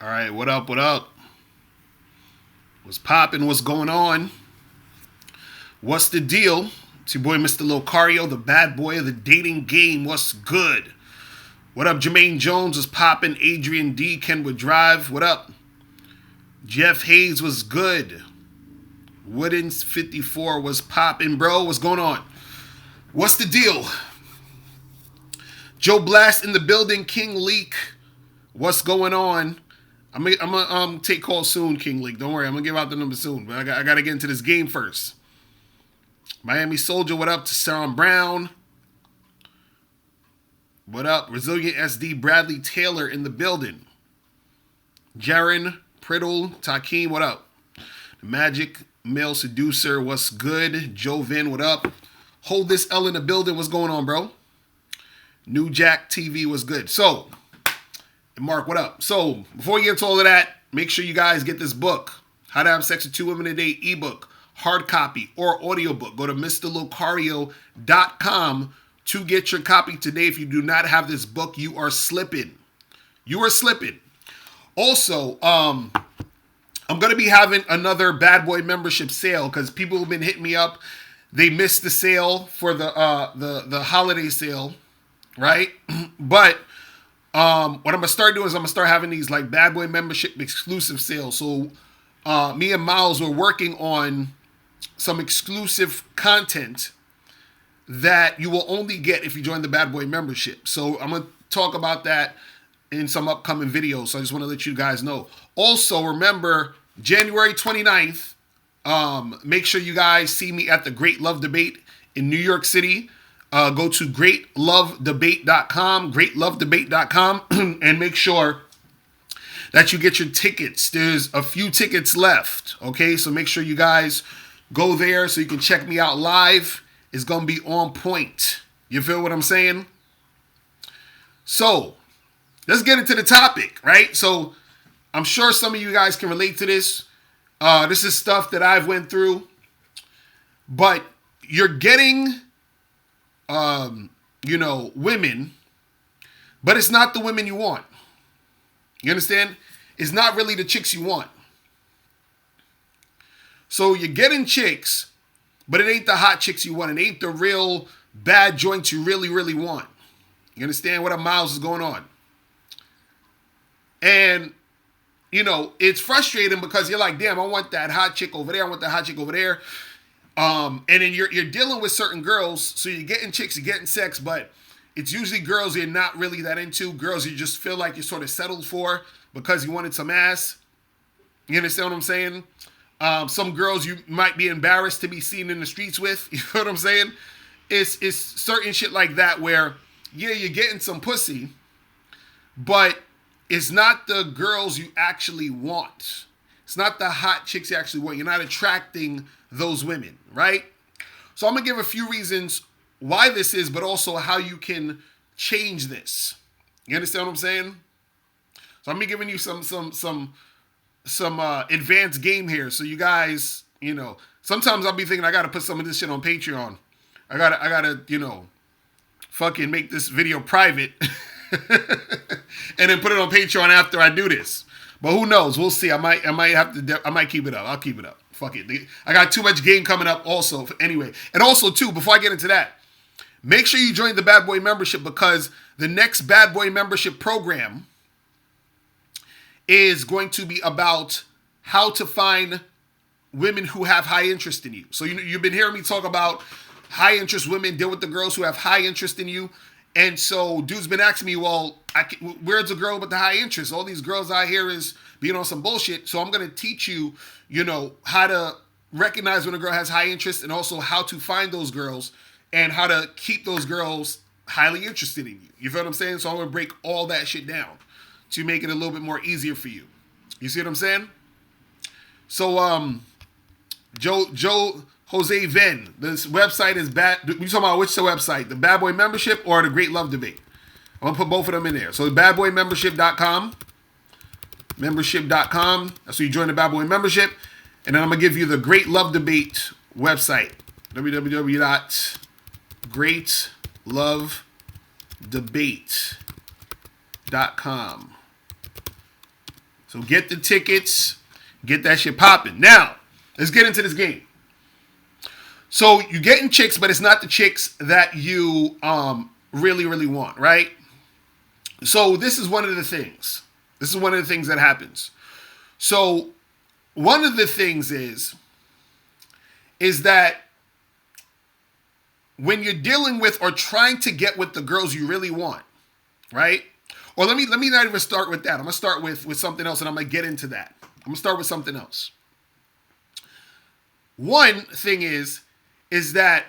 All right, what up? What up? What's popping? What's going on? What's the deal? It's your boy, Mr. Locario, the bad boy of the dating game. What's good? What up, Jermaine Jones? Was popping. Adrian D. Kenwood Drive. What up? Jeff Hayes was good. Woodens 54 was popping, bro. What's going on? What's the deal? Joe Blast in the building. King Leak. What's going on? I'm gonna take calls soon, King League. Don't worry, I'm gonna give out the number soon. But I gotta get into this game first. Miami Soldier, what up? To Sarah Brown, what up? Resilient SD Bradley Taylor in the building. Jaron Priddle Takeem, what up? The Magic Male Seducer, what's good? Joe Vin, what up? Hold this L in the building, what's going on, bro? New Jack TV was good. So, Mark, what up? So, before we get into all of that, make sure you guys get this book, How to Have Sex with Two Women a Day ebook, hard copy, or audiobook. Go to MrLocario.com to get your copy today. If you do not have this book, you are slipping. You are slipping. Also, I'm going to be having another Bad Boy membership sale because people have been hitting me up. They missed the sale for the holiday sale, right? But what I'm gonna start doing is I'm gonna start having these like Bad Boy membership exclusive sales. So me and Miles were working on some exclusive content that you will only get if you join the Bad Boy membership. So I'm gonna talk about that in some upcoming videos. So I just want to let you guys know. Also, remember January 29th. Make sure you guys see me at the Great Love Debate in New York City. Go to greatlovedebate.com, and make sure that you get your tickets. There's a few tickets left, okay? So make sure you guys go there so you can check me out live. It's going to be on point. You feel what I'm saying? So, let's get into the topic, right? So, I'm sure some of you guys can relate to this. This is stuff that I've went through. But you're getting women, but it's not the women you want. You understand? It's not really the chicks you want. So you're getting chicks, but it ain't the hot chicks you want. It ain't the real bad joints you really, really want. You understand what a Miles is going on? And, it's frustrating because you're like, damn, I want that hot chick over there. I want that hot chick over there. And then you're dealing with certain girls, so you're getting chicks, you're getting sex, but it's usually girls you're not really that into, girls you just feel like you're sort of settled for because you wanted some ass. You understand what I'm saying? Some girls you might be embarrassed to be seen in the streets with. You know what I'm saying? It's certain shit like that where, yeah, you're getting some pussy, but it's not the girls you actually want. It's not the hot chicks you actually want. You're not attracting those women, right? So I'm going to give a few reasons why this is, but also how you can change this. You understand what I'm saying? So I'm going to be giving you some advanced game here. So you guys, sometimes I'll be thinking I got to put some of this shit on Patreon. I gotta, fucking make this video private and then put it on Patreon after I do this. But who knows? We'll see. I might keep it up. I'll keep it up. Fuck it. I got too much game coming up also. Anyway. And also, too, before I get into that, make sure you join the Bad Boy membership because the next Bad Boy membership program is going to be about how to find women who have high interest in you. So you've been hearing me talk about high interest women, deal with the girls who have high interest in you. And so dude's been asking me, well, where's the girl with the high interest? All these girls out here is being on some bullshit. So I'm going to teach you, how to recognize when a girl has high interest and also how to find those girls and how to keep those girls highly interested in you. You feel what I'm saying? So I'm going to break all that shit down to make it a little bit more easier for you. You see what I'm saying? So, Joe Jose Venn. This website is bad. We talking about which website? The Bad Boy Membership or the Great Love Debate? I'm going to put both of them in there. So badboymembership.com. Membership.com. That's where you join the Bad Boy Membership. And then I'm going to give you the Great Love Debate website. www.greatlovedebate.com. So get the tickets, get that shit popping. Now, let's get into this game. So you're getting chicks, but it's not the chicks that you really, really want, right? So this is one of the things. This is one of the things that happens. So one of the things is that when you're dealing with or trying to get with the girls you really want, right? Or let me not even start with that. I'm gonna start with something else, and I'm gonna get into that. I'm gonna start with something else. One thing is that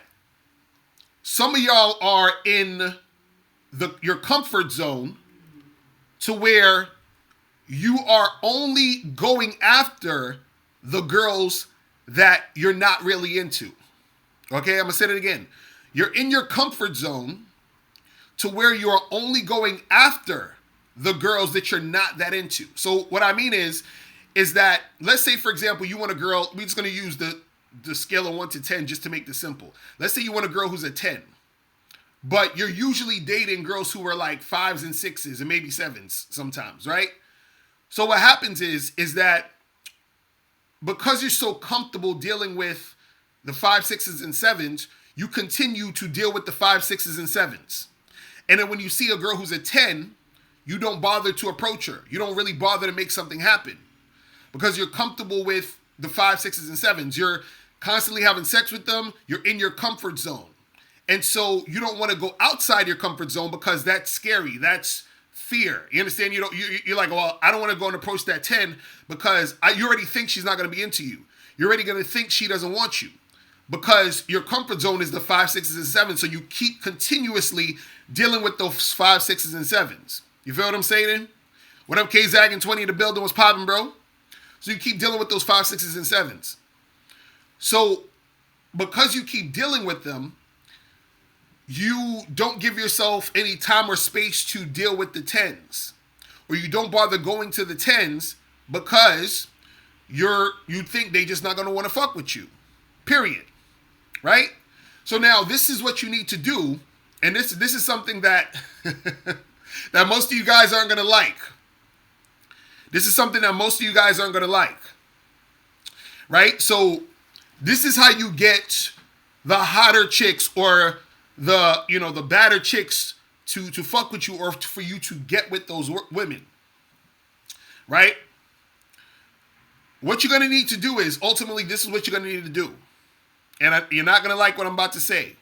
some of y'all are in your comfort zone to where you are only going after the girls that you're not really into. Okay, I'm gonna say it again. You're in your comfort zone to where you're only going after the girls that you're not that into. So what I mean is that, let's say, for example, you want a girl, we're just gonna use the scale of 1 to 10 just to make this simple. Let's say you want a girl who's a 10, but you're usually dating girls who are like 5s and 6s and maybe 7s sometimes, right? So what happens is that because you're so comfortable dealing with the 5, 6s, and 7s, you continue to deal with the 5, 6s, and 7s. And then when you see a girl who's a 10, you don't bother to approach her. You don't really bother to make something happen because you're comfortable with the 5, 6s, and 7s. You're constantly having sex with them. You're in your comfort zone. And so you don't want to go outside your comfort zone because that's scary. That's fear. You understand? You're like, well, I don't want to go and approach that 10 because you already think she's not going to be into you. You're already going to think she doesn't want you because your comfort zone is the 5, 6s, and 7s. So you keep continuously dealing with those 5, 6s, and 7s. You feel what I'm saying? What up, K-Zag and 20 in the building was popping, bro? So you keep dealing with those 5, 6s, and 7s. So because you keep dealing with them, you don't give yourself any time or space to deal with the 10s. Or you don't bother going to the 10s because you think they just not going to want to fuck with you. Period. Right? So now this is what you need to do. And this is something that that most of you guys aren't going to like. This is something that most of you guys aren't going to like. Right? So this is how you get the hotter chicks or the badder chicks to fuck with you or for you to get with those women. Right? What you're going to need to do is, ultimately, this is what you're going to need to do. And you're not going to like what I'm about to say.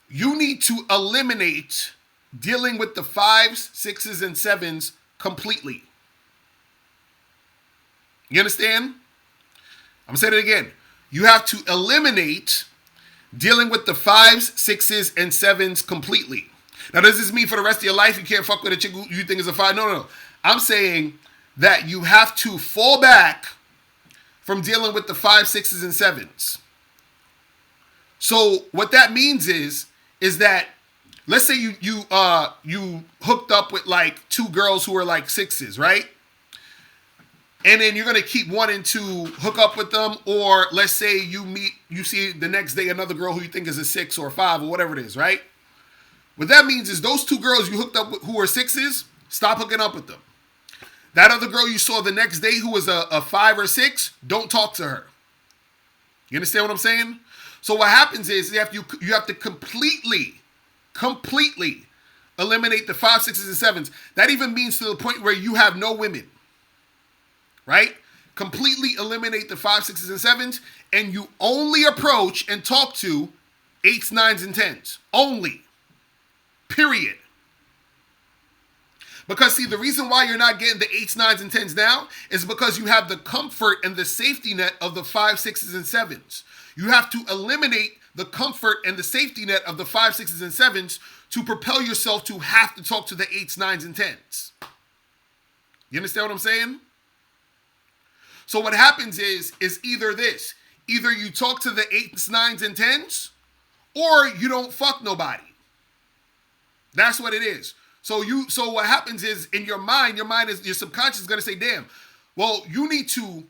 You need to eliminate dealing with the 5s, 6s, and 7s completely. You understand? I'm saying it again. You have to eliminate dealing with the 5s, 6s, and 7s completely. Now, does this mean for the rest of your life you can't fuck with a chick who you think is a 5? No. I'm saying that you have to fall back from dealing with the 5, 6s, and 7s. So what that means is that, let's say you hooked up with like 2 girls who are like 6s, right? And then you're going to keep wanting to hook up with them. Or let's say you see the next day another girl who you think is a 6 or a 5 or whatever it is, right? What that means is those 2 girls you hooked up with who are 6s, stop hooking up with them. That other girl you saw the next day who was a 5 or 6, don't talk to her. You understand what I'm saying? So what happens is you have to completely eliminate the 5, 6s, and 7s. That even means to the point where you have no women. Right? Completely eliminate the 5, 6s, and 7s, and you only approach and talk to 8s, 9s, and 10s. Only. Period. Because, see, the reason why you're not getting the 8s, 9s, and 10s now is because you have the comfort and the safety net of the 5, 6s, and 7s. You have to eliminate the comfort and the safety net of the 5, 6s, and 7s to propel yourself to have to talk to the 8s, 9s, and 10s. You understand what I'm saying? So what happens is either this. Either you talk to the 8s, 9s, and 10s, or you don't fuck nobody. That's what it is. So what happens is in your subconscious is going to say, damn, well, you need to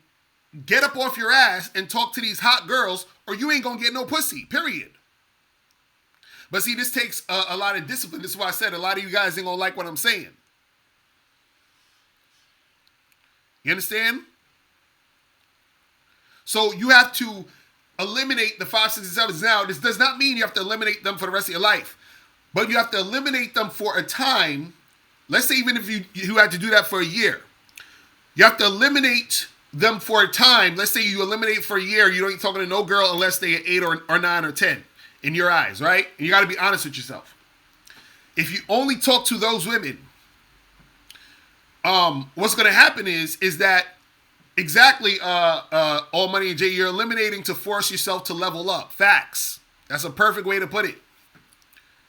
get up off your ass and talk to these hot girls or you ain't going to get no pussy, period. But see, this takes a lot of discipline. This is why I said a lot of you guys ain't going to like what I'm saying. You understand? So you have to eliminate the 5, 6, and 7s. Now, this does not mean you have to eliminate them for the rest of your life, but you have to eliminate them for a time. Let's say even if you had to do that for a year, you have to eliminate them for a time. Let's say you eliminate for a year. You don't talking to no girl unless they're 8 or 9 or 10 in your eyes, right? And you got to be honest with yourself. If you only talk to those women, what's going to happen is that exactly, All Money and Jay, you're eliminating to force yourself to level up. Facts. That's a perfect way to put it.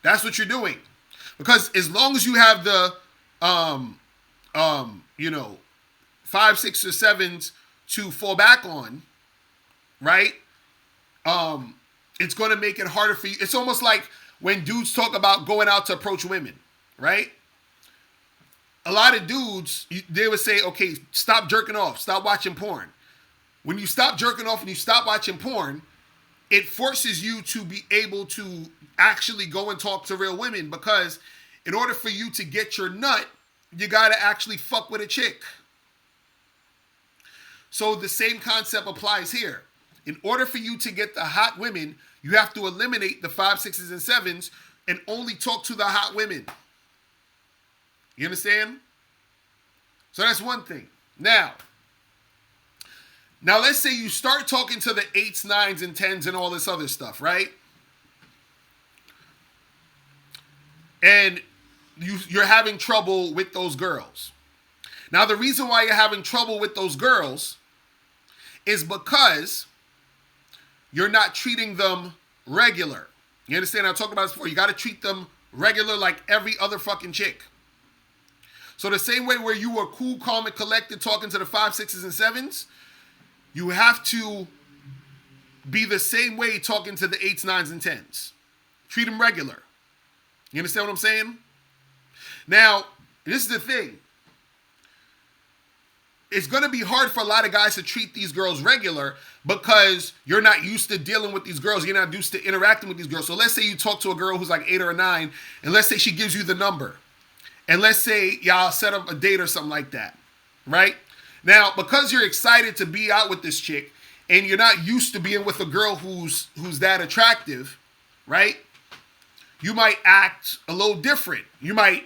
That's what you're doing. Because as long as you have the, 5, 6, or 7s to fall back on, right? It's going to make it harder for you. It's almost like when dudes talk about going out to approach women, right? A lot of dudes, they would say, okay, stop jerking off, stop watching porn. When you stop jerking off and you stop watching porn, it forces you to be able to actually go and talk to real women, because in order for you to get your nut, you got to actually fuck with a chick. So the same concept applies here. In order for you to get the hot women, you have to eliminate the 5, 6s, and 7s and only talk to the hot women. You understand? So that's one thing. Now let's say you start talking to the 8s, 9s, and 10s and all this other stuff, right? And you're having trouble with those girls. Now, the reason why you're having trouble with those girls is because you're not treating them regular. You understand? I talked about this before. You got to treat them regular like every other fucking chick. So the same way where you were cool, calm, and collected talking to the 5, 6s, and 7s, you have to be the same way talking to the 8s, 9s, and 10s. Treat them regular. You understand what I'm saying? Now, this is the thing. It's going to be hard for a lot of guys to treat these girls regular because you're not used to dealing with these girls. You're not used to interacting with these girls. So let's say you talk to a girl who's like 8 or a 9, and let's say she gives you the number. And let's say y'all set up a date or something like that, right? Now, because you're excited to be out with this chick and you're not used to being with a girl who's that attractive, right? You might act a little different. You might,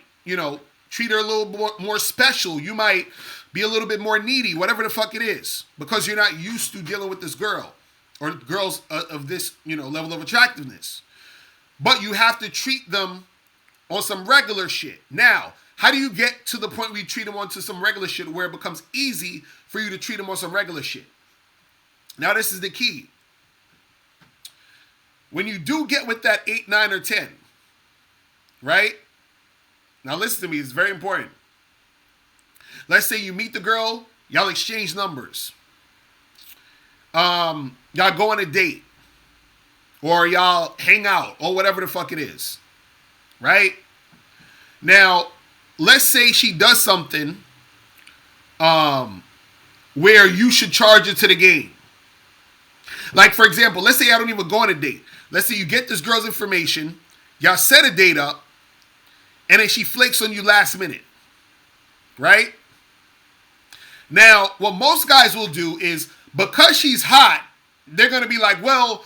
treat her a little more special. You might be a little bit more needy, whatever the fuck it is, because you're not used to dealing with this girl or girls of this, level of attractiveness. But you have to treat them on some regular shit. Now, how do you get to the point where you treat them on to some regular shit where it becomes easy for you to treat them on some regular shit? Now, this is the key. When you do get with that 8, 9, or 10, right? Now, listen to me. It's very important. Let's say you meet the girl, y'all exchange numbers. Y'all go on a date. Or y'all hang out, or whatever the fuck it is. Right? Now, let's say she does something where you should charge her to the game. Like, for example, let's say I don't even go on a date. Let's say you get this girl's information, y'all set a date up, and then she flakes on you last minute. Right? Now, what most guys will do is, because she's hot, they're going to be like, well,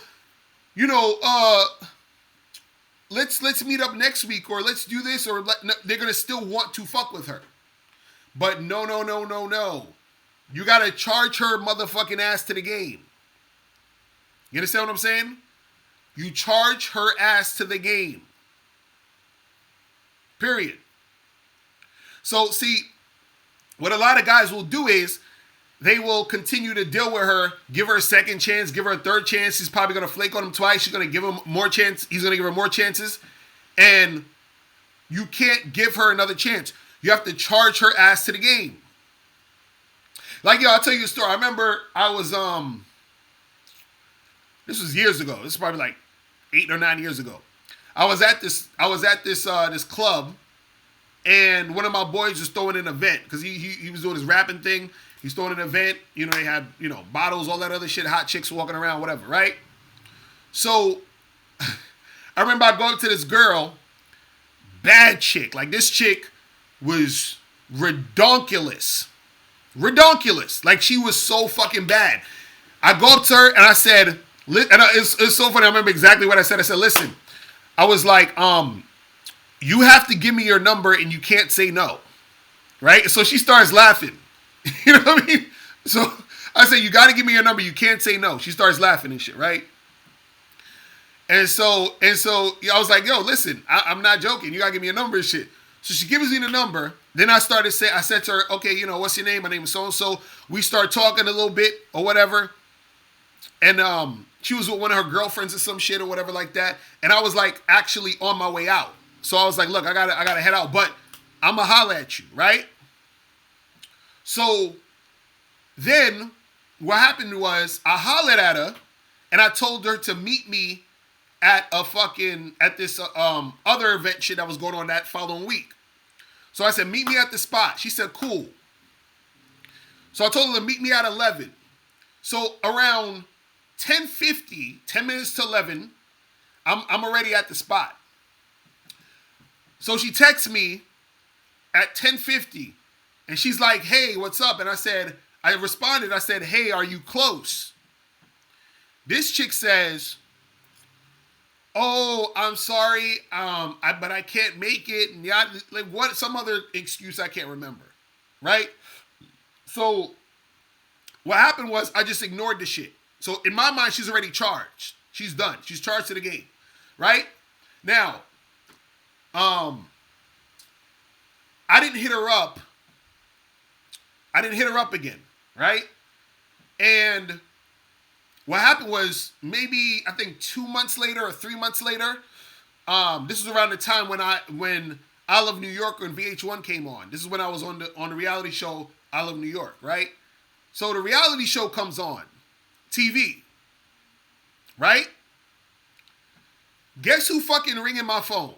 let's meet up next week, or let's do this, or they're going to still want to fuck with her. But no. You got to charge her motherfucking ass to the game. You understand what I'm saying? You charge her ass to the game. Period. So, see, what a lot of guys will do is they will continue to deal with her, give her a second chance, give her a third chance. He's probably going to flake on him twice. She's going to give him more chance. He's going to give her more chances. And you can't give her another chance. You have to charge her ass to the game. Like, I'll tell you a story. I remember I was, this was years ago. This is probably like 8 or 9 years ago. I was at this club, and one of my boys was throwing an event because he was doing his rapping thing. He's throwing an event. They had, bottles, all that other shit, hot chicks walking around, whatever, right? So I remember I going to this girl, bad chick. Like, this chick was redonkulous. Redonkulous. Like, she was so fucking bad. I go up to her and I said, it's so funny. I remember exactly what I said. I said, listen, I was like, you have to give me your number and you can't say no. Right? So she starts laughing. You know what I mean? So I said, you got to give me your number. You can't say no. She starts laughing and shit, right? And so I was like, yo, listen, I'm not joking. You got to give me a number and shit. So she gives me the number. Then I said to her, okay, you know, what's your name? My name is so-and-so. We start talking a little bit or whatever. And she was with one of her girlfriends or some shit or whatever like that. And I was like actually on my way out. So I was like, look, I gotta head out, but I'm gonna holler at you, right? So then what happened was I hollered at her and I told her to meet me at this other event shit that was going on that following week. So I said, meet me at the spot. She said, cool. So I told her to meet me at 11. So around 10:50, 10 minutes to 11, I'm already at the spot. So she texts me at 10:50 and she's like, hey, what's up? And I responded, I said, hey, are you close? This chick says, oh, I'm sorry, but I can't make it. And yeah, like what? Some other excuse I can't remember, right? So what happened was I just ignored the shit. So in my mind, she's already charged. She's done. She's charged to the game, right? Now, I didn't hit her up. Again, right? And what happened was maybe I think 2 months later or 3 months later. This was around the time when I Love New York and VH1 came on. This is when I was on the reality show I Love New York, right? So the reality show comes on TV, right? Guess who fucking ringing my phone?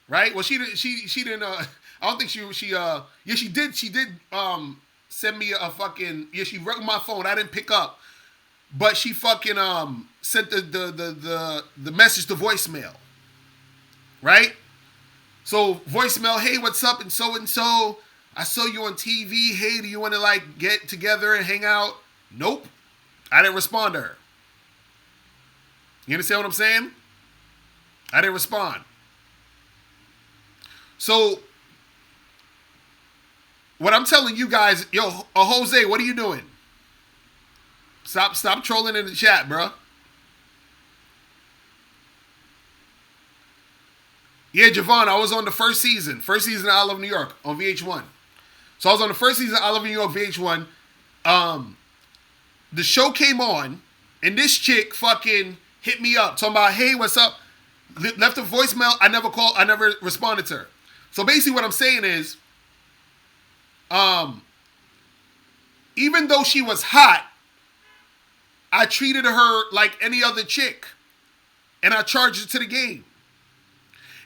Right? Well, she didn't. I don't think she. Yeah, she did. She did. Send me a fucking. Yeah, she rang my phone. I didn't pick up, but she fucking sent the message to voicemail. Right? So voicemail. Hey, what's up? And so. I saw you on TV. Hey, do you want to like get together and hang out? Nope. I didn't respond to her. You understand what I'm saying? I didn't respond. So, what I'm telling you guys, yo, Jose, what are you doing? Stop trolling in the chat, bro. Yeah, Javon, I was on the first season of I Love New York on VH1. So I was on the first season of I Love New York VH1. The show came on, and this chick fucking hit me up, talking about, hey, what's up? Left a voicemail. I never responded to her. So basically what I'm saying is, even though she was hot, I treated her like any other chick. And I charged her to the game.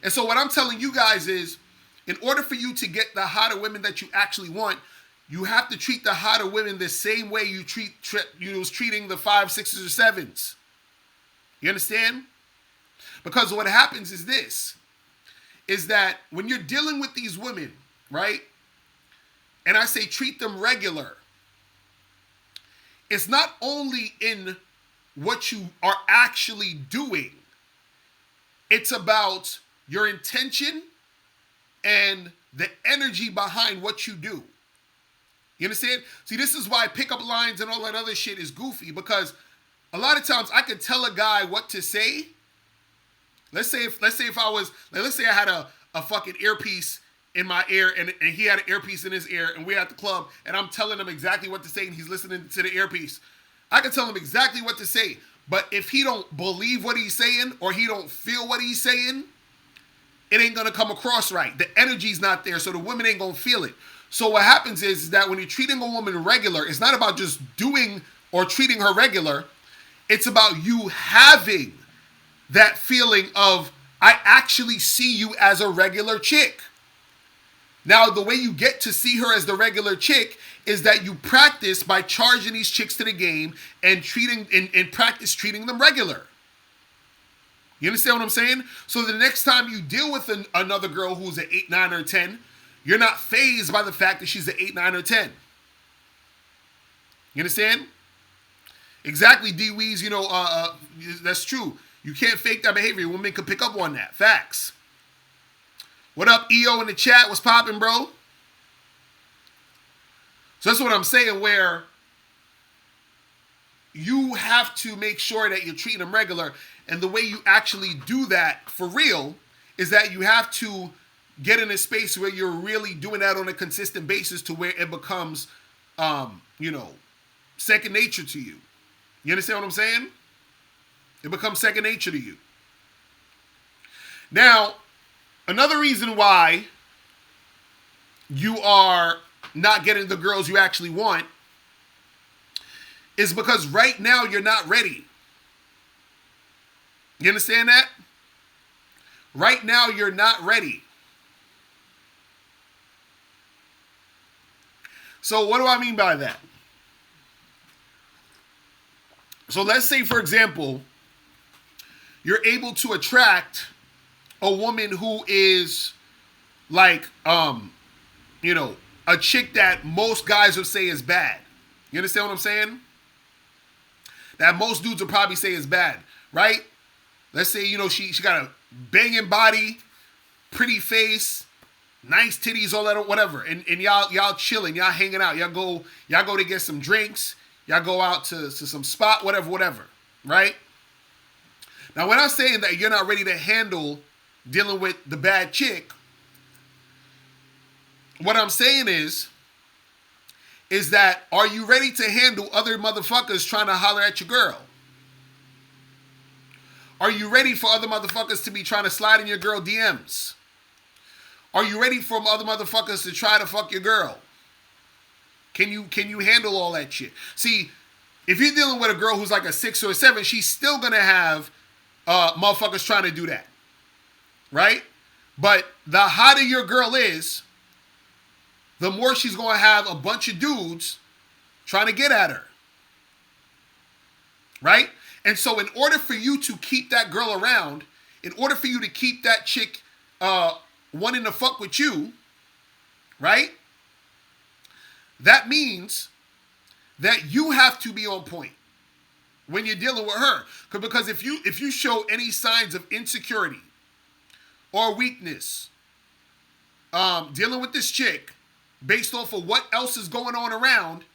And so what I'm telling you guys is, in order for you to get the hotter women that you actually want, you have to treat the hotter women the same way you was treating the 5, 6s, or 7s. You understand? Because what happens is this, is that when you're dealing with these women, right? And I say treat them regular. It's not only in what you are actually doing. It's about your intention and the energy behind what you do. You understand? See, this is why pickup lines and all that other shit is goofy, because a lot of times I could tell a guy what to say. Let's say I had a fucking earpiece in my ear and he had an earpiece in his ear and we're at the club and I'm telling him exactly what to say and he's listening to the earpiece. I can tell him exactly what to say, but if he don't believe what he's saying or he don't feel what he's saying, it ain't gonna come across right. The energy's not there, so the women ain't gonna feel it. So what happens is that when you're treating a woman regular, it's not about just doing or treating her regular. It's about you having that feeling of, I actually see you as a regular chick. Now, the way you get to see her as the regular chick is that you practice by charging these chicks to the game and practice treating them regular. You understand what I'm saying? So the next time you deal with another girl who's an 8, 9, or 10, You're not fazed by the fact that she's an 8, 9, or 10. You understand? Exactly, D-Weez, that's true. You can't fake that behavior. Women can pick up on that. Facts. What up, EO in the chat? What's popping, bro? So that's what I'm saying, where you have to make sure that you're treating them regular. And the way you actually do that for real is that you have to get in a space where you're really doing that on a consistent basis to where it becomes, second nature to you. You understand what I'm saying? It becomes second nature to you. Now, another reason why you are not getting the girls you actually want is because right now you're not ready. You understand that? Right now you're not ready. So what do I mean by that? So let's say, for example, you're able to attract a woman who is like, a chick that most guys would say is bad. You understand what I'm saying? That most dudes would probably say is bad, right? Let's say, she got a banging body, pretty face, nice titties, all that, whatever. And y'all chilling, y'all hanging out. Y'all go to get some drinks. Y'all go out to some spot, whatever, right? Now, when I'm saying that you're not ready to handle dealing with the bad chick, what I'm saying is that are you ready to handle other motherfuckers trying to holler at your girl? Are you ready for other motherfuckers to be trying to slide in your girl DMs? Are you ready for other motherfuckers to try to fuck your girl? Can you handle all that shit? See, if you're dealing with a girl who's like a 6 or a 7, she's still gonna have motherfuckers trying to do that, right? But the hotter your girl is, the more she's gonna have a bunch of dudes trying to get at her, right? And so in order for you to keep that girl around, in order for you to keep that chick wanting to fuck with you, right? That means that you have to be on point when you're dealing with her. Because if you show any signs of insecurity or weakness dealing with this chick based off of what else is going on around,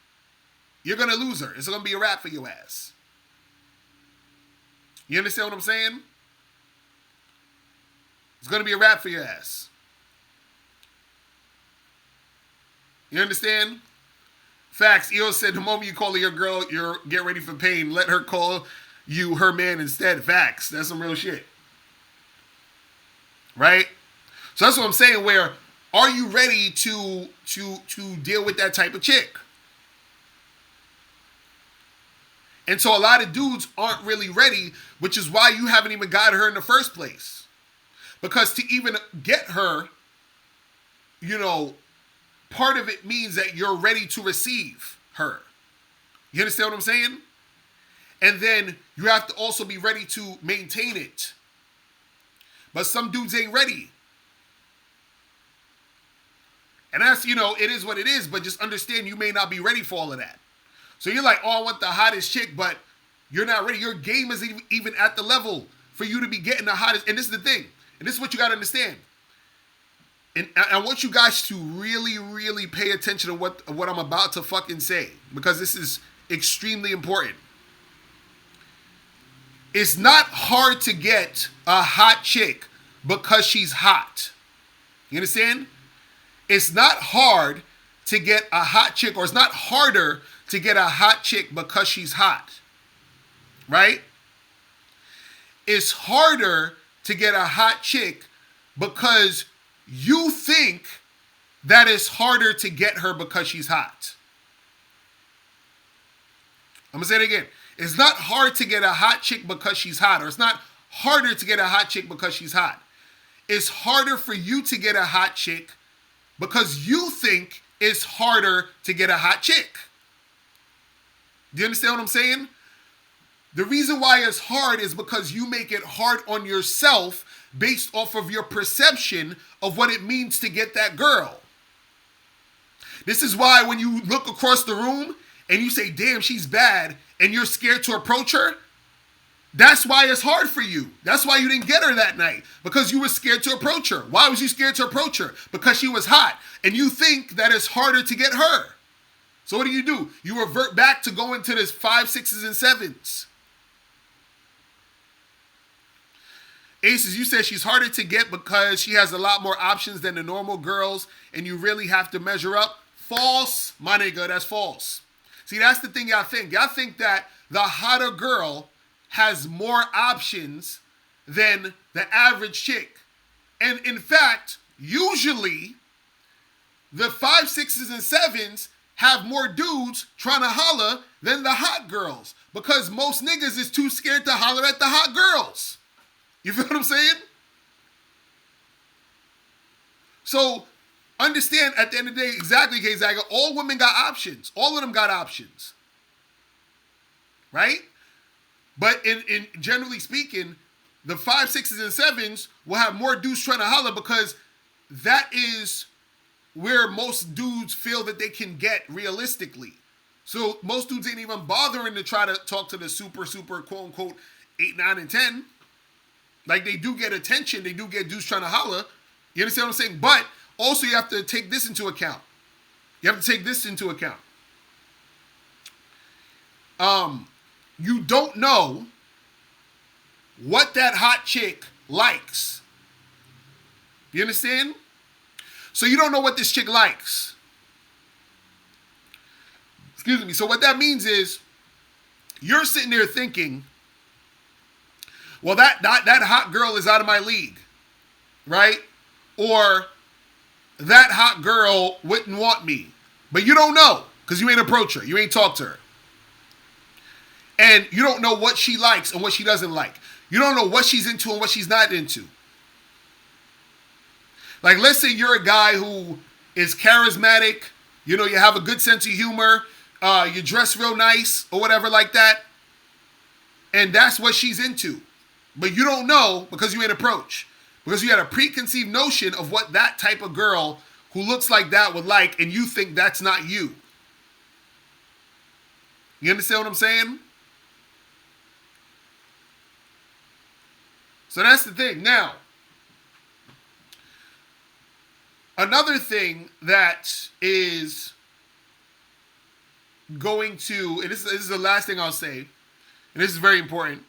you're going to lose her. It's going to be a wrap for your ass. You understand what I'm saying? It's going to be a wrap for your ass. You understand? Facts. EO said the moment you call her your girl, you're get ready for pain. Let her call you her man instead. Facts. That's some real shit. Right? So that's what I'm saying, where are you ready to deal with that type of chick? And so a lot of dudes aren't really ready, which is why you haven't even got her in the first place. Because to even get her, part of it means that you're ready to receive her. You understand what I'm saying? And then you have to also be ready to maintain it. But some dudes ain't ready. And that's, it is what it is, but just understand you may not be ready for all of that. So you're like, oh, I want the hottest chick, but you're not ready. Your game isn't even at the level for you to be getting the hottest. And this is the thing. And this is what you got to understand. And I want you guys to really, really pay attention to what I'm about to fucking say, because this is extremely important. It's not hard to get a hot chick because she's hot. You understand? It's not hard to get a hot chick, or it's not harder to get a hot chick because she's hot. Right? It's harder to get a hot chick because you think that it's harder to get her because she's hot. I'm going to say it again. It's not hard to get a hot chick because she's hot, or it's not harder to get a hot chick because she's hot. It's harder for you to get a hot chick because you think it's harder to get a hot chick. Do you understand what I'm saying? The reason why it's hard is because you make it hard on yourself based off of your perception of what it means to get that girl. This is why when you look across the room and you say, damn, she's bad, and you're scared to approach her, that's why it's hard for you. That's why you didn't get her that night, because you were scared to approach her. Why was you scared to approach her? Because she was hot, and you think that it's harder to get her. So what do? You revert back to going to this 5, 6s, and 7s. Aces, you said she's harder to get because she has a lot more options than the normal girls, and you really have to measure up. False, my nigga, that's false. See, that's the thing y'all think. Y'all think that the hotter girl has more options than the average chick. And in fact, usually, the 5, 6s, and 7s have more dudes trying to holler than the hot girls, because most niggas is too scared to holler at the hot girls. You feel what I'm saying? So, understand at the end of the day, exactly, K-Zaga, all women got options. All of them got options. Right? But in generally speaking, the 5, 6s, and 7s will have more dudes trying to holler, because that is where most dudes feel that they can get realistically. So most dudes ain't even bothering to try to talk to the super, quote unquote, 8, 9, and 10. Like, they do get attention. They do get dudes trying to holler. You understand what I'm saying? But also you have to take this into account. You have to take this into account. You don't know what that hot chick likes. You understand? So you don't know what this chick likes. Excuse me. So what that means is you're sitting there thinking, well, that hot girl is out of my league, right? Or that hot girl wouldn't want me. But you don't know, because you ain't approach her. You ain't talk to her. And you don't know what she likes and what she doesn't like. You don't know what she's into and what she's not into. Like, let's say you're a guy who is charismatic, you know, you have a good sense of humor, you dress real nice or whatever like that, and that's what she's into. But you don't know because you ain't approach. Because you had a preconceived notion of what that type of girl who looks like that would like, and you think that's not you. You understand what I'm saying? So that's the thing. Now, another thing that is going to, and this is the last thing I'll say, and this is very important.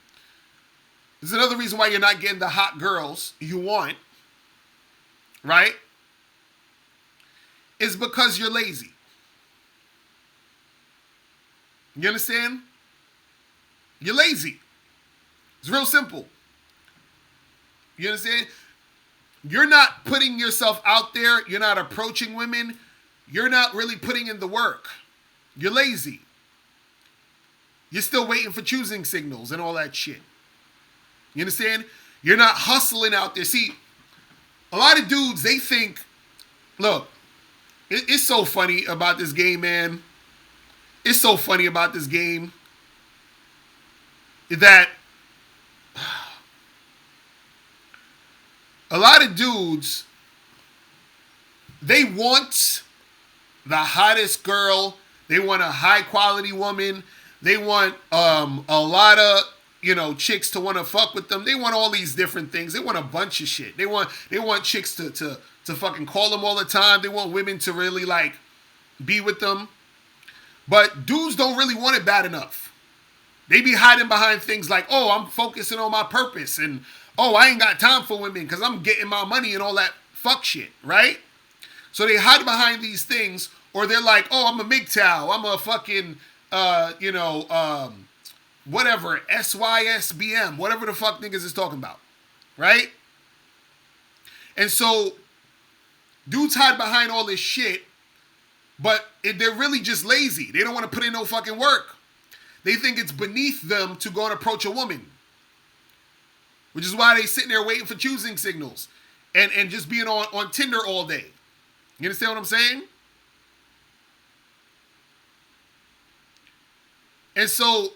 This is another reason why you're not getting the hot girls you want, right? Is because you're lazy. You understand? You're lazy. It's real simple. You understand? You're not putting yourself out there. You're not approaching women. You're not really putting in the work. You're lazy. You're still waiting for choosing signals and all that shit. You understand? You're not hustling out there. See, a lot of dudes, they think, look, it's so funny about this game, man. It's so funny about this game that a lot of dudes, they want the hottest girl. They want a high quality woman. They want a lot of, you know, chicks to want to fuck with them. They want all these different things. They want a bunch of shit. They want chicks to fucking call them all the time. They want women to really, like, be with them. But dudes don't really want it bad enough. They be hiding behind things like, oh, I'm focusing on my purpose, and oh, I ain't got time for women because I'm getting my money and all that fuck shit, right? So they hide behind these things, or they're like, oh, I'm a MGTOW, I'm a fucking, whatever, SYSBM, whatever the fuck niggas is talking about, right? And so dudes hide behind all this shit, but they're really just lazy. They don't want to put in no fucking work. They think it's beneath them to go and approach a woman, which is why they sitting there waiting for choosing signals and just being on Tinder all day. You understand what I'm saying? And so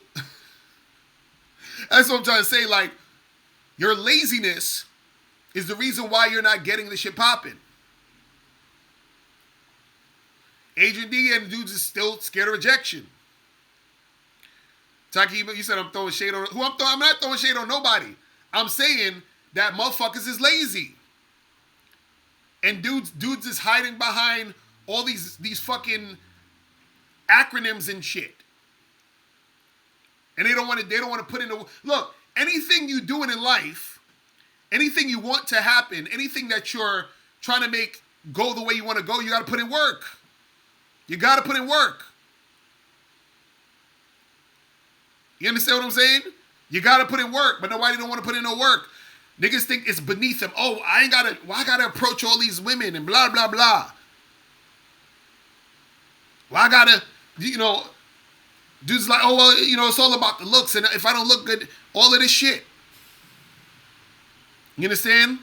that's what I'm trying to say. Like, your laziness is the reason why you're not getting the shit popping. Agent D and dudes is still scared of rejection. Taki, you said I'm throwing shade on who I'm throwing. I'm not throwing shade on nobody. I'm saying that motherfuckers is lazy. And dudes is hiding behind all these fucking acronyms and shit. And they don't want to put in the look, anything you doing in life, anything you want to happen, anything that you're trying to make go the way you want to go, you got to put in work. You got to put in work. You understand what I'm saying? You got to put in work, but nobody don't want to put in no work. Niggas think it's beneath them. Oh, I gotta approach all these women and blah, blah, blah. Well, I gotta, dudes like, oh, well, it's all about the looks. And if I don't look good, all of this shit. You understand?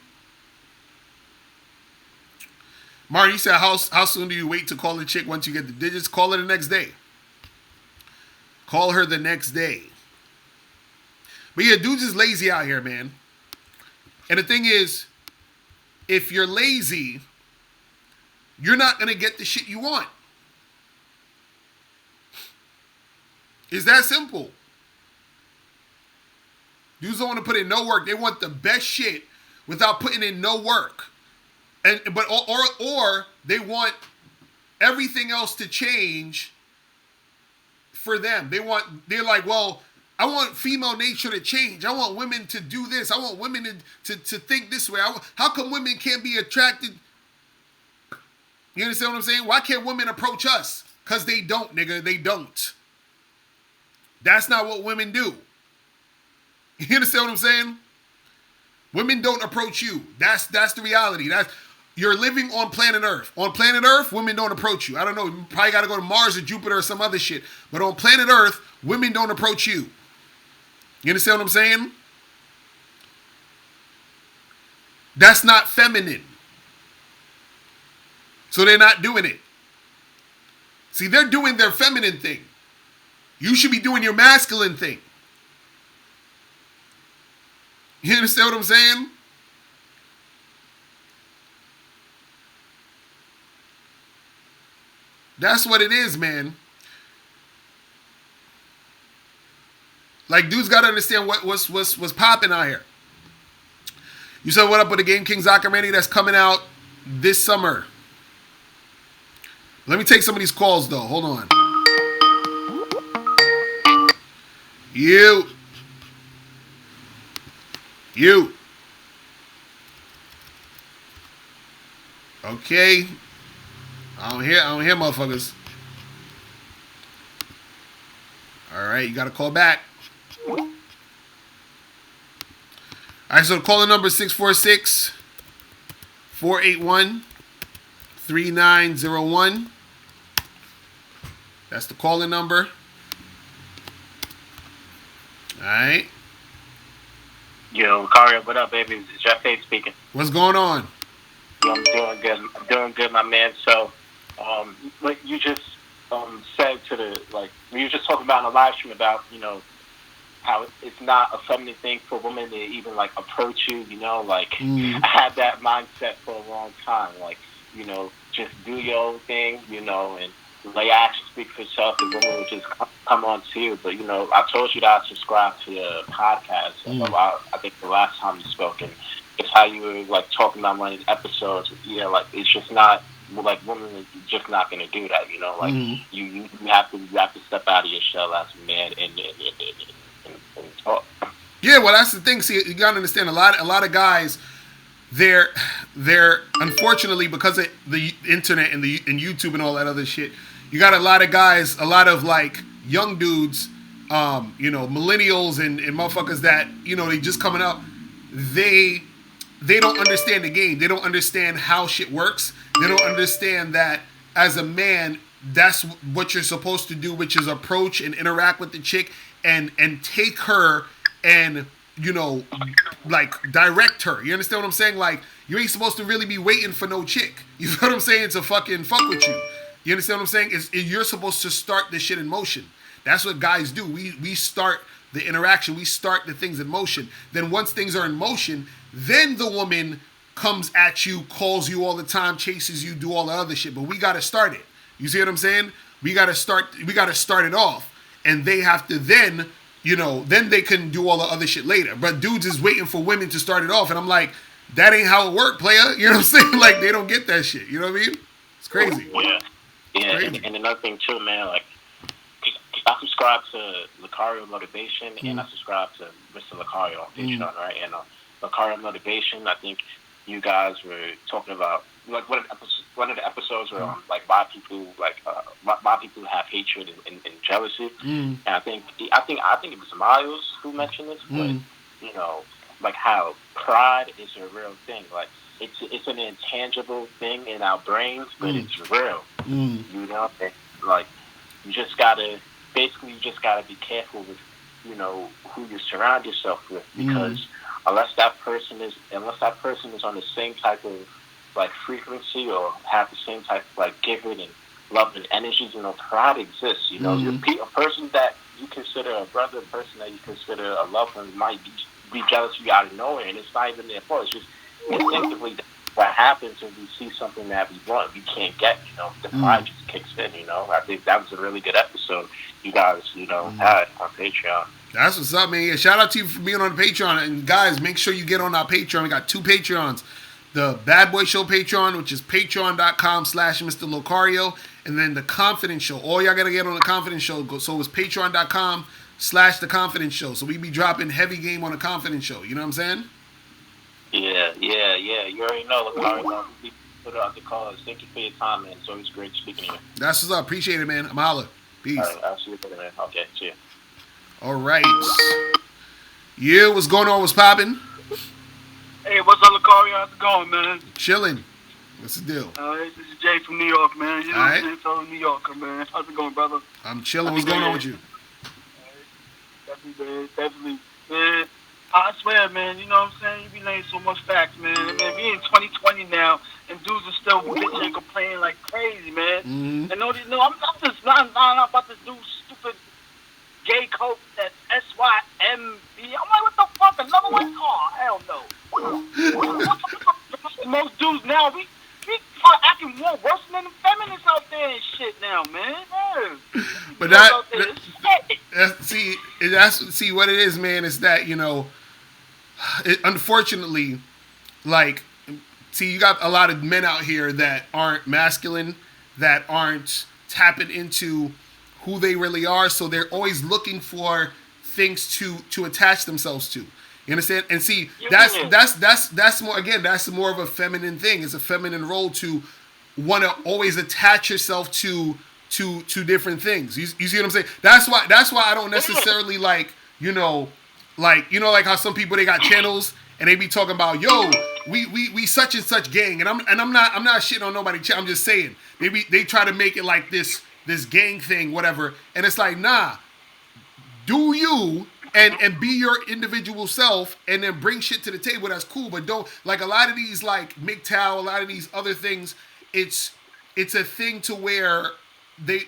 Martin, you said, how soon do you wait to call the chick once you get the digits? Call her the next day. Call her the next day. But yeah, dudes is lazy out here, man. And the thing is, if you're lazy, you're not going to get the shit you want. It's that simple. Dudes don't want to put in no work. They want the best shit without putting in no work. Or they want everything else to change for them. They're like, well, I want female nature to change. I want women to do this. I want women to think this way. How come women can't be attracted? You understand what I'm saying? Why can't women approach us? Because they don't, nigga. They don't. That's not what women do. You understand what I'm saying? Women don't approach you. That's the reality. You're living on planet Earth. On planet Earth, women don't approach you. I don't know. You probably got to go to Mars or Jupiter or some other shit. But on planet Earth, women don't approach you. You understand what I'm saying? That's not feminine. So they're not doing it. See, they're doing their feminine thing. You should be doing your masculine thing. You understand what I'm saying? That's what it is, man. Like, dudes got to understand what's popping out here. You said what up with the Game King Zakarani that's coming out this summer. Let me take some of these calls, though. Hold on. You. Okay. I don't hear motherfuckers. All right, you got to call back. All right, so call the number 646-481-3901. That's the calling number. All right. Yo, Locario, what up, baby? It's Jeff Tate speaking. What's going on? Yo, I'm doing good. I'm doing good, my man. So, what you just said we were just talking about in the live stream about, how it's not a feminine thing for women to even, approach you, I had that mindset for a long time, just do your own thing, and let your actions speak for itself, and women would just come on to you. But, I told you that I subscribe to your podcast, I think the last time you spoke, and it's how you were, talking about one of these episodes, it's just not, women are just not going to do that, you have to step out of your shell as a man and talk. Yeah, well, that's the thing. See, you gotta understand, a lot of guys, they're unfortunately, because of the internet and YouTube and all that other shit, you got a lot of guys, a lot of young dudes, millennials and motherfuckers that they just coming up. They don't understand the game. They don't understand how shit works. They don't understand that as a man, that's what you're supposed to do, which is approach and interact with the chick and take her and direct her. You understand what I'm saying? You ain't supposed to really be waiting for no chick. You know what I'm saying? To fucking fuck with you. You understand what I'm saying? You're supposed to start this shit in motion. That's what guys do. We start the interaction. We start the things in motion. Then once things are in motion, then the woman comes at you, calls you all the time, chases you, do all the other shit. But we got to start it. You see what I'm saying? We gotta start it off, and they have to then, then they can do all the other shit later. But dudes is waiting for women to start it off, and I'm like, that ain't how it work, player. You know what I'm saying? Like, they don't get that shit. You know what I mean? It's crazy. Yeah, yeah. Crazy. And another thing too, man. Like, 'cause I subscribe to Locario Motivation, and I subscribe to Mr. Locario on Patreon, right? And Locario Motivation, I think you guys were talking about like one of the episodes where like why people have hatred and jealousy. And I think it was Miles who mentioned this, but like how pride is a real thing. Like it's an intangible thing in our brains, but it's real. And, like you just gotta be careful with who you surround yourself with, because unless that person is on the same type of like frequency or have the same type of like giving and loving energies, pride exists. A person that you consider a brother, a person that you consider a loved one might be jealous of you out of nowhere, and it's not even their fault. It's just instinctively what happens when we see something that we want, we can't get. The pride just kicks in. I think that was a really good episode you guys had on Patreon. That's what's up, man. Yeah, shout out to you for being on the Patreon. And guys, make sure you get on our Patreon. We got 2 Patreons. The Bad Boy Show Patreon, which is patreon.com/Mr. Locario. And then the Confidence Show. All y'all got to get on the Confidence Show. So it's patreon.com/The Confidence Show. So we be dropping heavy game on the Confidence Show. You know what I'm saying? Yeah. You already know, Locario. We put out the calls. Thank you for your time, man. It's always great speaking to you. That's what's up. Appreciate it, man. I'm holla. Peace. All right, I'll see you later, man. Okay, see you. All right. Yeah, what's going on? What's popping? Hey, what's up, Locario? How's it going, man? Chilling. What's the deal? This is Jay from New York, man. You know what I'm saying? Fellow New Yorker, man. How's it going, brother? I'm chilling. What's going on with you? Definitely, man. I swear, man, you know what I'm saying? You be laying so much facts, man. I mean, we in 2020 now, and dudes are still bitching and complaining like crazy, man. And I'm just not about this dude's stupid gay coat that's SYMB. I'm like, what the fuck? Another one? Oh, hell no. Most dudes now, we are acting more worse than the feminists out there and shit now, man. But see what it is, man, is that, unfortunately, like, see, you got a lot of men out here that aren't masculine, that aren't tapping into who they really are, so they're always looking for things to attach themselves to. You understand? And see, that's more, again, that's more of a feminine thing. It's a feminine role to want to always attach yourself to different things. You see what I'm saying? That's why I don't necessarily like how some people, they got channels and they be talking about, yo, we such and such gang, and I'm not shitting on nobody. I'm just saying they try to make it like this gang thing, whatever, and it's like, nah, do you and be your individual self, and then bring shit to the table. That's cool, but don't, like, a lot of these, like MGTOW, a lot of these other things, it's a thing to where they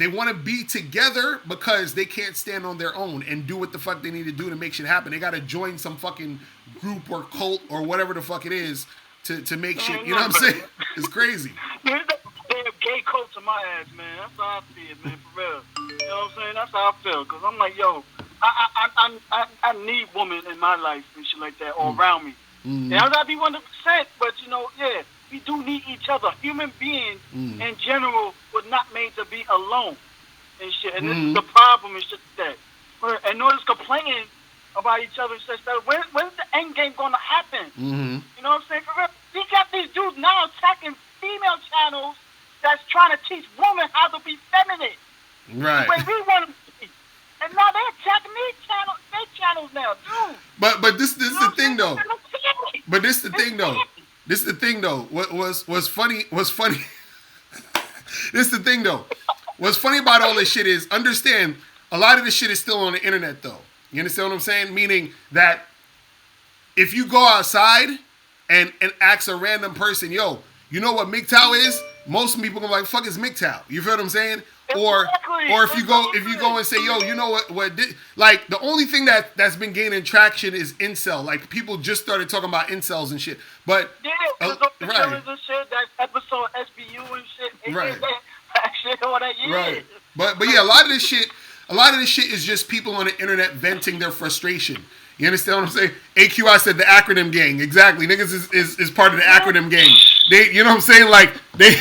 want to be together because they can't stand on their own and do what the fuck they need to do to make shit happen. They got to join some fucking group or cult or whatever the fuck it is to make shit. You know what I'm saying? It's crazy. Damn gay coat to my ass, man. That's how I see it, man, for real. You know what I'm saying? That's how I feel. Because I'm like, yo, I need women in my life and shit like that all around me. And I gotta be 100%, but we do need each other. Human beings in general were not made to be alone and shit. And this is the problem and shit that. And all this complaining about each other and such that. When's the end game gonna happen? You know what I'm saying? For real, we got these dudes now attacking female channels that's trying to teach women how to be feminine. Right. The way we want them to be. And now they're attacking their channels now, dude. But this is the thing though. But this is the thing though. This is the thing though. What was funny? This is the thing though. What's funny about all this shit is, understand, a lot of this shit is still on the internet though. You understand what I'm saying? Meaning that if you go outside and ask a random person, yo, you know what MGTOW is? Most people gonna be like, fuck is MGTOW? You feel what I'm saying? Or if you go and say, yo, you know what like, the only thing that's been gaining traction is incel. Like, people just started talking about incels and shit. But because right. And shit, that episode SBU and shit. Right. Yeah. Right. But yeah, a lot of this shit is just people on the internet venting their frustration. You understand what I'm saying? AQI said the acronym gang. Exactly. Niggas is part of the acronym gang. They, you know what I'm saying? Like they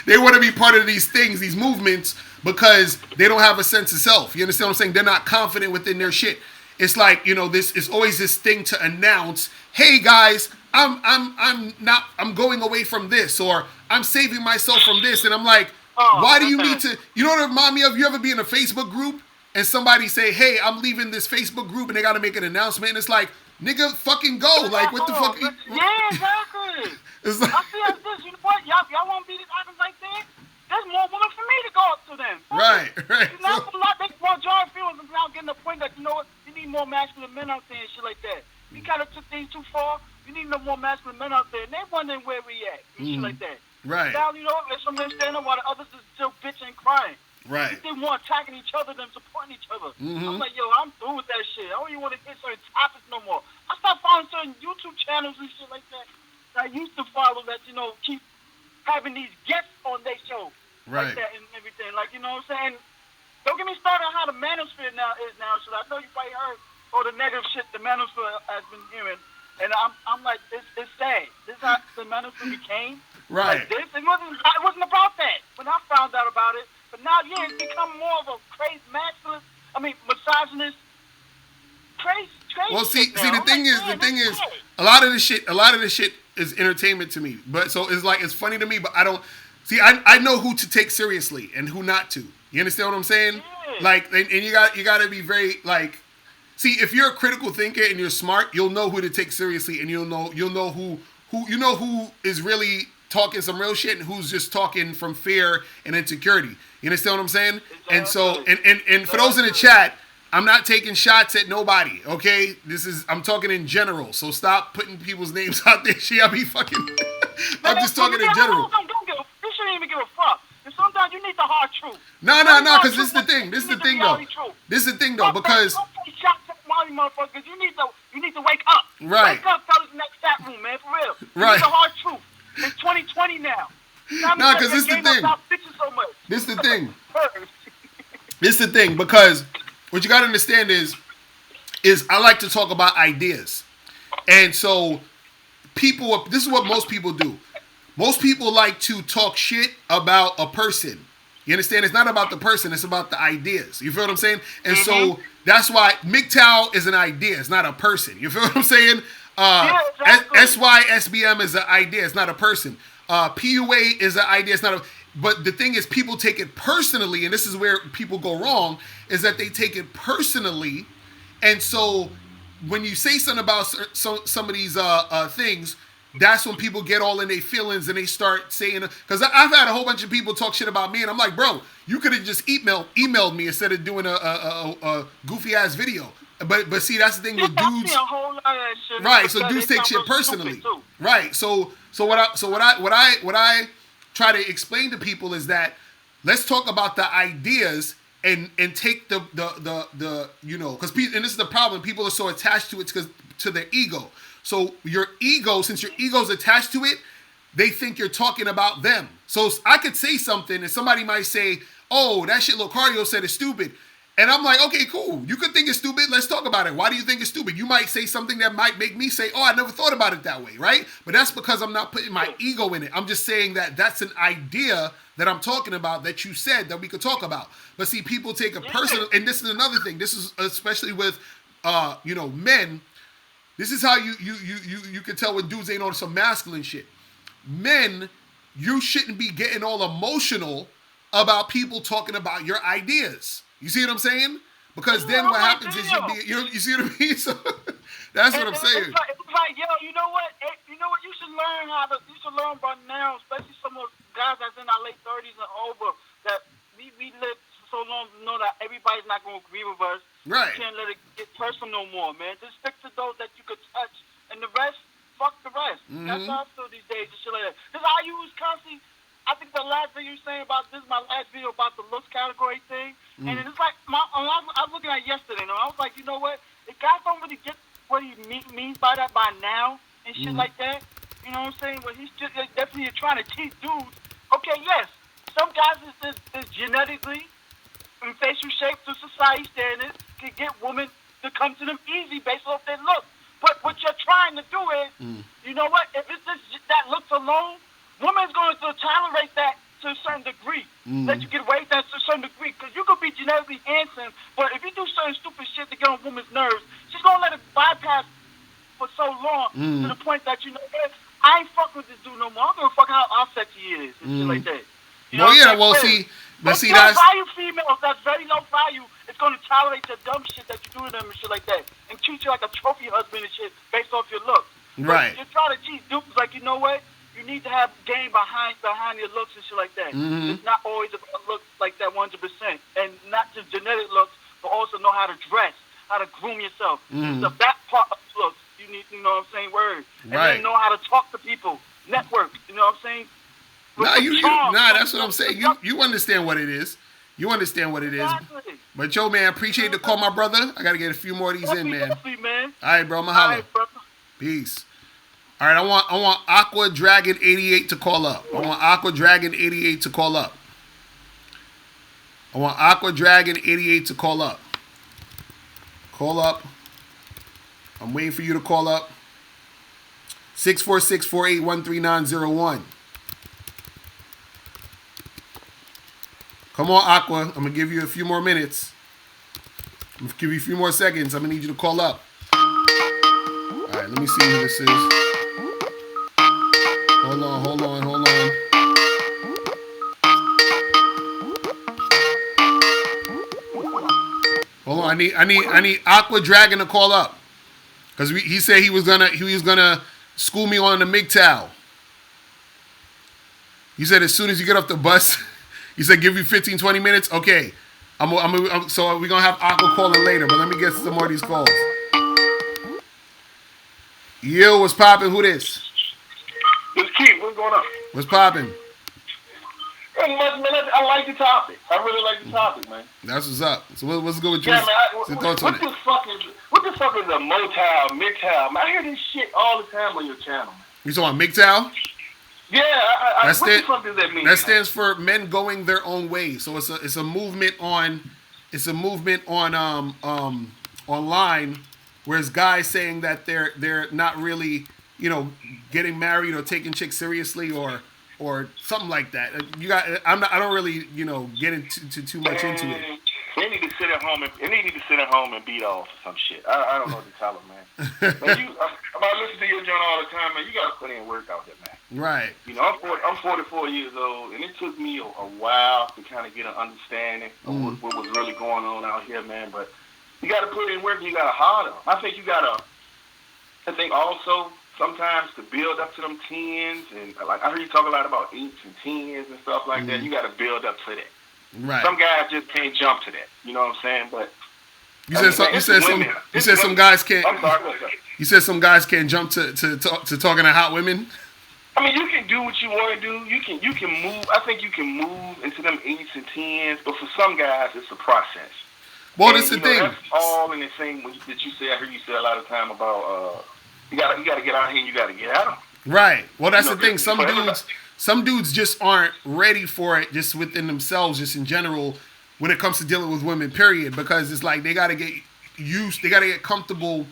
they want to be part of these things, these movements, because they don't have a sense of self. You understand what I'm saying? They're not confident within their shit. It's like, this is always this thing to announce, hey guys, I'm going away from this, or I'm saving myself from this. And I'm like, why do you need to, what it remind me of? You ever be in a Facebook group and somebody say, hey, I'm leaving this Facebook group, and they got to make an announcement, and it's like, nigga, fucking go. Like, what the fuck? Yeah, exactly. It's like, I see as this, you know what? Y'all want to be this acting like that? There's more women for me to go up to them. right. Now, So, they want John Fields is now getting the point that, you know what? You need more masculine men out there and shit like that. We kind of took things too far. You need no more masculine men out there. And they wondering where we at and shit like that. right. Now, there's some men standing up while the others is still bitching and crying. Right. They more attacking each other than supporting each other. I'm like, yo, I'm through with that shit. I don't even want to hit certain topics no more. I stopped following certain YouTube channels and shit like that I used to follow that, keep having these guests on their show. Right. Like that and everything. Like, you know what I'm saying? Don't get me started on how the manosphere now is now. So I know you probably heard all the negative shit the manosphere has been hearing. And I'm like, it's sad. This is how the manosphere became. Right. Like this. It wasn't about that when I found out about it. But now, yeah, it's become more of a crazy misogynist, crazy. Well, see, now. the thing is, sad. a lot of this shit is entertainment to me. But so it's funny to me, but I don't see. I know who to take seriously and who not to. You understand what I'm saying? Yeah. Like, and you got to be very like. See, if you're a critical thinker and you're smart, you'll know who to take seriously, and you'll know who is really talking some real shit and who's just talking from fear and insecurity. You understand what I'm saying? Exactly. And so, and for those in the chat, I'm not taking shots at nobody. Okay, I'm talking in general. So stop putting people's names out there. Shit, I be fucking. I'm just talking in general. You shouldn't even give a fuck. And sometimes you need the hard truth. No, because this is the thing. This is the thing though. Because don't take shots at Molly motherfuckers. You need to wake up. Right. Wake up, fellas, in that chat room, man, for real. You Right. need the hard truth. It's 2020 now. No, because this is the thing. So much. This is the thing. This is the thing, because what you got to understand is I like to talk about ideas. And so this is what most people do. Most people like to talk shit about a person. You understand? It's not about the person. It's about the ideas. You feel what I'm saying? And so that's why MGTOW is an idea. It's not a person. You feel what I'm saying? Exactly. SYSBM is an idea. It's not a person. PUA is an idea. It's not a... But the thing is, people take it personally, and this is where people go wrong, is that they take it personally. And so when you say something about some of these things, that's when people get all in their feelings and they start saying, because I've had a whole bunch of people talk shit about me, and I'm like, bro, you could have just emailed me instead of doing a goofy ass video. But see, that's the thing with dudes. Right, so dudes take shit personally. Right, so what I try to explain to people is that let's talk about the ideas and take the because and this is the problem, people are so attached to it because to their ego. So your ego, since your ego's attached to it, they think you're talking about them. So I could say something and somebody might say, oh, that shit Locario said is stupid. And I'm like, okay, cool. You could think it's stupid. Let's talk about it. Why do you think it's stupid? You might say something that might make me say, oh, I never thought about it that way, right? But that's because I'm not putting my ego in it. I'm just saying that that's an idea that I'm talking about that you said that we could talk about. But see, people take a personal, and this is another thing. This is especially with, men. This is how you can tell when dudes ain't on some masculine shit. Men, you shouldn't be getting all emotional about people talking about your ideas. You see what I'm saying? Because then what happens is you see what I mean? So that's what I'm saying. It's like, yo, you know what? You should learn by now, especially some of the guys that's in our late 30s and over, that we live so long to know that everybody's not going to agree with us. Right. You can't let it get personal no more, man. Just stick to those that you could touch, and the rest, fuck the rest. Mm-hmm. That's how I feel these days and shit like that. This is how you was constantly. I think the last video you were saying about this is my last video about the looks category thing, and it's like I was looking at it yesterday, and I was like, you know what? The guys don't really get what he means by that by now and shit like that. You know what I'm saying? But he's just definitely trying to teach dudes. Okay, yes, some guys is is genetically and facial shape to society standards can get women to come to them easy based off their look. But what you're trying to do is, you know what? If it's just that looks alone, woman's going to tolerate that to a certain degree. Let you get away with that to a certain degree. Because you could be genetically handsome, but if you do certain stupid shit to get on a woman's nerves, she's going to let it bypass for so long to the point that, you know, I ain't fuck with this dude no more. I don't give a fuck how sexy he is and shit like that. You know Well, yeah, well, see, that's value females that's very low value. It's going to tolerate the dumb shit that you do to them and shit like that, and treat you like a trophy husband and shit based off your looks. right. But you try to cheat dudes like, you know what? You need to have game behind your looks and shit like that. It's not always about looks like that 100%, and not just genetic looks, but also know how to dress, how to groom yourself. It's the back part of looks. You need, you know what I'm saying, word, and then know how to talk to people, network. You know what I'm saying? That's what I'm saying. You understand what it is. You understand what it is. Exactly. But yo, man, appreciate the call, my brother. I gotta get a few more of these in, man. Man. All right, bro. Mahalo. Peace. All right, I want Aqua Dragon 88 to call up. I want Aqua Dragon 88 to call up. I want Aqua Dragon 88 to call up. Call up. I'm waiting for you to call up. 646-481-3901. Come on, Aqua. I'm going to give you a few more minutes. I'm going to give you a few more seconds. I'm going to need you to call up. All right, let me see who this is. Hold on. Hold on, I need Aqua Dragon to call up. Cause he said he was gonna school me on the MGTOW. He said as soon as you get off the bus, he said give you 15, 20 minutes. Okay, so we're gonna have Aqua calling later, but let me get some more of these calls. Yo, what's poppin'? Who this? It's Keith. What's going on? What's poppin'? I like the topic. I really like the topic, man. That's what's up. So what's good with you? Yeah, man. Thoughts on what the fuck is a MGTOW, MGTOW? Man, I hear this shit all the time on your channel, man. You talking about MGTOW? Yeah, what the fuck does that mean? That stands for men going their own way. So it's a movement on online, whereas guys saying that they're not really, you know, getting married or taking chicks seriously or something like that. I don't really, you know, get into too much into it. They need to sit at home and beat off or some shit. I don't know what to tell them, man. I listen to your joint all the time, man. You gotta put in work out there, man. Right. You know, I'm 44 years old, and it took me a while to kind of get an understanding of what was really going on out here, man. But you gotta put in work. And you gotta harder. I think also sometimes to build up to them 10s, and like I heard you talk a lot about 8s and 10s and stuff like that. You got to build up to that. Right. Some guys just can't jump to that. You know what I'm saying? But you said some guys can't. I'm sorry. You said some guys can't jump to talking to hot women. I mean, you can do what you want to do. You can move. I think you can move into them 8s and 10s, but for some guys, it's a process. Well, that's the thing. That's all in the same that you say. I heard you say a lot of time about. You gotta get out here and you gotta get at them. Right. Well, that's the thing. Some dudes just aren't ready for it, just within themselves, just in general, when it comes to dealing with women. Period. Because it's like they gotta get used, they gotta get comfortable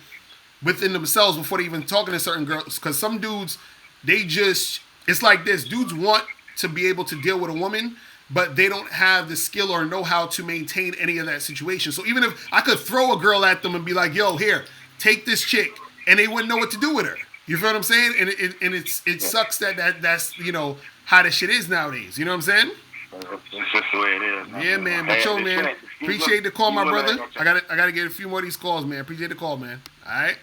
within themselves before they even talking to certain girls. Because some dudes, it's like this. Dudes want to be able to deal with a woman, but they don't have the skill or know how to maintain any of that situation. So even if I could throw a girl at them and be like, "Yo, here, take this chick," and they wouldn't know what to do with her. You feel what I'm saying? And it sucks that's, you know, how this shit is nowadays. You know what I'm saying? It's just the way it is. Man. Yeah, man. But yo, man, appreciate the call, my brother. I gotta get a few more of these calls, man. Appreciate the call, man. All right.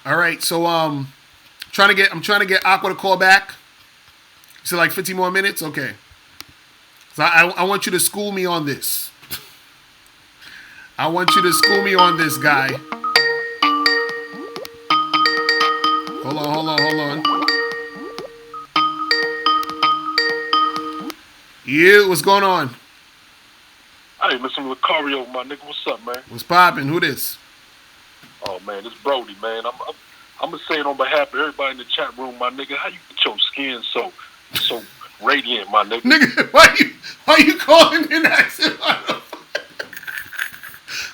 All right. So I'm trying to get Aqua to call back. You said like 15 more minutes. Okay. So I want you to school me on this. I want you to school me on this, guy. Hold on. Yeah, what's going on? Hey, listen, Locario, my nigga. What's up, man? What's poppin'? Who this? Oh, man, it's Brody, man. I'm gonna say it on behalf of everybody in the chat room, my nigga. How you get your skin so Radiant, my nigga. Nigga, why you calling in accent?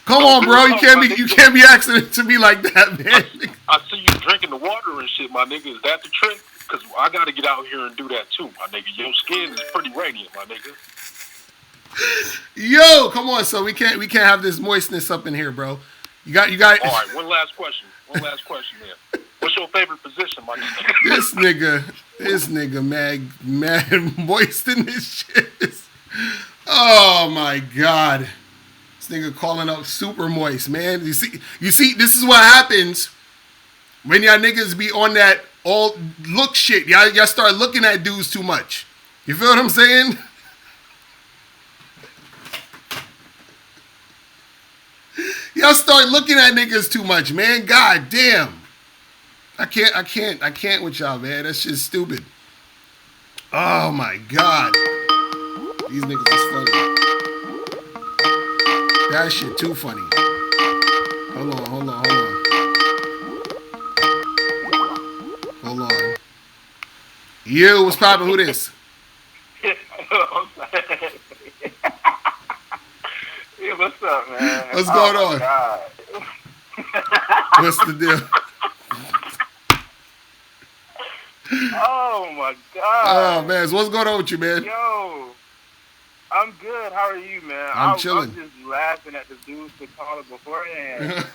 Come on, bro. You can't be asking it to me like that, man. I see you drinking the water and shit, my nigga. Is that the trick? Because I got to get out here and do that too, my nigga. Your skin is pretty radiant, my nigga. Yo, come on, so we can't have this moistness up in here, bro. You got. All right, one last question there. What's your favorite position, my This nigga? nigga, mad moist in this shit. Oh my god. This nigga calling out super moist, man. You see, this is what happens when y'all niggas be on that all look shit. Y'all start looking at dudes too much. You feel what I'm saying? Y'all start looking at niggas too much, man. God damn. I can't with y'all, man. That's just stupid. Oh my god. These niggas is funny. That shit too funny. Hold on. You, what's poppin'? Who this? Yeah, what's up, man? What's going on? God. What's the deal? Oh my god. Oh man, so what's going on with you, man? Yo, I'm good. How are you, man? I'm chilling. I'm just laughing at the dudes that called it beforehand.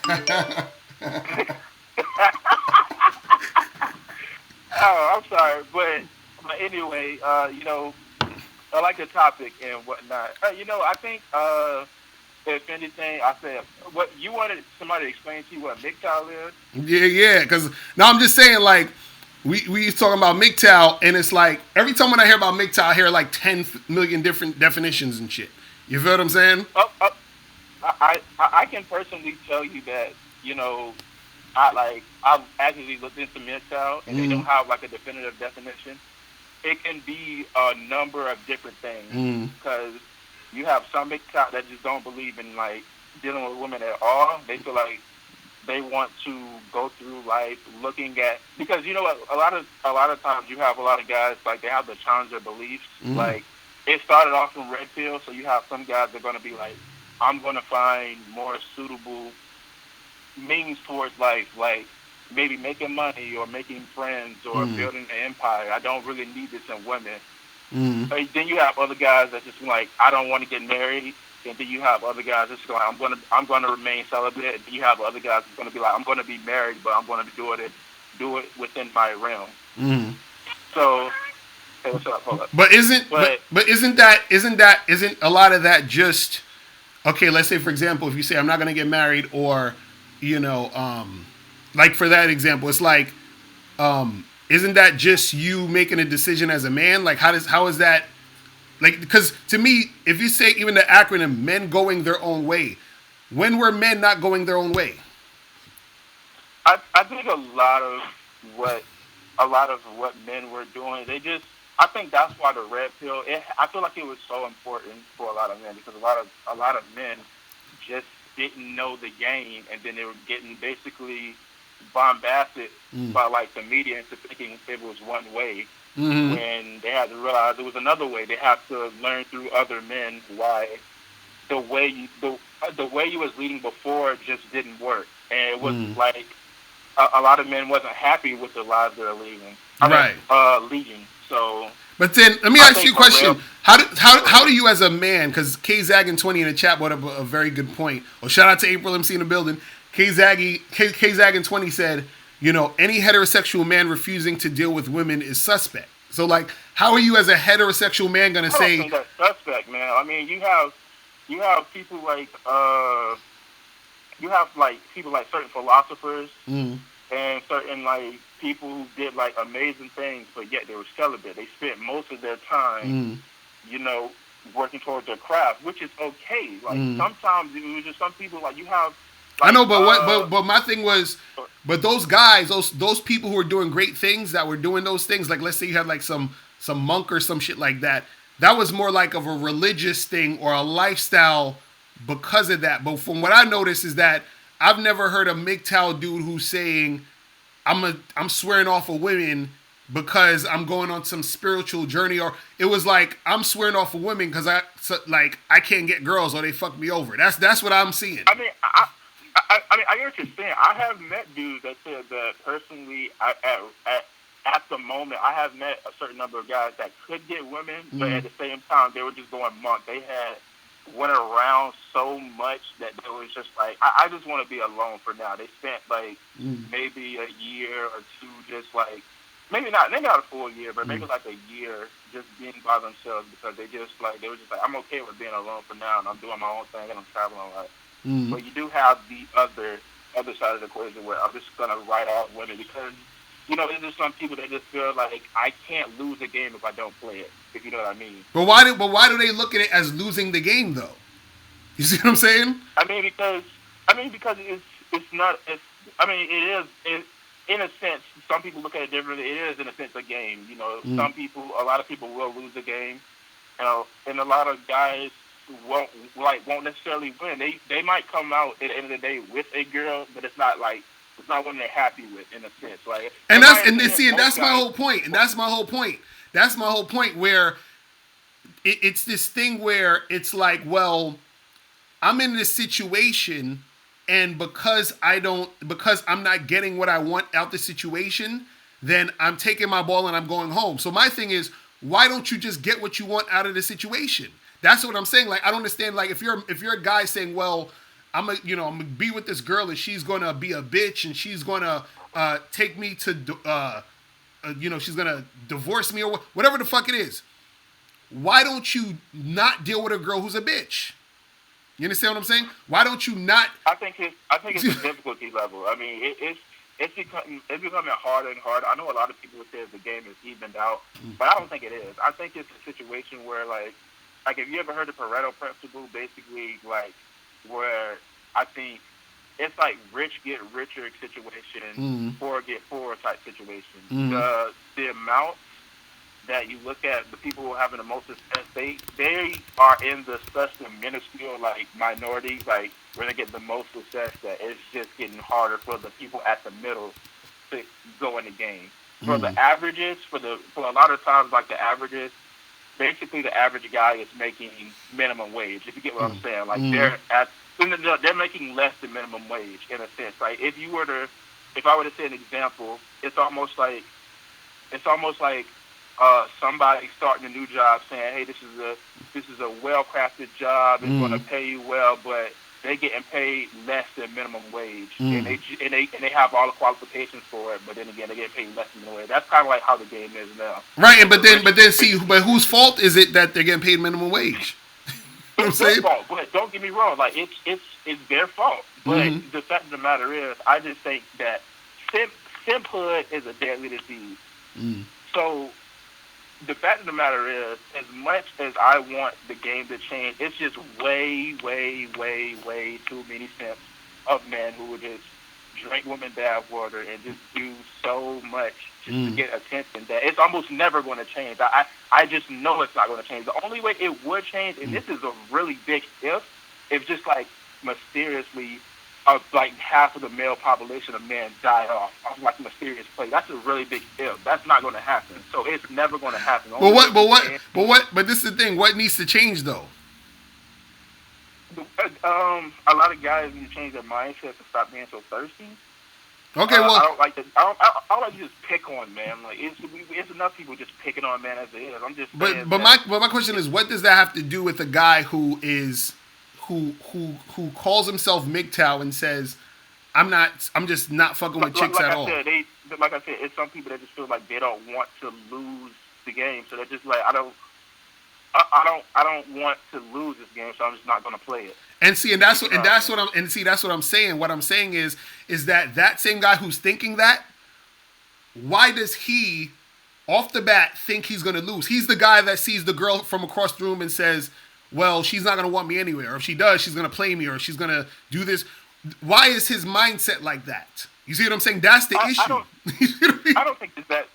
Oh, I'm sorry, but anyway, I like the topic and whatnot. I think if anything, I said what you wanted somebody to explain to you what MGTOW is. Yeah, because now I'm just saying, like, we was talking about MGTOW, and it's like, every time when I hear about MGTOW, I hear like 10 million different definitions and shit. You feel what I'm saying? I can personally tell you that, I've actually looked into MGTOW, and they don't have like a definitive definition. It can be a number of different things, because you have some MGTOW that just don't believe in like dealing with women at all. They feel like they want to go through life looking at, because a lot of times you have a lot of guys like they have the challenger beliefs. Like it started off from red pill, so you have some guys that are going to be like, I'm going to find more suitable means towards life, like maybe making money or making friends or building an empire. I don't really need this in women. Then you have other guys that just like, I don't want to get married. And then you have other guys that's like, I'm gonna remain celibate. And then you have other guys that's gonna be like, I'm gonna be married, but I'm gonna do it within my realm. So, hey, what's up? Hold up. But isn't a lot of that just, okay? Let's say, for example, if you say I'm not gonna get married, or like for that example, it's like, isn't that just you making a decision as a man? Like how is that? Like, because to me, if you say even the acronym "men going their own way," when were men not going their own way? I think a lot of what men were doing, I think that's why the red pill. I feel like it was so important for a lot of men, because a lot of men just didn't know the game, and then they were getting basically bombasted by like the media into thinking it was one way. When they had to realize it was another way. They had to learn through other men why the way you was leading before just didn't work, and it was like a lot of men wasn't happy with the lives they're leading. Leading. So, but then let me ask you a question: How do you as a man? Because K Zaggin 20 in the chat brought up a very good point. Well, shout out to April MC in the building. K Zaggin 20 said, any heterosexual man refusing to deal with women is suspect. So, like, how are you as a heterosexual man going to say... I don't think that's suspect, man. I mean, you have people like... you have, like, people like certain philosophers and certain, like, people who did, like, amazing things, but yet they were celibate. They spent most of their time, working towards their craft, which is okay. Like, sometimes it was just some people, like, you have... Like, I know, but my thing was, but those guys, those people who were doing great things, that were doing those things, like let's say you had like some monk or some shit like that, that was more like of a religious thing or a lifestyle because of that. But from what I noticed is that I've never heard a MGTOW dude who's saying I'm swearing off of women because I'm going on some spiritual journey, or it was like I'm swearing off of women because I can't get girls or they fuck me over. That's what I'm seeing. I mean, I get what you're saying. I have met dudes that said that personally, at the moment, I have met a certain number of guys that could get women, but at the same time, they were just going monk. They had went around so much that it was just like, I just want to be alone for now. They spent like maybe a year or two, just like maybe not a full year, but maybe like a year just being by themselves because they were just like, I'm okay with being alone for now, and I'm doing my own thing and I'm traveling a lot. But you do have the other side of the equation where I'm just gonna write off women because there's just some people that just feel like I can't lose a game if I don't play it. If you know what I mean. But why do they look at it as losing the game though? You see what I'm saying? I mean because it's not. It is in a sense. Some people look at it differently. It is in a sense a game. A lot of people will lose the game. And a lot of guys won't necessarily win. They might come out at the end of the day with a girl, but it's not one they're happy with in a sense. Like, and that's my whole point. And that's my whole point. That's my whole point where it's this thing where it's like, well, I'm in this situation, and because I'm not getting what I want out the situation, then I'm taking my ball and I'm going home. So my thing is, why don't you just get what you want out of the situation? That's what I'm saying. Like, I don't understand. Like, if you're a guy saying, well, I'm gonna be with this girl and she's gonna be a bitch and she's gonna take me to she's gonna divorce me or whatever the fuck it is. Why don't you not deal with a girl who's a bitch? You understand what I'm saying? Why don't you not? I think it's a difficulty level. I mean, it's becoming harder and harder. I know a lot of people would say the game is evened out, but I don't think it is. I think it's a situation where like have you ever heard the Pareto principle? Basically, like where I think it's like rich get richer situation, poor get poorer type situation. The amount that you look at the people who are having the most success, they are in such a minuscule like minorities, like where they get the most success that it's just getting harder for the people at the middle to go in the game. For the averages, for a lot of times like the averages, basically the average guy is making minimum wage. If you get what I'm saying, like they're making less than minimum wage in a sense. Like if I were to say an example, it's almost like somebody starting a new job saying, "Hey, this is a well-crafted job. It's going to pay you well, but they're getting paid less than minimum wage, and they have all the qualifications for it. But then again, they get paid less than minimum wage. That's kind of like how the game is now. Right, but whose fault is it that they're getting paid minimum wage? It's their fault, but don't get me wrong. Like it's their fault. But the fact of the matter is, I just think that simphood is a deadly disease. So the fact of the matter is, as much as I want the game to change, it's just way, way, way, way too many simps of men who would just drink women bath water and just do so much just to get attention that it's almost never going to change. I just know it's not going to change. The only way it would change, and this is a really big if just like mysteriously like half of the male population of men die off like mysterious place. That's a really big if. That's not going to happen. So it's never going to happen. But this is the thing. What needs to change though? A lot of guys need to change their mindset to stop being so thirsty. Okay, well, I don't like to. I don't like to just pick on men. Like it's enough people just picking on men as it is. I'm just. But my question is, what does that have to do with a guy who calls himself MGTOW and says, I'm just not fucking with chicks at all. Like I said, it's some people that just feel like they don't want to lose the game, so they're just like, I don't want to lose this game, so I'm just not going to play it. And that's what I'm saying. What I'm saying is that same guy who's thinking that, why does he, off the bat, think he's going to lose? He's the guy that sees the girl from across the room and says, well, she's not going to want me anyway, or if she does, she's going to play me, or she's going to do this. Why is his mindset like that? You see what I'm saying? That's the issue. I don't think it's that.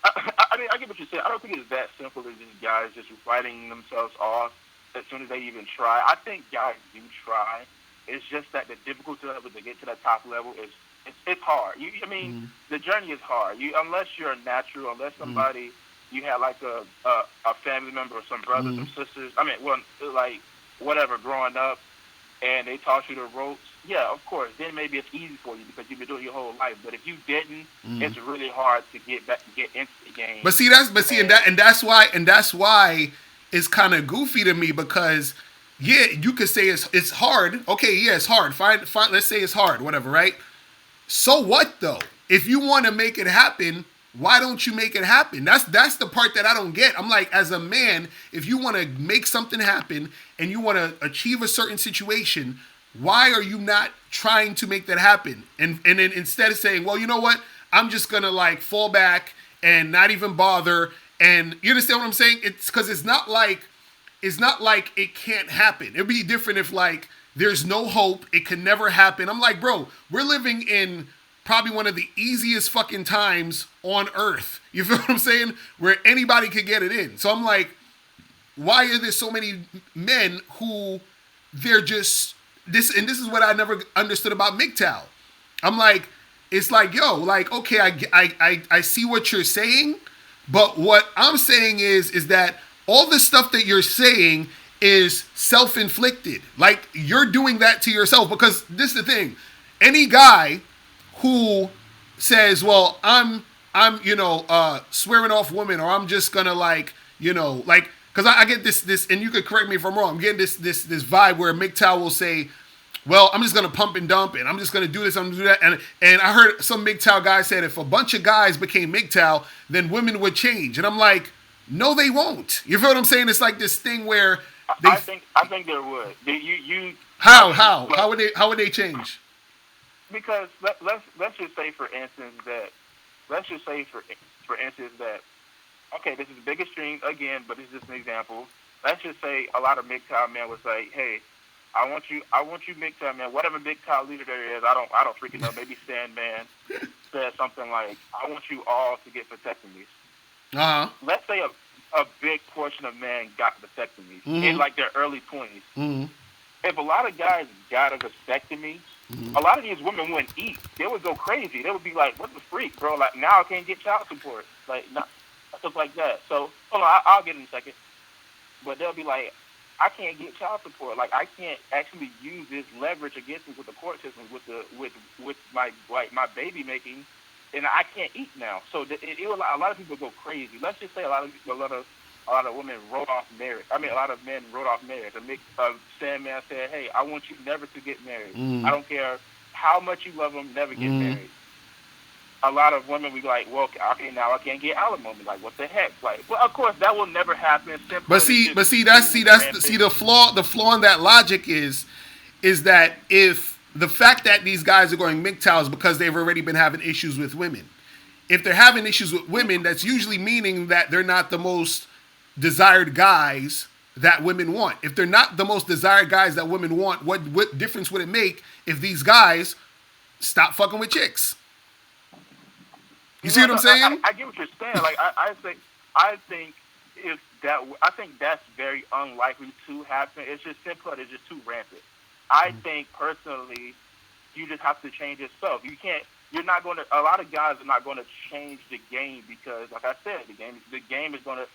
I mean, I get what you're saying. I don't think it's that simple as these guys just writing themselves off as soon as they even try. I think guys do try. It's just that the difficulty level to get to that top level is It's hard. I mean, the journey is hard. Unless you're a natural, unless somebody you had like a family member or some brothers or sisters. I mean, well, like whatever growing up, and they taught you the ropes. Yeah, of course. Then maybe it's easy for you because you've been doing it your whole life. But if you didn't, it's really hard to get into the game. And that's why it's kind of goofy to me because yeah, you could say it's hard. Okay, yeah, it's hard. Fine. Let's say it's hard. Whatever, right? So what though? If you want to make it happen, why don't you make it happen? That's the part that I don't get. I'm like, as a man, if you want to make something happen and you want to achieve a certain situation, why are you not trying to make that happen? And then instead of saying, well, you know what? I'm just gonna like fall back and not even bother. And you understand what I'm saying? It's because it's not like it can't happen. It'd be different if like there's no hope, it can never happen. I'm like, bro, we're living in probably one of the easiest fucking times on earth. You feel what I'm saying? Where anybody could get it in. So I'm like, why are there so many men who they're just this? And this is what I never understood about MGTOW. I'm like, it's like, yo, like, okay, I see what you're saying, but what I'm saying is that all the stuff that you're saying is self-inflicted. Like, you're doing that to yourself because this is the thing. Any guy who says, well, I'm swearing off women, or I'm just gonna like, like, because I get this, and you could correct me if I'm wrong. I'm getting this vibe where MGTOW will say, well, I'm just gonna pump and dump, and I'm just gonna do this, I'm gonna do that, and I heard some MGTOW guy said if a bunch of guys became MGTOW, then women would change, and I'm like, no, they won't. You feel what I'm saying? It's like this thing where I think there would. How would they change? Because let's just say for instance that okay, this is big extreme again, but it's just an example. Let's just say a lot of MGTOW men would say, hey, I want you MGTOW man, whatever MGTOW leader there is, I don't freaking know, maybe Sandman said something like, I want you all to get vasectomies. Let's say a big portion of men got vasectomies in like their early 20s. If a lot of guys got a vasectomy, a lot of these women wouldn't eat. They would go crazy. They would be like, what the freak, bro? Like, now I can't get child support. Like, stuff like that. So, hold on, I'll get in a second. But they'll be like, I can't get child support. Like, I can't actually use this leverage against me with the court system, with my baby making, and I can't eat now. So a lot of people go crazy. Let's just say a lot of women wrote off marriage. I mean, a lot of men wrote off marriage. Sandman said, hey, I want you never to get married. I don't care how much you love them, never get married. A lot of women be like, well, okay, now I can't get alimony. Like, what the heck? Like, well, of course, that will never happen. That's the flaw in that logic is that if the fact that these guys are going MGTOW is because they've already been having issues with women. If they're having issues with women, that's usually meaning that they're not the most desired guys that women want. If they're not the most desired guys that women want, what difference would it make if these guys stop fucking with chicks? You see what I'm saying? I get what you're saying. Like, I think that's very unlikely to happen. It's just simple. It's just too rampant. I think personally, you just have to change yourself. You're not going to. A lot of guys are not going to change the game because, like I said, the game is going to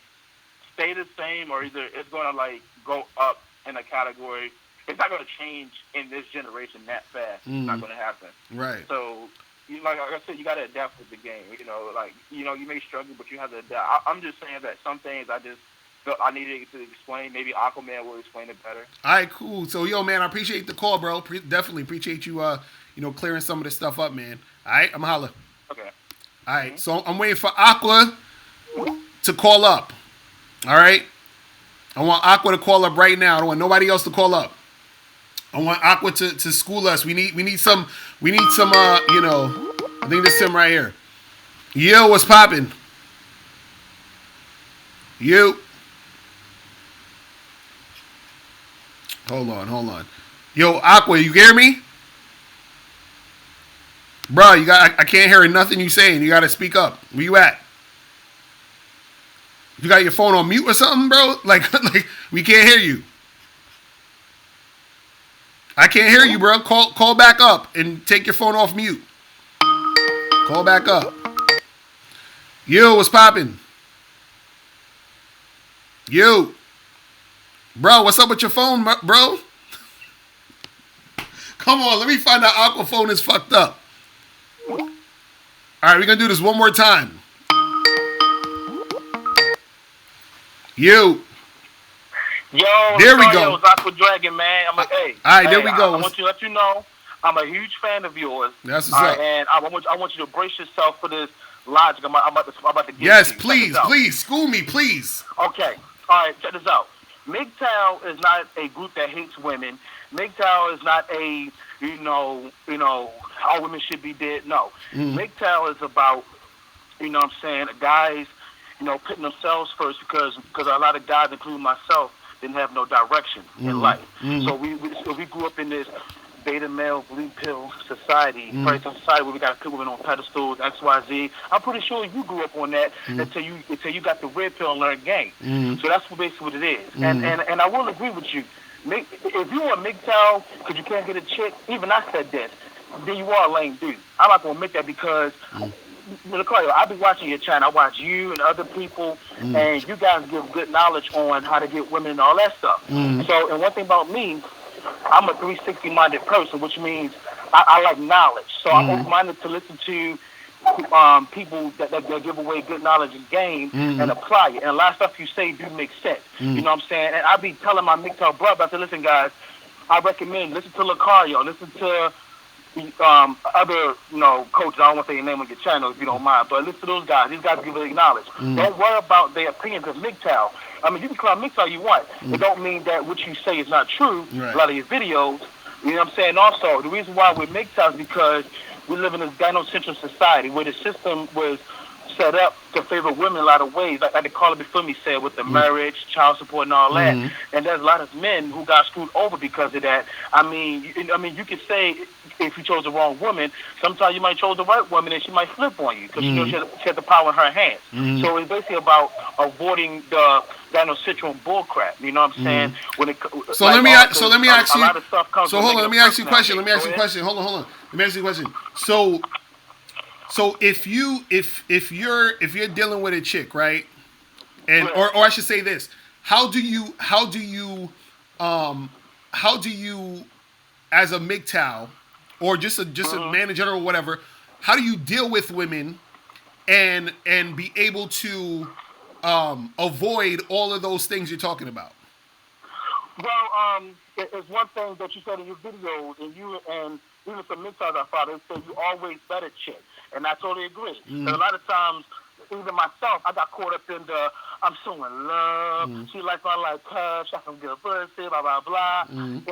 stay the same, or either it's going to like go up in a category. It's not going to change in this generation that fast. It's not going to happen. Right. So, like I said, you got to adapt with the game. You may struggle, but you have to adapt. I'm just saying that some things I needed to explain. Maybe Aquaman will explain it better. All right, cool. So, yo, man, I appreciate the call, bro. Definitely appreciate you, clearing some of this stuff up, man. All right, I'm holla. Okay. All right, so I'm waiting for Aqua to call up. All right? I want Aqua to call up right now. I don't want nobody else to call up. I want Aqua to school us. We need some, I think this is him right here. Yo, what's poppin'? You. Hold on. Yo, Aqua, you hear me? Bro, I can't hear nothing you saying. You gotta speak up. Where you at? You got your phone on mute or something, bro? Like we can't hear you. I can't hear you, bro. Call back up and take your phone off mute. Call back up. You, what's poppin'? You. Bro, what's up with your phone, bro? Come on, let me find out Aquaphone is fucked up. All right, we're going to do this one more time. You. Yo, there we Locario, go. it's Aqua Dragon, man. Hey. All right, there we go. I want to let you know I'm a huge fan of yours. That's what's up. And I want you to brace yourself for this logic. I'm about to give yes, you. please, school me, please. Okay, all right, check this out. MGTOW is not a group that hates women. MGTOW is not a all women should be dead. No, MGTOW is about what I'm saying, guys, putting themselves first because a lot of guys, including myself, didn't have no direction in life. So we grew up in this beta male blue pill society, society where we got to put women on pedestals, X, Y, Z. I'm pretty sure you grew up on that until you got the red pill and learned game. So that's basically what it is. And I will agree with you. If you want MGTOW because you can't get a chick, even I said this, then you are a lame dude. I'm not gonna admit that because. Locario, I be watching your channel. I watch you and other people, and you guys give good knowledge on how to get women and all that stuff. So, and one thing about me, I'm a 360-minded person, which means I like knowledge. So I'm open-minded to listen to people that give away good knowledge and game and apply it. And a lot of stuff you say do make sense. You know what I'm saying? And I be telling my MGTOW brother, I said, listen, guys, I recommend listen to Locario, listen to other, coaches. I don't want to say your name on your channel if you don't mind, but listen to those guys. These guys give it knowledge. Don't worry about their opinions of MGTOW. I mean, you can call MGTOW you want. It don't mean that what you say is not true. Right. A lot of your videos, you know what I'm saying? Also, the reason why we're MGTOW is because we live in this gynocentric society where the system was set up to favor women in a lot of ways, like the caller before me said, with the marriage, child support, and all that. And there's a lot of men who got screwed over because of that. I mean, you could say if you chose the wrong woman, sometimes you might chose the right woman and she might flip on you because she had the power in her hands. So it's basically about avoiding the gynocentric bull crap. You know what I'm saying? When it let me ask you. A lot of stuff comes. So hold on, let me ask you a question. Hold on. Let me ask you a question. So if you're dealing with a chick, right? And or I should say this, how do you as a MGTOW or just a man in general or whatever, how do you deal with women and be able to avoid all of those things you're talking about? Well, it's one thing that you said in your videos, and even some MGTOWs I follow, they say you always better chick. And I totally agree. And a lot of times, even myself, I got caught up in the I'm so in love. She likes my life, she got some good pussy, blah blah blah. And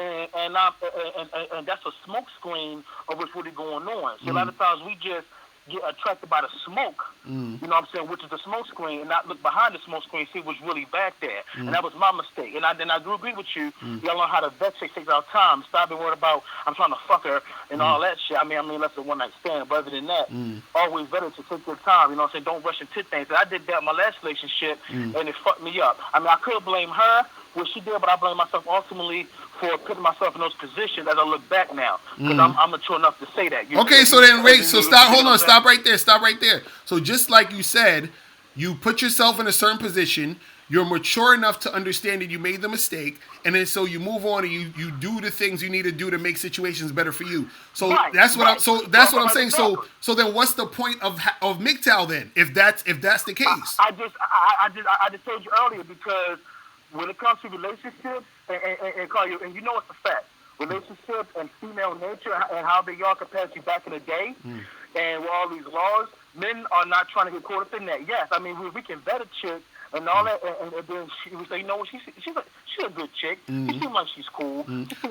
that's a smoke screen of what's really going on. So a lot of times we just get attracted by the smoke, you know what I'm saying, which is the smoke screen, and not look behind the smoke screen, see what's really back there. And that was my mistake. And I do agree with you. Y'all learn how to vet chicks, take our time. Stop being worried about I'm trying to fuck her and all that shit. I mean, that's a one night stand. But other than that, always better to take your time. You know what I'm saying? Don't rush into things. And I did that in my last relationship, and it fucked me up. I mean, I could blame her what she did, but I blame myself ultimately for putting myself in those positions as I look back now. Because I'm mature enough to say that. Okay, so then wait, so stop right there. So just like you said, you put yourself in a certain position, you're mature enough to understand that you made the mistake, and then so you move on and you do the things you need to do to make situations better for you. So that's what I'm saying. Exactly. So then what's the point of MGTOW then, if that's the case? I just told you earlier, because when it comes to relationships, and you know it's a fact, relationships and female nature and how they are compared to back in the day, and with all these laws, men are not trying to get caught up in that. Yes, I mean, we can vet a chick and all that, and then we say, you know what, she's a good chick. She seems like she's cool.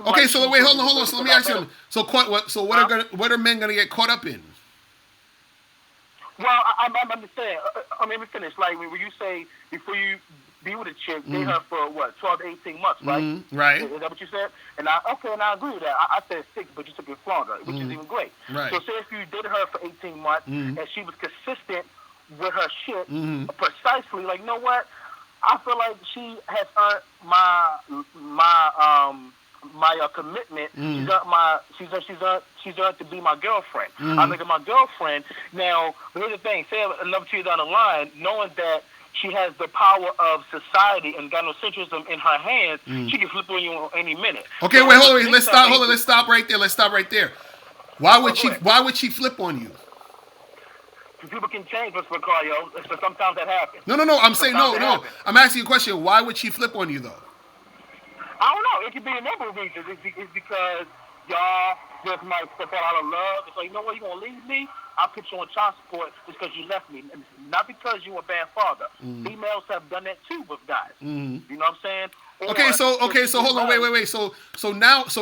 Okay, so wait, hold on. So let me ask you. So what are men gonna get caught up in? Well, I'm understand. Let me finish. Like when you say before you be with a chick, date her for what, 12 to 18 months, right? Right. Is that what you said? And I agree with that. I said 6, but you took it longer, which is even great. Right. So say if you dated her for 18 months and she was consistent with her shit, precisely, like, you know what? I feel like she has earned my commitment. She's earned to be my girlfriend. I make her my girlfriend. Now, here's the thing: say another 2 years down the line, knowing that she has the power of society and gynocentrism in her hands, she can flip on you any minute. Okay, so wait, hold on. Let's stop. Hold on. Let's stop right there. Let's stop right there. Why would she? Why would she flip on you? People can change, Mr. Locario. So sometimes that happens. No. I'm saying no. I'm asking you a question. Why would she flip on you though? I don't know. It could be a number of reasons. It's because y'all just might step out of love. It's like, you know what, you gonna leave me? I'll put you on child support just because you left me. Not because you're a bad father. Females have done that too with guys. You know what I'm saying? Okay, so hold on, wait. So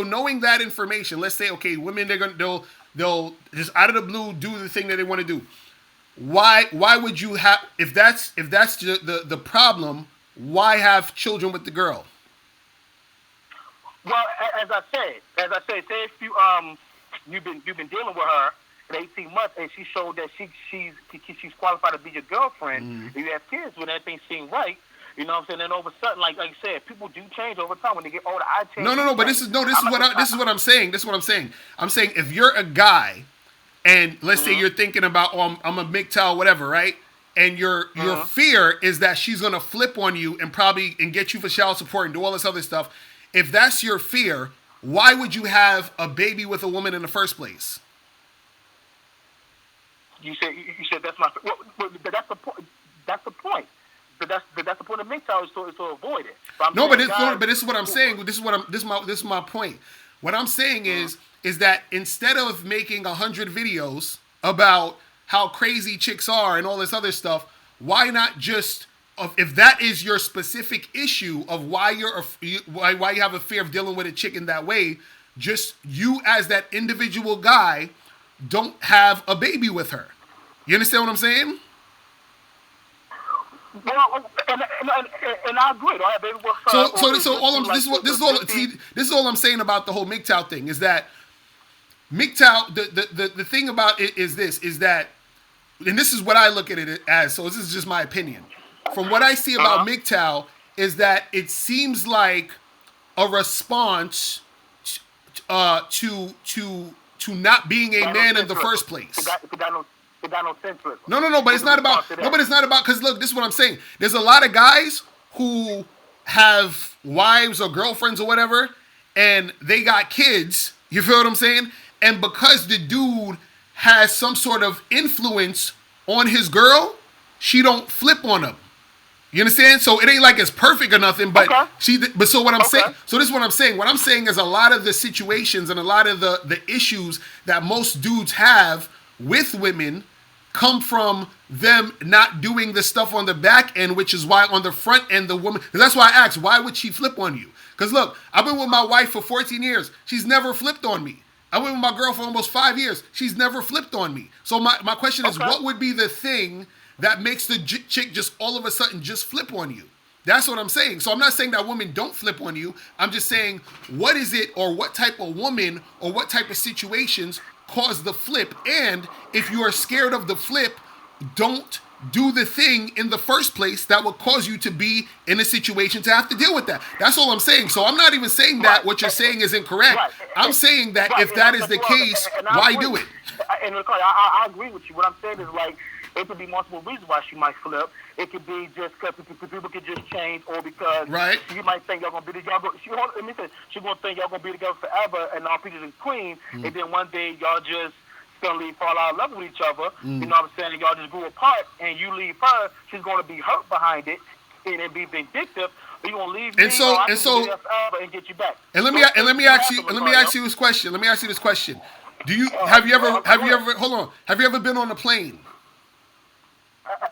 knowing that information, let's say, okay, women they'll just out of the blue do the thing that they want to do. Why would you have if that's the problem? Why have children with the girl? Well, as I said, say if you've been dealing with her in 18 months and she showed that she's qualified to be your girlfriend, and you have kids when everything seems right. You know what I'm saying? And all of a sudden, like I said, people do change over time when they get older. I change. No. But this is what I'm saying. This is what I'm saying. I'm saying if you're a guy, and let's say you're thinking about, oh, I'm a MGTOW, whatever, right? And your fear is that she's gonna flip on you and get you for child support and do all this other stuff. If that's your fear, why would you have a baby with a woman in the first place? You said that's my. Well, that's the point. That's the point. But that's the point of MGTOW is to avoid it. But this is what I'm saying. This is my point. What I'm saying is that instead of making 100 videos about how crazy chicks are and all this other stuff, why not just, if that is your specific issue of why you have a fear of dealing with a chick in that way, just you as that individual guy don't have a baby with her. You understand what I'm saying? Well, and I agree. I have baby with her. This is all I'm saying about the whole MGTOW thing is that MGTOW, the thing about it is that, and this is what I look at it as, so this is just my opinion. From what I see about MGTOW is that it seems like a response to not being a man in the first place. No, but it's not about. No, but it's not about. Because look, this is what I'm saying. There's a lot of guys who have wives or girlfriends or whatever, and they got kids. You feel what I'm saying? And because the dude has some sort of influence on his girl, she don't flip on him. You understand? So it ain't like it's perfect or nothing, but so what I'm saying, so this is what I'm saying. What I'm saying is a lot of the situations and a lot of the issues that most dudes have with women come from them not doing the stuff on the back end, which is why on the front end, the woman, because that's why I asked, why would she flip on you? Because look, I've been with my wife for 14 years. She's never flipped on me. I've been with my girl for almost 5 years. She's never flipped on me. So my question is, what would be the thing that makes the chick just all of a sudden just flip on you? That's what I'm saying. So I'm not saying that women don't flip on you. I'm just saying, what is it, or what type of woman or what type of situations cause the flip? And if you are scared of the flip, don't do the thing in the first place that would cause you to be in a situation to have to deal with that. That's all I'm saying. So I'm not even saying that what you're saying is incorrect. I'm saying that if that is the case, why do it? And I agree with you. What I'm saying is, like, it could be multiple reasons why she might flip. It could be just because people could just change, or because you might think y'all gonna be together. She's gonna think y'all gonna be together forever, and all peaches and queens. And then one day y'all just suddenly fall out of love with each other. You know what I'm saying? And y'all just grew apart, and you leave her. She's gonna be hurt behind it, and it be vindictive. But you gonna leave me, and get you back. And let me ask you this question. Do you have you ever been on a plane?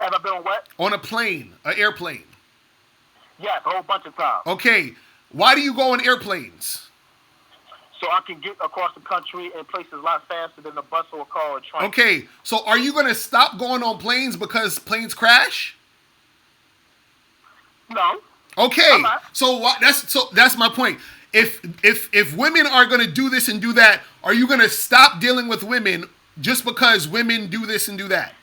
Have I been on what? On a plane, an airplane. Yeah, a whole bunch of times. Okay, why do you go on airplanes? So I can get across the country in places a lot faster than a bus or a car or a train. Okay, so are you going to stop going on planes because planes crash? No. Okay, so that's my point. If women are going to do this and do that, are you going to stop dealing with women just because women do this and do that?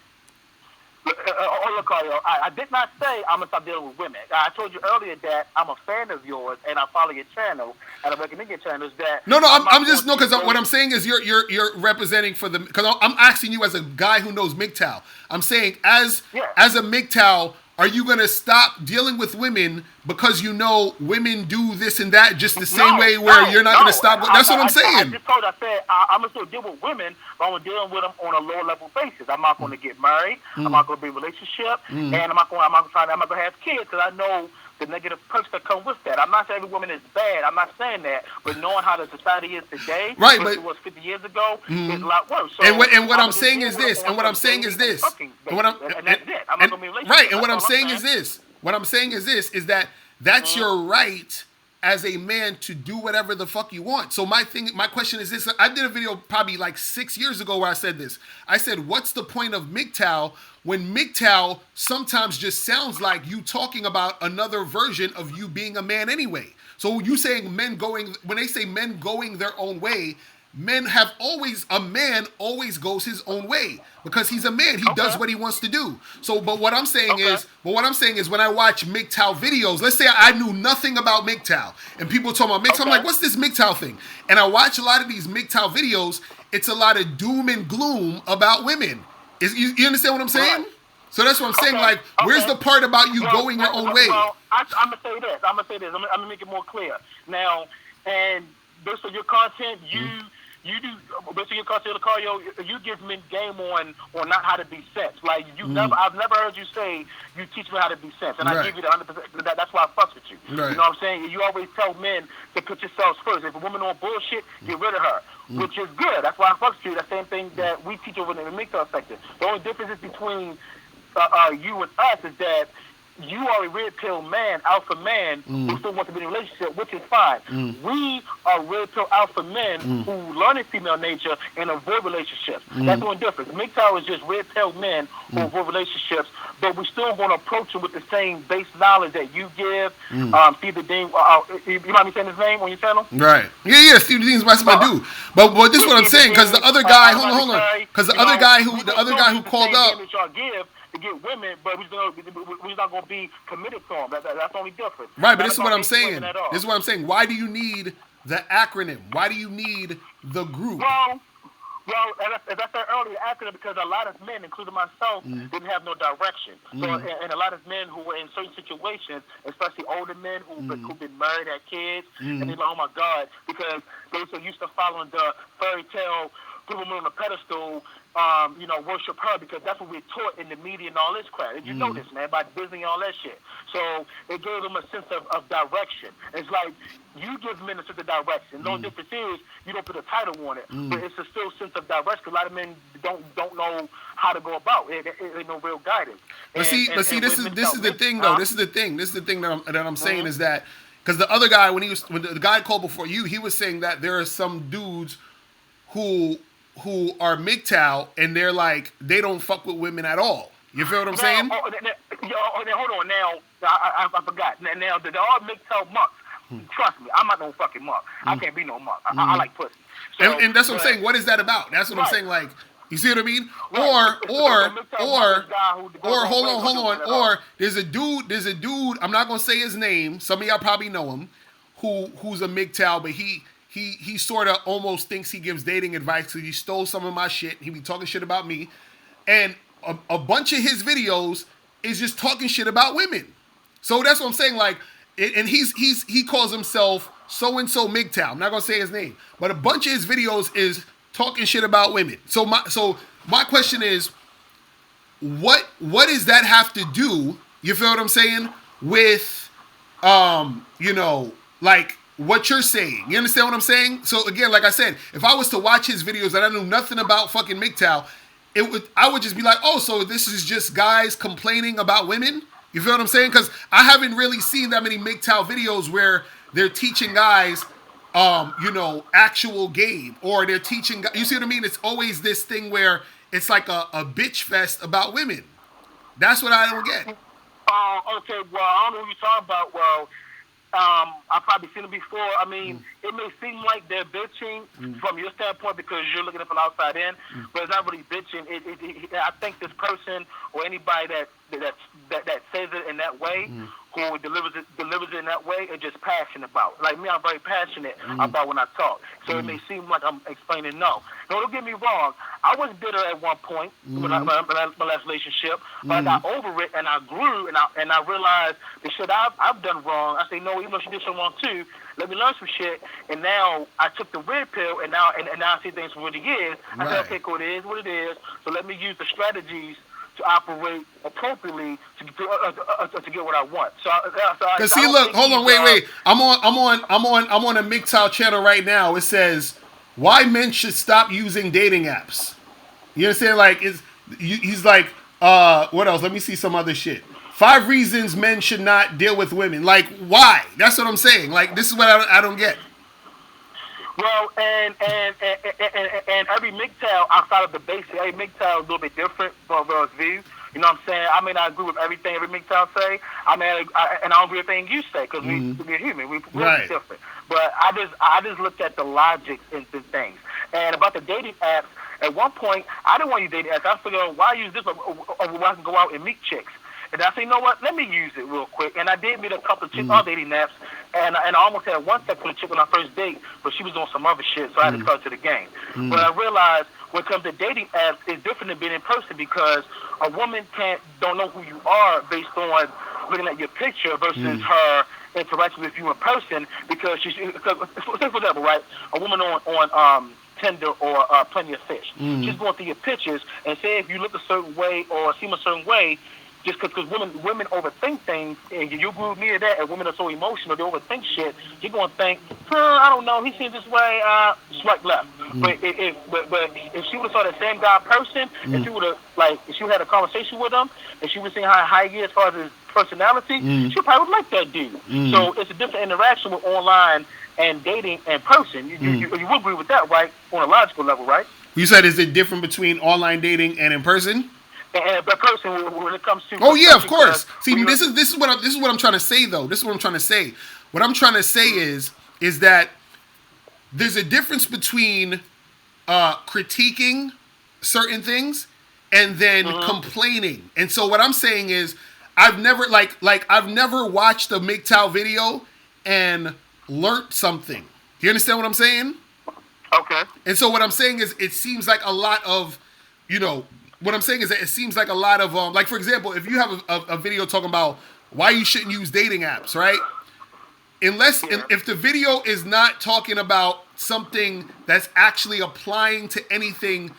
Locario, I did not say I'm gonna stop dealing with women. I told you earlier that I'm a fan of yours and I follow your channel and I recommend your channels. That No, I'm not I'm going just no, to because go. what I'm saying is you're representing for the, because I'm asking you as a guy who knows MGTOW. I'm saying Yeah. as a MGTOW, are you gonna stop dealing with women because you know women do this and that just the same way where you're not gonna stop? That's what I'm I saying. just told you, I said I'm gonna still deal with women, but I'm dealing with them on a lower level basis. I'm not going to get married. I'm not going to be in a relationship, and I'm not going to have kids because I know the negative perks that come with that. I'm not saying every woman is bad. I'm not saying that, but knowing how the society is today Right, versus but what was 50 years ago is a lot worse. So and what I'm just saying deal is with them this, on and what I'm a saying is dating and this, fucking and what I'm basis, and that's it. I'm not going to be in a relationship. right, and what That's I'm all saying saying. is this. What I'm saying is this: is that that's your right as a man to do whatever the fuck you want. So my question is this: I did a video probably like 6 years ago where I said this. I said, "What's the point of MGTOW when MGTOW sometimes just sounds like you talking about another version of you being a man anyway?" So you saying men going, when they say men going their own way, men have always, a man always goes his own way because he's a man. He does Okay. what he wants to do. So, but what I'm saying Okay. is, when I watch MGTOW videos, let's say I knew nothing about MGTOW and people talk about MGTOW, I'm Okay. like, what's this MGTOW thing? And I watch a lot of these MGTOW videos, it's a lot of doom and gloom about women. You understand what I'm saying? Right. So that's what I'm saying. Okay. Like, where's Okay. the part about you Well, going your well, own well, way? well I'm gonna say this. I'm gonna make it more clear. Now, and based on your content, you do based on your content, Locario, you give men game on not how to be sex. Like I've never heard you say you teach me how to be sex, and I Right. give you the 100%. That's why I fuck with you. Right. You know what I'm saying? You always tell men to put yourselves first. If a woman on bullshit, get rid of her. Which is good. That's why I fuck with you. The same thing that we teach over in the MGTOW sector. The only difference is between you and us is that you are a red pill man, alpha man, who still wants to be in a relationship, which is fine. We are red pill alpha men who learn in female nature and avoid relationships. That's the only difference. MGTOW is just red pill men who avoid relationships, but we still want to approach them with the same base knowledge that you give. Steve the Dean, you mind me saying his name on your channel? Right. Yeah. Steve Dean's my dude. But this is what I'm saying, because the other guy, hold on, because the other guy who called up. That y'all give to get women, but we're not going to be committed to them. That's the only difference. Right, but Not this is what about I'm dating women saying. at all. This is what I'm saying. Why do you need the acronym? Why do you need the group? Well, as I said earlier, acronym because a lot of men, including myself, didn't have no direction. So, and a lot of men who were in certain situations, especially older men who've been married, had kids, and they're like, oh my God, because they were so used to following the fairy tale, put women on a pedestal, worship her because that's what we're taught in the media and all this crap. And you know this, man, by Disney and all that shit. So it gave them a sense of direction. It's like you give men a sense of direction. The only difference is you don't put a title on it, but it's a still sense of direction. A lot of men don't know how to go about it. Ain't no real guidance. But see, this is the thing though. This is the thing that I'm saying is that because the other guy when the guy called before you, he was saying that there are some dudes who are MGTOW and they're like they don't fuck with women at all. You feel what I'm saying? Hold on now. I forgot. Now the all MGTOW monks. Trust me, I'm not no fucking monk. I can't be no monk. I like pussy. So, And that's what I'm saying. What is that about? That's what I'm saying. Like, you see what I mean? Right. Or hold on. Or there's a dude. I'm not gonna say his name. Some of y'all probably know him. Who's a MGTOW, but he sort of almost thinks he gives dating advice because he stole some of my shit. He be talking shit about me, and a bunch of his videos is just talking shit about women. So that's what I'm saying. Like, and he calls himself so and so MGTOW. I'm not gonna say his name, but a bunch of his videos is talking shit about women. So my question is, what does that have to do? You feel what I'm saying? With like what you're saying. You understand what I'm saying? So again, like I said, if I was to watch his videos and I knew nothing about fucking MGTOW, I would just be like, oh, so this is just guys complaining about women? You feel what I'm saying? Because I haven't really seen that many MGTOW videos where they're teaching guys, actual game, or they're teaching. You see what I mean? It's always this thing where it's like a bitch fest about women. That's what I don't get. Okay, well, I don't know what you're talking about. Well, I've probably seen it before. I mean, it may seem like they're bitching from your standpoint because you're looking at it from the outside in, but it's not really bitching. I think this person or anybody that says it in that way, who delivers it in that way, is just passionate about it. Like me, I'm very passionate about when I talk. So it may seem like I'm explaining no. No, don't get me wrong. I was bitter at one point when my last relationship, but I got over it and I grew and I realized the shit I've done wrong. I say no, even though she did something wrong too. Let me learn some shit. And now I took the red pill, and now I see things for what it is. I said, okay, cool, it is what it is. So let me use the strategies to operate appropriately to get what I want. Cause see, look, hold on, wait. I'm on a MGTOW channel right now. It says why men should stop using dating apps. You understand? Like, he's like, what else? Let me see some other shit. 5 reasons men should not deal with women. Like, why? That's what I'm saying. Like, this is what I don't get. Well, and every MGTOW outside of the basic, every MGTOW is a little bit different from those views. You know what I'm saying? I may not agree with everything every MGTOW say. And I don't agree with everything you say because we're human. We're different. But I just looked at the logic in things. And about the dating apps, at one point, I didn't want to use dating apps. I figured, why use this when I can go out and meet chicks? And I said, you know what? Let me use it real quick. And I did meet a couple of chicks on dating apps, and I almost had one sex with a chick on our first date, but she was on some other shit, so I had to cut to the game. But I realized when it comes to dating apps, it's different than being in person because a woman don't know who you are based on looking at your picture versus her interaction with you in person. Because say for example, right, a woman on Tinder or Plenty of Fish, she's going through your pictures and say if you look a certain way or seem a certain way. Just because women overthink things, and you agree with me to that, and women are so emotional, they overthink shit, you're going to think, I don't know, he seems this way, swipe left. But if she would have saw the same guy in person, if she would have, if she had a conversation with him, and she would see how high he is as far as his personality, she probably would like that dude. So it's a different interaction with online and dating in person. You would agree with that, right? On a logical level, right? You said, is it different between online dating and in person? And the person when it comes to of course. See, this is what I'm trying to say though. This is what I'm trying to say. What I'm trying to say is that there's a difference between critiquing certain things and then complaining. And so what I'm saying is I've never I've never watched a MGTOW video and learned something. Do you understand what I'm saying? Okay. And so what I'm saying is it seems like a lot of, what I'm saying is that it seems like a lot of, like, for example, if you have a video talking about why you shouldn't use dating apps, right? If the video is not talking about something that's actually applying to anything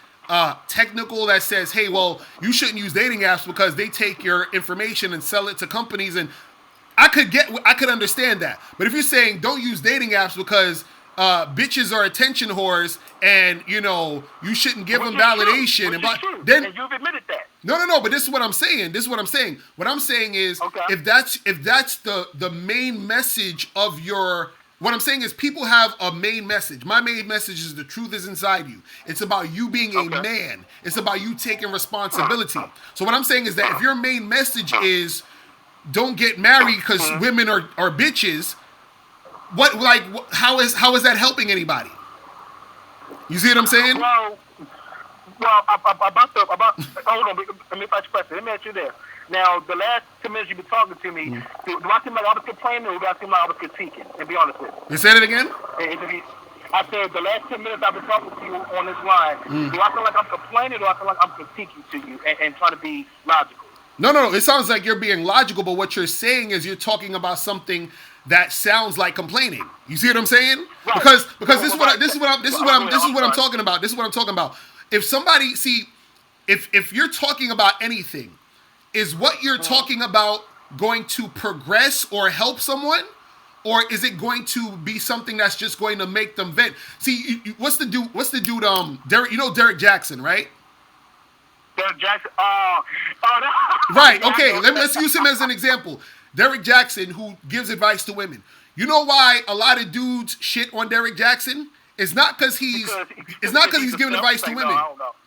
technical that says, hey, well, you shouldn't use dating apps because they take your information and sell it to companies, and I could understand that. But if you're saying don't use dating apps because bitches are attention whores, and you shouldn't give them validation. Then you've admitted that. No. But this is what I'm saying. What I'm saying is, if that's the main message of your. What I'm saying is, people have a main message. My main message is the truth is inside you. It's about you being a man. It's about you taking responsibility. So what I'm saying is that if your main message is don't get married because women are bitches. How is that helping anybody? You see what I'm saying? Well, hold on, let me ask you a question. Let me ask you this. Now, the last 10 minutes you've been talking to me, do I seem like I was complaining or do I seem like I was critiquing? And be honest with you. You said it again? I said the last 10 minutes I've been talking to you on this line, do I feel like I'm complaining or do I feel like I'm critiquing to you and trying to be logical? No. It sounds like you're being logical, but what you're saying is you're talking about something that sounds like complaining. You see what I'm saying? Right. Because this is what I'm talking about. This is what I'm talking about. If somebody if you're talking about anything, is what you're talking about going to progress or help someone, or is it going to be something that's just going to make them vent? See, what's the dude? Derek? Derek Jackson, right? Derek Jackson. Right. Okay. Let's use him as an example. Derek Jackson, who gives advice to women. You know why a lot of dudes shit on Derek Jackson? It's not because he's giving advice to women.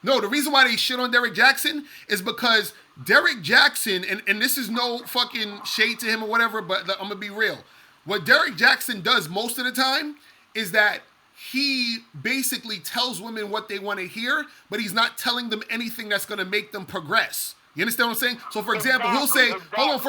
No, the reason why they shit on Derek Jackson is because Derek Jackson, and this is no fucking shade to him or whatever, but I'm gonna be real. What Derek Jackson does most of the time is that he basically tells women what they want to hear, but he's not telling them anything that's going to make them progress. You understand what I'm saying? So, for example, he'll say, right.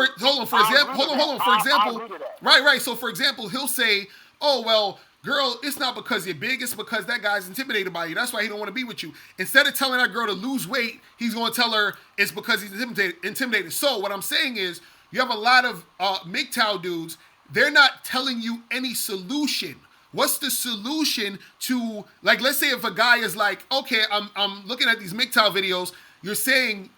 So, for example, he'll say, oh, well, girl, it's not because you're big, it's because that guy's intimidated by you. That's why he don't want to be with you. Instead of telling that girl to lose weight, he's going to tell her it's because he's intimidated. So, what I'm saying is, you have a lot of MGTOW dudes, they're not telling you any solution. What's the solution to, like, let's say if a guy is like, okay, I'm looking at these MGTOW videos, you're saying,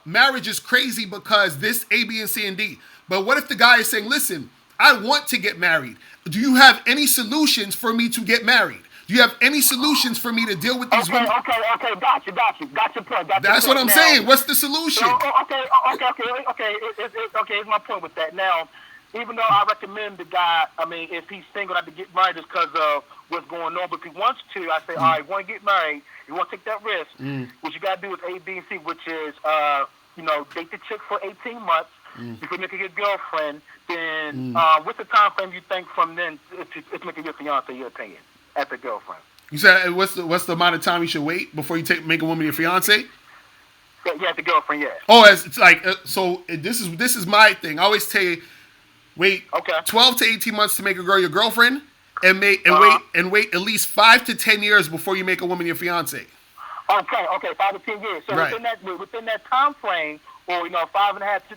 marriage is crazy because this A, B, and C, and D. But what if the guy is saying, listen, I want to get married. Do you have any solutions for me to get married? Do you have any solutions for me to deal with these women? Okay, got your point. That's what I'm saying. What's the solution? Okay. Here's my point with that. Now, even though I recommend the guy, I mean, if he's single, not to get married just because of what's going on. But if he wants to, I say, all right, you want to get married, you want to take that risk. What you got to do is A, B, and C, which is, date the chick for 18 months. If you make a good girlfriend, then what's the time frame you think from then to making your fiance, your opinion, as a girlfriend? You said what's the amount of time you should wait before you make a woman your fiance? Yeah, the girlfriend, yeah. Oh, it's like so. This is my thing. I always say, wait 12 to 18 months to make a girl your girlfriend, and wait at least 5 to 10 years before you make a woman your fiance. Okay, 5 to 10 years. So right. within that time frame, or 5.5 to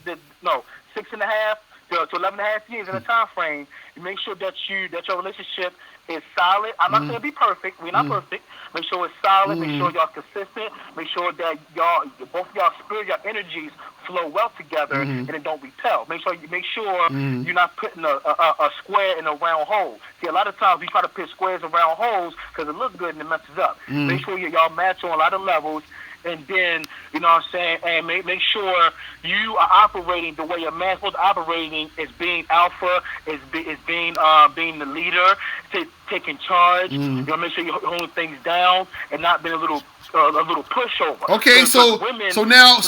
6.5 to 11.5 years in the time frame, you make sure that your relationship is solid. I'm not going to be perfect. We're not perfect. Make sure it's solid. Make sure y'all consistent. Make sure that both of y'all spirit, your energies flow well together, and it don't repel. Make sure you're not putting a square in a round hole. See, a lot of times we try to put squares in round holes because it looks good and it messes up. Make sure y'all match on a lot of levels. And then, you know what I'm saying, and make sure you are operating the way a man's supposed to operating is being alpha, is being the leader, taking charge. You know, make sure you're holding things down and not being a little pushover. Okay, so hold on.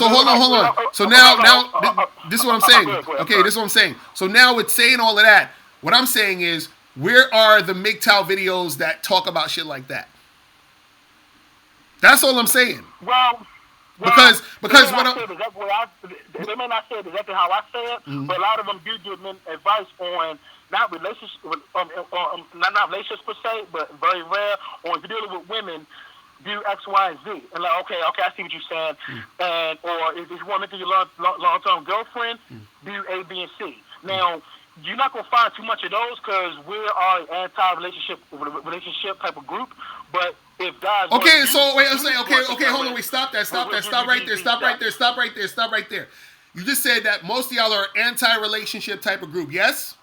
So now this is what I'm saying. Okay, this is what I'm saying. So now with saying all of that, what I'm saying is, where are the MGTOW videos that talk about shit like that? That's all I'm saying. Well, because they may not say it exactly how I say it, but a lot of them do give men advice on not relationships, not relationships per se, but very rare. Or if you're dealing with women, do X, Y, and Z, and like, okay, I see what you're saying. And or if you want to make your long-term girlfriend, do A, B, and C. Now, you're not gonna find too much of those because we are an anti-relationship type of group, but if guys hold on, wait, stop right there. You just said that most of y'all are anti-relationship type of group, yes?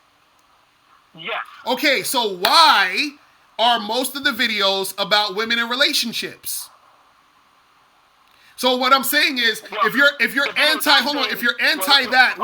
Yes. Okay, so why are most of the videos about women in relationships? So what I'm saying is, if you're anti that,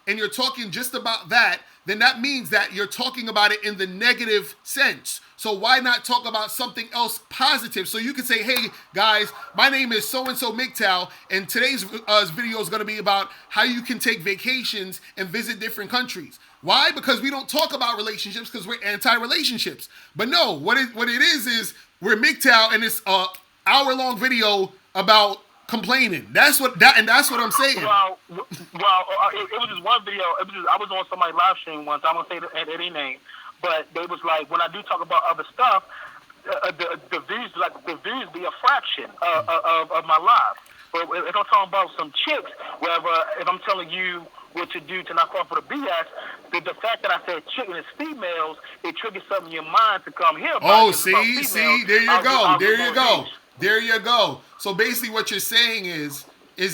and you're talking just about that, then that means that you're talking about it in the negative sense. So why not talk about something else positive? So you can say, hey, guys, my name is so-and-so MGTOW, and today's video is going to be about how you can take vacations and visit different countries. Why? Because we don't talk about relationships because we're anti-relationships. But no, what it is we're MGTOW, and it's an hour-long video about complaining. That's what I'm saying. Well, it was just one video. I was on somebody's live stream once. I won't say any name, but they was like, when I do talk about other stuff, the views be a fraction of my life. But if I'm talking about some chicks, wherever, if I'm telling you what to do to not fall for the BS, the fact that I said chick and it's females, it triggers something in your mind to come here. Oh, see, there you go. So basically what you're saying is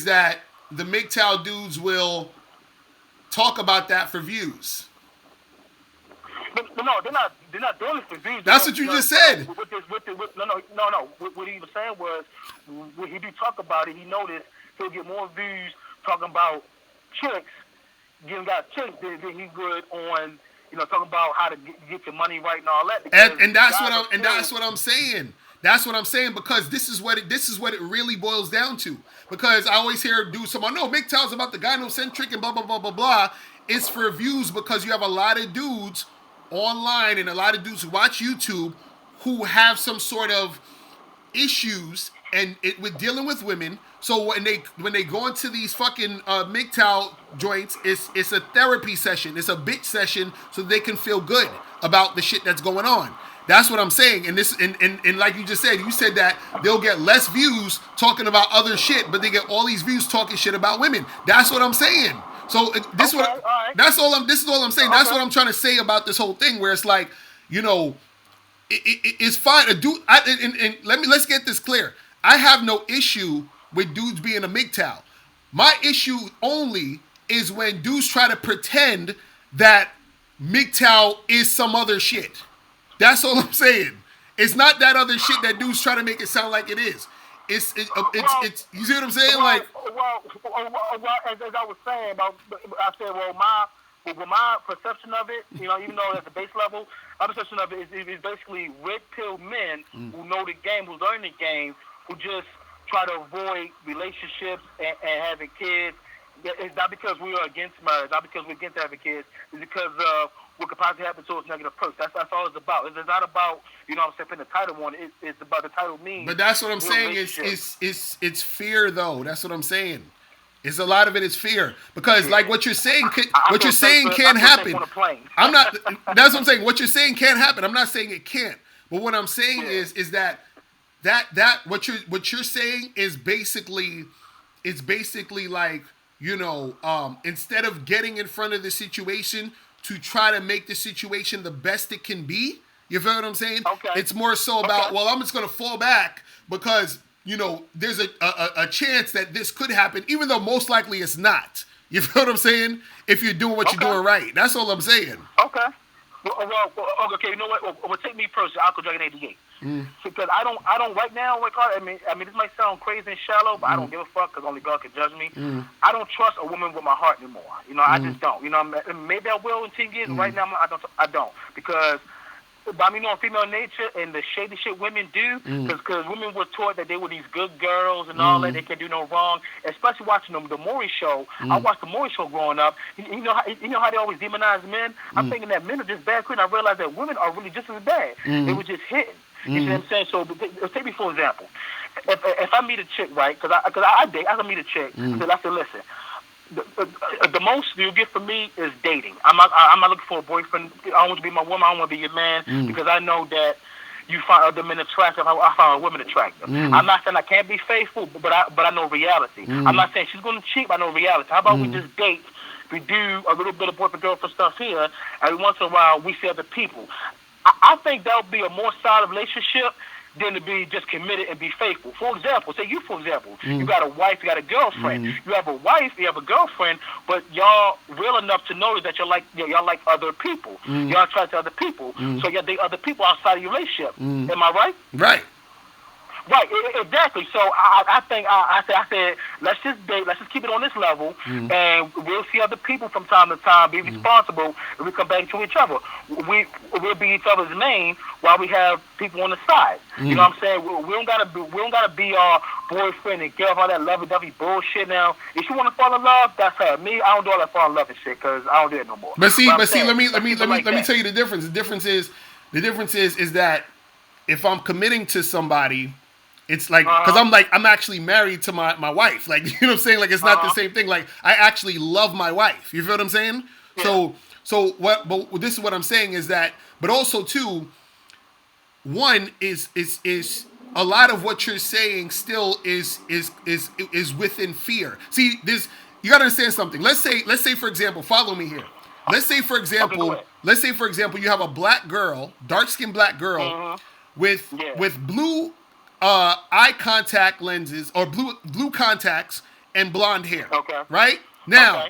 that the MGTOW dudes will talk about that for views. No, they're not doing it for views. That's what you just said. No. What he was saying was, when he do talk about it, he noticed he'll get more views talking about chicks, getting got chicks than he would on, talking about how to get your money right and all that. And that's what I'm saying. That's what I'm saying, because this is what it really boils down to. Because I always hear dudes someone, no, MGTOW's about the gynocentric and blah blah blah blah blah. It's for views because you have a lot of dudes online and a lot of dudes who watch YouTube who have some sort of issues and with dealing with women. So when they go into these fucking MGTOW joints, it's a therapy session. It's a bitch session so they can feel good about the shit that's going on. That's what I'm saying. And this and like you said that they'll get less views talking about other shit, but they get all these views talking shit about women. That's what I'm saying. So this is what right. this is all I'm saying. Okay. That's what I'm trying to say about this whole thing, where it's like, it's fine. A dude, and let's get this clear. I have no issue with dudes being a MGTOW. My issue only is when dudes try to pretend that MGTOW is some other shit. That's all I'm saying. It's not that other shit that dudes try to make it sound like it is. It's you see what I'm saying? Like, as I was saying I said, my perception of it, even though at the base level, my perception of it is basically red pill men who know the game, who learn the game, who just try to avoid relationships and having kids. It's not because we are against marriage, not because we're against having kids. It's because what could possibly happen to us negative approach. That's all it's about. It's not about, I'm saying, putting the title on it. It's about the title means. But that's what I'm saying. It's fear, though. That's what I'm saying. It's a lot of it is fear, because like what you're saying, can't happen. I'm not. That's what I'm saying. What you're saying can't happen. I'm not saying it can't. But what I'm saying is that what you're saying is basically, it's basically like, instead of getting in front of the situation to try to make the situation the best it can be. You feel what I'm saying? Okay. It's more so about, well, I'm just going to fall back because, there's a chance that this could happen, even though most likely it's not. You feel what I'm saying? If you're doing what you're doing right. That's all I'm saying. Okay. Well, okay, you know what? Well, take me personally, Uncle Dragon 88. Because I don't right now, I mean, this might sound crazy and shallow, but I don't give a fuck because only God can judge me. I don't trust a woman with my heart anymore. I just don't. Maybe I will in 10 years. Right now, I don't. Because by me knowing female nature and the shady shit women do, because women were taught that they were these good girls and all that, they can do no wrong. Especially watching the Maury show. I watched the Maury show growing up. You know how they always demonize men? I'm thinking that men are just bad, and I realized that women are really just as bad. They were just hitting. You see what I'm saying? So take me for example. If I meet a chick, right? Because I date, I can meet a chick. I said, listen. The most you get from me is dating. I'm not looking for a boyfriend. I don't want to be my woman. I don't want to be your man because I know that you find other men attractive. I find women attractive. I'm not saying I can't be faithful, but I know reality. I'm not saying she's going to cheat. But I know reality. How about we just date? We do a little bit of boyfriend girlfriend stuff here, and once in a while we see other people. I think that would be a more solid relationship than to be just committed and be faithful. For example, you got a wife, you got a girlfriend. You have a wife, you have a girlfriend, but y'all real enough to know that y'all like other people. Y'all attract to other people, so y'all date other people outside of your relationship. Am I right? Right. Right, exactly. So I think I said let's just date, let's just keep it on this level, and we'll see other people from time to time. Be responsible, and we come back to each other. We'll be each other's main while we have people on the side. You know what I'm saying? We don't gotta be our boyfriend and girlfriend, all that lovey-dovey bullshit. Now, if you want to fall in love, that's her. Me, I don't do all that fall in love and shit because I don't do it no more. But see, let me tell you the difference. The difference is that if I'm committing to somebody, it's like, because I'm actually married to my wife. Like, you know what I'm saying? Like, it's not the same thing. Like, I actually love my wife. You feel what I'm saying? Yeah. But this is what I'm saying is that, but also too, one is a lot of what you're saying still is within fear. See, you gotta understand something. Let's say for example, follow me here. Let's say for example, you have a black girl, dark-skinned black girl, with blue eye contact lenses or blue contacts and blonde hair. Okay. Right? Now,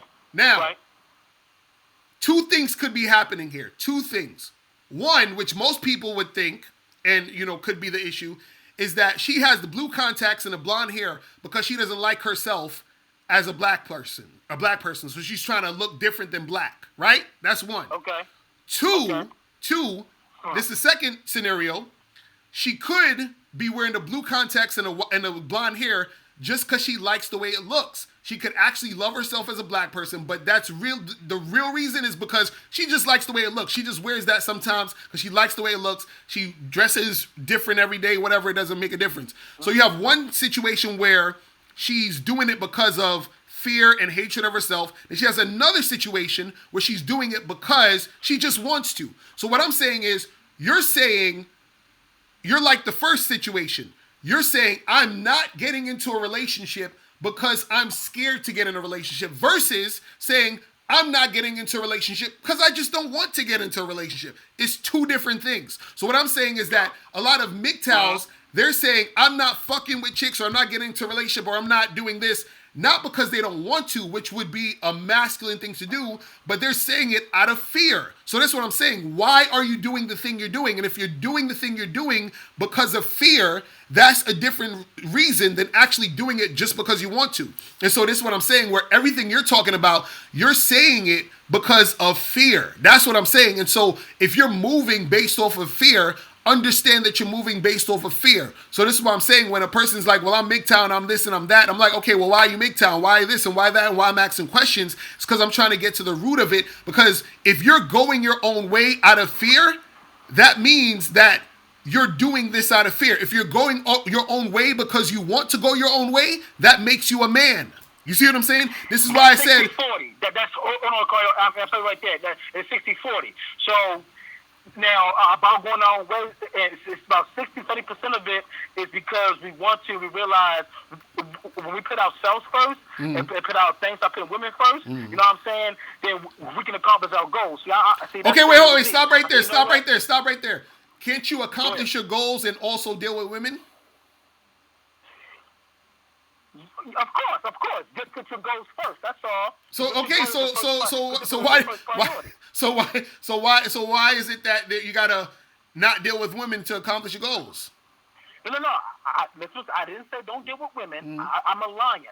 two things could be happening here. Two things. One, which most people would think, and could be the issue, is that she has the blue contacts and the blonde hair because she doesn't like herself as a black person. So she's trying to look different than black. Right? That's one. Okay. Two, this is the second scenario. She could be wearing the blue contacts and the blonde hair just because she likes the way it looks. She could actually love herself as a black person, but that's real. The real reason is because she just likes the way it looks. She just wears that sometimes because she likes the way it looks. She dresses different every day, whatever. It doesn't make a difference. So you have one situation where she's doing it because of fear and hatred of herself. And she has another situation where she's doing it because she just wants to. So what I'm saying is, you're saying you're like the first situation. You're saying I'm not getting into a relationship because I'm scared to get in a relationship, versus saying I'm not getting into a relationship because I just don't want to get into a relationship. It's two different things. So what I'm saying is that a lot of MGTOWs, they're saying I'm not fucking with chicks, or I'm not getting into a relationship, or I'm not doing this, not because they don't want to, which would be a masculine thing to do, but they're saying it out of fear. So that's what I'm saying. Why are you doing the thing you're doing? And if you're doing the thing you're doing because of fear, that's a different reason than actually doing it just because you want to. And so this is what I'm saying, where everything you're talking about, you're saying it because of fear. That's what I'm saying. And so if you're moving based off of fear, understand that you're moving based off of fear. So this is what I'm saying. When a person's like, well, I'm MGTOW, I'm this and I'm that, I'm like, okay, well, why are you MGTOW? Why are this and why that? And why I'm asking questions? It's because I'm trying to get to the root of it. Because if you're going your own way out of fear, that means that you're doing this out of fear. If you're going your own way because you want to go your own way, that makes you a man. You see what I'm saying? This is why I said 60-40. That's I'm saying right there. It's 60-40. So now, about going our own way, it's about 60-70% of it is because we want to. We realize when we put ourselves first and put our things, I put women first. You know what I'm saying? Then we can accomplish our goals. See, okay, wait. Stop right there. Stop right there. Can't you accomplish your goals and also deal with women? Of course. Just put your goals first. That's all. So okay, so why is it that you gotta not deal with women to accomplish your goals? No. I didn't say don't deal with women. I'm a lion.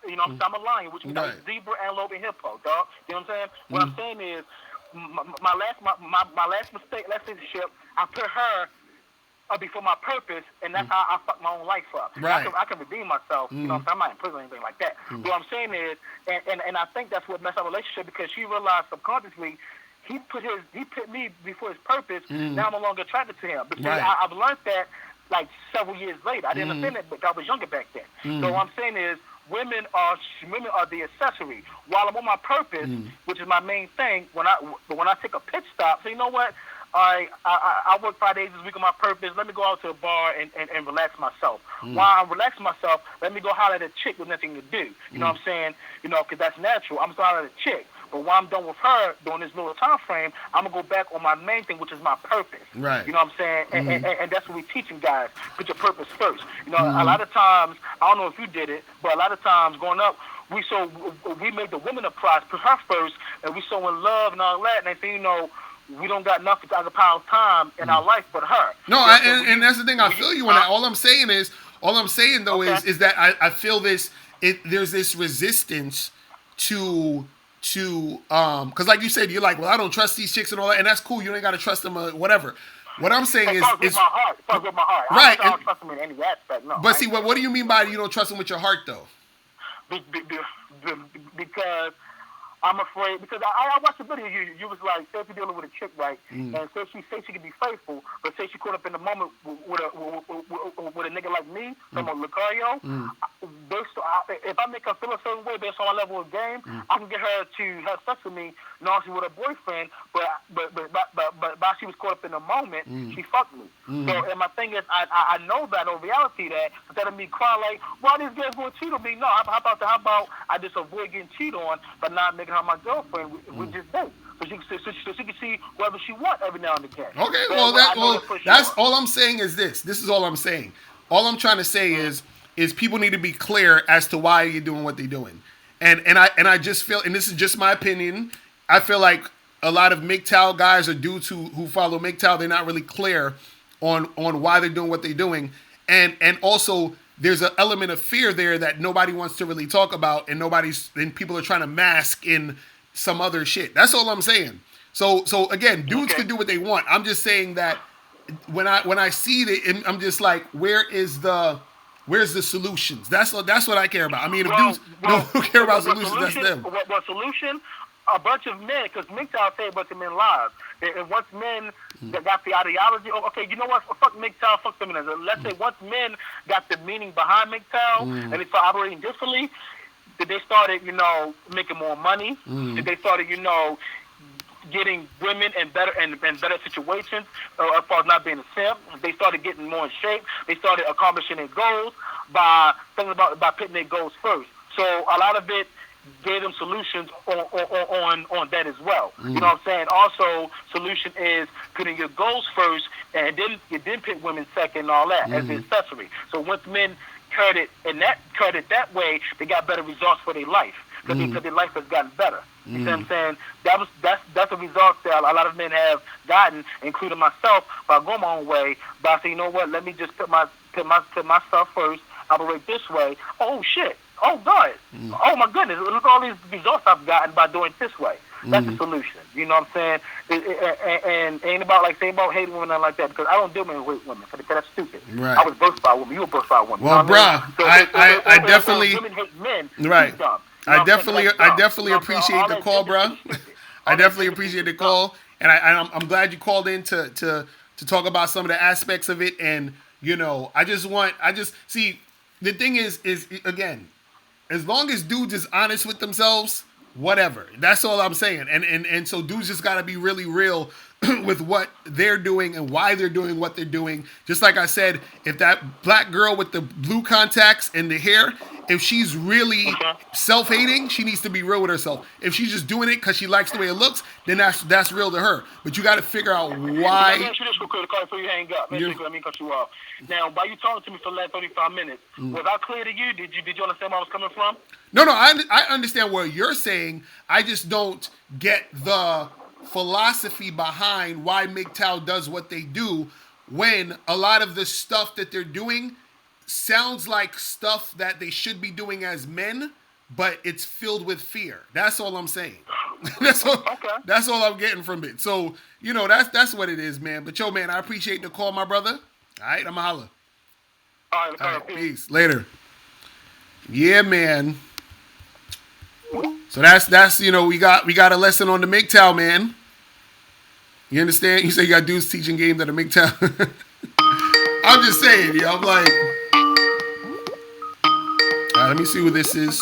I'm a lion, which means I'm zebra, antelope, and hippo, dog. You know what I'm saying? What I'm saying is, my last mistake, last relationship, I put her before my purpose, and that's how I fucked my own life up. Right. I can redeem myself. You know, I'm not in prison or anything like that. What I'm saying is, and I think that's what messed up our relationship, because she realized subconsciously he put me before his purpose. Now I'm no longer attracted to him. Because I've learned that like several years later. I didn't understand it, but I was younger back then. So what I'm saying is, women are the accessory. While I'm on my purpose, which is my main thing, when I take a pit stop, so you know what? I work 5 days this week on my purpose. Let me go out to a bar and relax myself. While I'm relaxing myself, let me go holler at a chick with nothing to do. You know what I'm saying? You know, because that's natural. I'm going to holler at a chick. But while I'm done with her during this little time frame, I'm going to go back on my main thing, which is my purpose. Right. You know what I'm saying? And that's what we're teaching guys. Put your purpose first. You know, a lot of times, I don't know if you did it, but a lot of times growing up, we made the woman a prize, put her first, and we so in love and all that. And they say, you know, we don't got nothing to occupy our time in our life but her. No, and that's the thing. I feel you on that. All I'm saying is that I feel this. There's this resistance to because like you said, you're like, well, I don't trust these chicks and all that, and that's cool. You ain't got to trust them or whatever. What I'm saying is with my heart. It with my heart. Right. I don't trust them in any aspect. No. But see, what do you mean by you don't trust them with your heart though? Because I'm afraid, because I watched the video. You was like, say if you're dealing with a chick, right, and say she can be faithful, but say she caught up in the moment with a nigga like me, from a Locario. If I make her feel a certain way based on my level of game, I can get her to have sex with me, knowing she with a boyfriend, but while she was caught up in the moment, she fucked me. So, and my thing is, I know that in reality that instead of me crying like, why these guys going to cheat on me? No, how about I just avoid getting cheated on, but not making her my girlfriend. We just date. So she can see whatever she wants every now and again. Okay, that's all I'm saying is this. This is all I'm saying. All I'm trying to say is people need to be clear as to why you're doing what they're doing. And I just feel, and this is just my opinion, I feel like a lot of MGTOW guys or dudes who follow MGTOW, they're not really clear on why they're doing what they're doing. And also there's an element of fear there that nobody wants to really talk about, and people are trying to mask in some other shit. That's all I'm saying. So again, dudes can do what they want. I'm just saying that when I see it, I'm just like, where's the solutions? That's what I care about. I mean, if dudes don't care about solutions, that's them. What solution? A bunch of men, because MGTOW say a bunch of men lies. And once men that got the ideology, okay, you know what? Fuck MGTOW, fuck feminism. Let's say once men got the meaning behind MGTOW and they start operating differently, that they started, making more money. That they started, getting women in better situations as far as not being a simp. They started getting more in shape. They started accomplishing their goals by putting their goals first. So a lot of it gave them solutions on that as well. You know what I'm saying? Also, solution is putting your goals first, and then you put women second and all that as the accessory. So once men cut it that way, they got better results for their life because their life has gotten better. You see what I'm saying? That's a result that a lot of men have gotten, including myself, by going my own way. By saying, you know what? Let me just put myself first. Operate this way. Oh shit. Oh God. Oh my goodness. Look at all these results I've gotten by doing it this way. That's the solution. You know what I'm saying? And ain't about hating women and like that, because I don't deal with women. Because that's stupid. Right. I was birthed by a woman. You were birthed by a woman. Well, you know bruh, I definitely women hate men. Right. Dumb. I definitely appreciate the call, bro. I definitely appreciate the call, and I'm glad you called in to talk about some of the aspects of it. And I just see the thing is again, as long as dudes is honest with themselves, whatever. That's all I'm saying. And so dudes just gotta be really real with what they're doing and why they're doing what they're doing. Just like I said, if that black girl with the blue contacts and the hair, if she's really self-hating, she needs to be real with herself. If she's just doing it because she likes the way it looks, then that's real to her. But you got to figure out why. Let me ask you this real quick before you hang up. Let me cut you off. Now, while you talking to me for the last 35 minutes, was I clear to you? Did you understand where I was coming from? No, I understand what you're saying. I just don't get the philosophy behind why MGTOW does what they do when a lot of the stuff that they're doing sounds like stuff that they should be doing as men, but it's filled with fear. That's all I'm saying. That's all I'm getting from it. So, that's what it is, man. But man, I appreciate the call, my brother. All right, I'm a holla. All right, peace. Later. Yeah, man. So that's we got a lesson on the MGTOW, man. You understand? You say you got dudes teaching games at the MGTOW. I'm just saying, I'm like, all right, let me see who this is.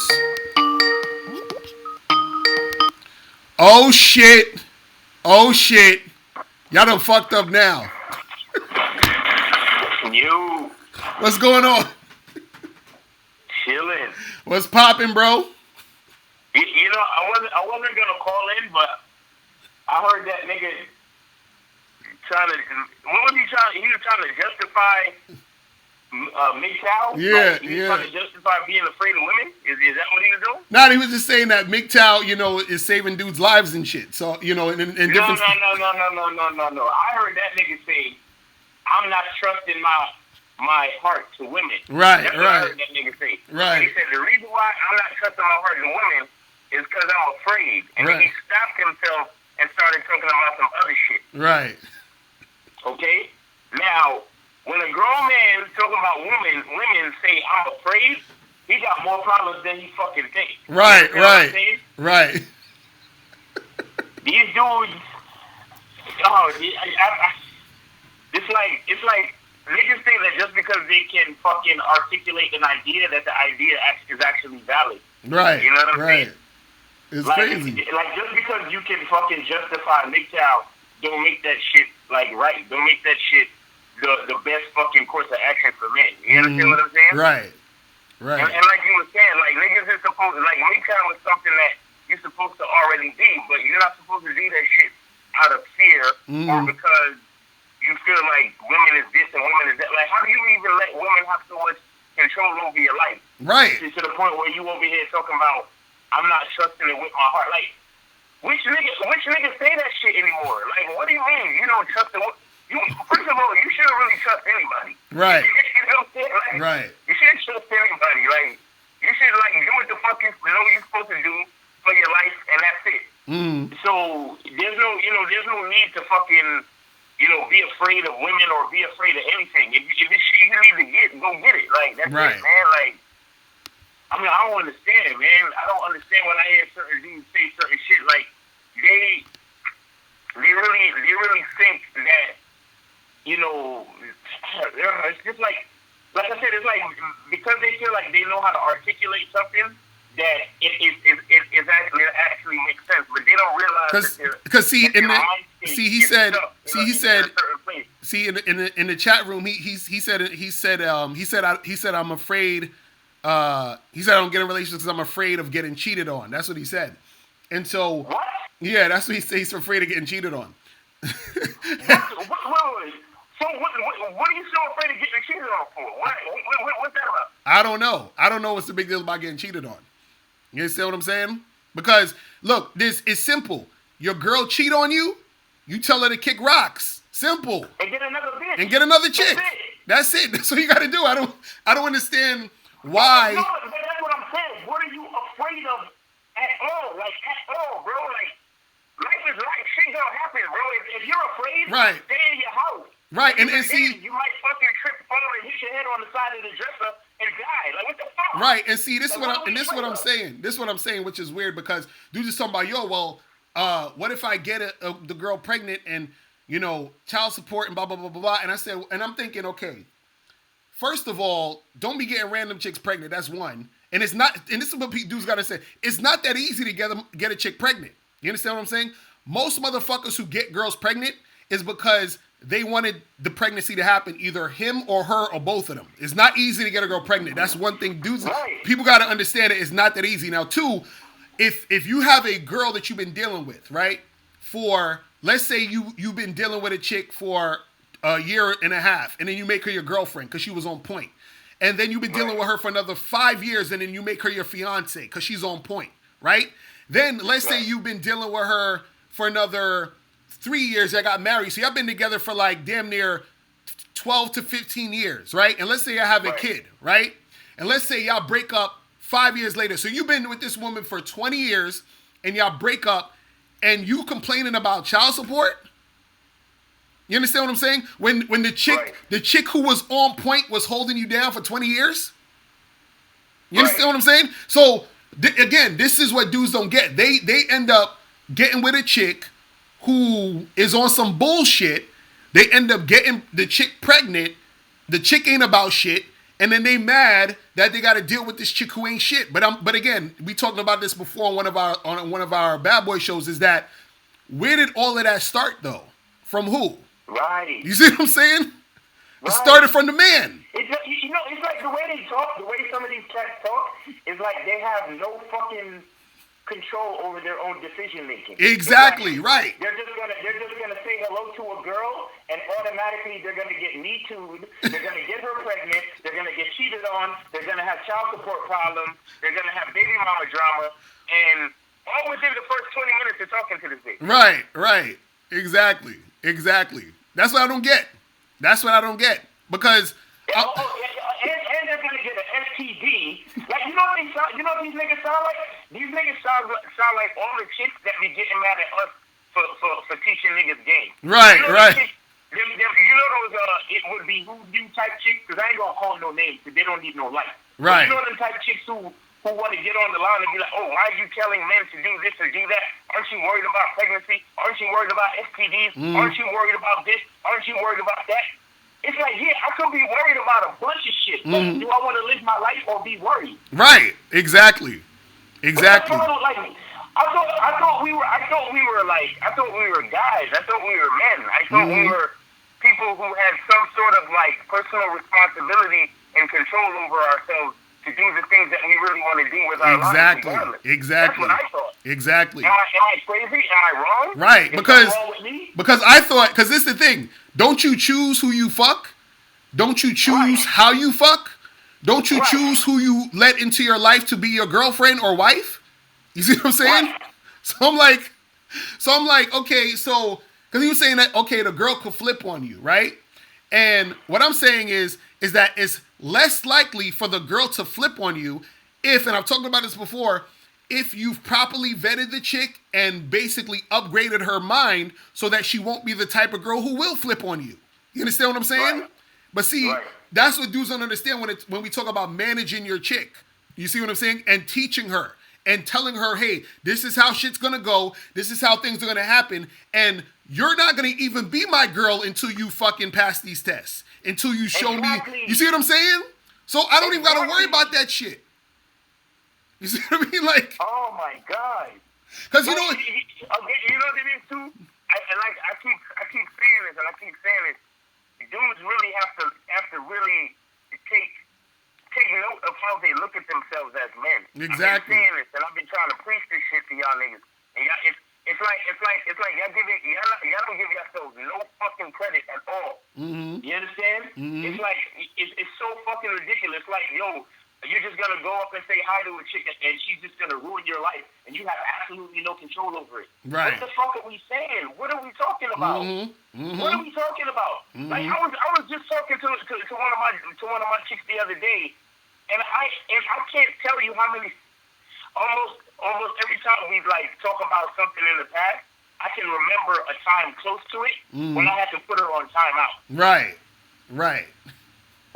Oh shit! Y'all done fucked up now. You. What's going on? Chilling. What's popping, bro? I wasn't gonna call in, but I heard that nigga trying to. What was he trying? He was trying to justify MGTOW. He was trying to justify being afraid of women. Is that what he was doing? No, he was just saying that MGTOW, is saving dudes' lives and shit. So in different. No. I heard that nigga say, "I'm not trusting my heart to women." Right. That's what I heard that nigga say. Right. He said the reason why I'm not trusting my heart to women is because I'm afraid. And then he stopped himself and started talking about some other shit. Right. Okay? Now, when a grown man talking about women say, I'm afraid, he got more problems than he fucking thinks. Right. These dudes, it's like niggas think that just because they can fucking articulate an idea, that the idea is actually valid. Right. You know what I'm saying? It's crazy. Like, just because you can fucking justify MGTOW, don't make that shit, right. Don't make that shit the best fucking course of action for men. You understand what I'm saying? Right. And like you were saying, niggas is supposed, MGTOW is something that you're supposed to already be, but you're not supposed to do that shit out of fear or because you feel like women is this and women is that. Like, how do you even let women have so much control over your life? Right. To the point where you over here talking about, I'm not trusting it with my heart. Like, which niggas say that shit anymore? Like, what do you mean you don't trust it? First of all, you shouldn't really trust anybody. Right. You know what I'm saying? Right. You shouldn't trust anybody. Like, you should do what the fuck you're supposed to do for your life, and that's it. So there's no need to fucking be afraid of women or be afraid of anything. If it's shit you need to get, go get it. Like, that's Right. it, man. Like, I mean, I don't understand, man. I don't understand when I hear certain dudes say certain shit. Like, they really think that, it's just like I said, it's like because they feel like they know how to articulate something that it actually makes sense, but they don't realize because see that in their the mind state see he is said stuck, see he in a said certain place. see in the chat room he said I'm afraid he said I don't get in relationships because I'm afraid of getting cheated on. That's what he said. And so What? yeah, that's what he said. He's afraid of getting cheated on. Wait. So what are you so afraid of getting cheated on for? What's that about? I don't know what's the big deal about getting cheated on. You understand what I'm saying? Because look, this is simple. Your girl cheat on you, you tell her to kick rocks. Simple. And get another bitch. And get another chick. That's it. That's what you got to do. I don't understand why. No, but that's what I'm saying. What are you afraid of at all? Like, at all, bro. Like, life is life. Shit gonna happen, bro. If you're afraid, Right. stay in your house. Right, and Then see, you might fucking trip, fall, and hit your head on the side of the dresser and die. Like, what the fuck? right, and see, this is Like, what I'm saying. This is what I'm saying, which is weird because dudes just talking about, yo, well, what if I get the girl pregnant and child support and blah blah blah blah blah? And I said, and I'm thinking, okay, first of all, don't be getting random chicks pregnant. That's one, and it's not. And this is what dudes gotta say. It's not that easy to get a chick pregnant. You understand what I'm saying? Most motherfuckers who get girls pregnant is because they wanted the pregnancy to happen, either him or her or both of them. It's not easy to get a girl pregnant. That's one thing, dudes. Right. People got to understand it. It's not that easy. Now, two, if you have a girl that you've been dealing with, right, for let's say you've been dealing with a chick for a year and a half, and then you make her your girlfriend because she was on point, and then you've been dealing with her for another 5 years, and then you make her your fiance because she's on point, right? Then let's say you've been dealing with her for another 3 years. I got married, so y'all been together for like damn near 12 to 15 years, right? And let's say I have a kid, right? And let's say y'all break up 5 years later. So you've been with this woman for 20 years, and y'all break up, and you complaining about child support? You understand what I'm saying? When the chick who was on point was holding you down for 20 years? You understand what I'm saying? So again, this is what dudes don't get. They end up getting with a chick who is on some bullshit. They end up getting the chick pregnant. The chick ain't about shit, and then they mad that they got to deal with this chick who ain't shit. But again, we talked about this before on one of our bad boy shows. Is that where did all of that start though? From who? Right. You see what I'm saying? It started from the man. It's like the way they talk, the way some of these cats talk, is like they have no fucking control over their own decision making. Exactly, right. They're just gonna say hello to a girl, and automatically they're gonna get me too'd. They're gonna get her pregnant. They're gonna get cheated on. They're gonna have child support problems. They're gonna have baby mama drama, and all within the first 20 minutes of talking to this bitch. Right. Exactly. That's what I don't get. Because and they're gonna get an STD. Like, you know what these niggas sound like? These niggas sound like all the chicks that be getting mad at us for teaching niggas game. Right. You know those it would be who you type chicks, because I ain't gonna call no names because they don't need no life. Right. But you know them type chicks who want to get on the line and be like, oh, why are you telling men to do this or do that? Aren't you worried about pregnancy? Aren't you worried about STDs? Aren't you worried about this? Aren't you worried about that? It's like, yeah, I could be worried about a bunch of shit. But do I want to live my life or be worried? Right. Exactly. I thought we were guys. I thought we were men. I thought we were people who had some sort of like personal responsibility and control over ourselves to do the things that we really want to do with our lives. Exactly. That's what I thought. Exactly. Am I crazy? Am I wrong? Right. Is that wrong with me? Because I thought, because this is the thing. Don't you choose who you fuck? Don't you choose how you fuck? Don't you choose who you let into your life to be your girlfriend or wife? You see what I'm saying? Right. So I'm like, okay, so, because he was saying that, okay, the girl could flip on you, right? And what I'm saying is that it's less likely for the girl to flip on you if, and I've talked about this before, if you've properly vetted the chick and basically upgraded her mind so that she won't be the type of girl who will flip on you. You understand what I'm saying? Right. But see, Right. that's what dudes don't understand when we talk about managing your chick. You see what I'm saying? And teaching her and telling her, hey, this is how shit's gonna go. This is how things are gonna happen. And you're not gonna even be my girl until you fucking pass these tests. Until you show Exactly. me. You see what I'm saying? So I don't even gotta worry about that shit. You see what I mean? Like, Oh my God. because you know, Okay, you know what it is too. I keep saying this, and I keep saying this. Dudes really have to really take note of how they look at themselves as men. Exactly. I've been saying this, and I've been trying to preach this shit to y'all niggas. And y'all, it's like y'all don't give yourselves no fucking credit at all. mm-hmm, You understand? Mhm. It's like it's so fucking ridiculous. Like, yo, you're just gonna go up and say hi to a chick and she's just gonna ruin your life, and you have absolutely no control over it. Right. What the fuck are we saying? What are we talking about? mm-hmm, What are we talking about? Like, I was just talking to one of my chicks the other day, and I can't tell you how many almost every time we like talk about something in the past, I can remember a time close to it when I had to put her on timeout. right, right,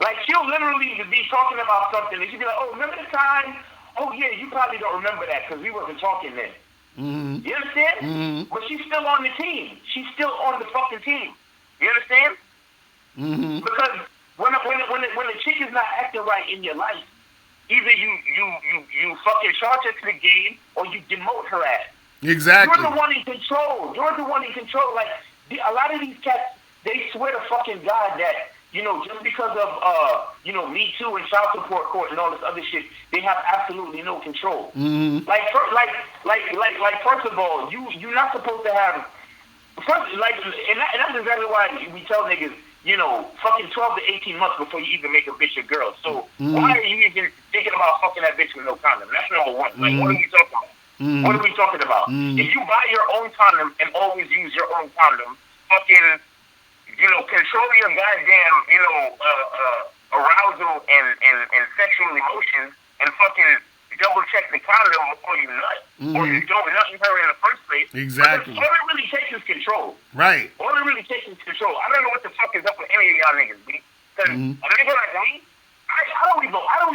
Like, she'll literally be talking about something, and she'll be like, oh, remember the time? Oh, yeah, you probably don't remember that because we wasn't talking then. mm-hmm, You understand? Mhm. But she's still on the team. She's still on the fucking team. You understand? mm-hmm, Because when the chick is not acting right in your life, either you fucking charge her to the game or you demote her ass. exactly, You're the one in control. You're the one in control. Like, a lot of these cats, they swear to fucking God that, you know, just because of, Me Too and child support court and all this other shit, they have absolutely no control. mm-hmm, Like, first of all, you're not supposed to have, and that's exactly why we tell niggas, fucking 12 to 18 months before you even make a bitch a girl. So why are you even thinking about fucking that bitch with no condom? That's number one. Like, what are we talking about? What are we talking about? If you buy your own condom and always use your own condom, fucking, control your goddamn, arousal and sexual emotions and fucking double check the condom before you nut. Or you don't nut in her in the first place. Exactly. Because all it really takes is control. right, All it really takes is control. I don't know what the fuck is up with any of y'all niggas, B. Because a nigga like me, I don't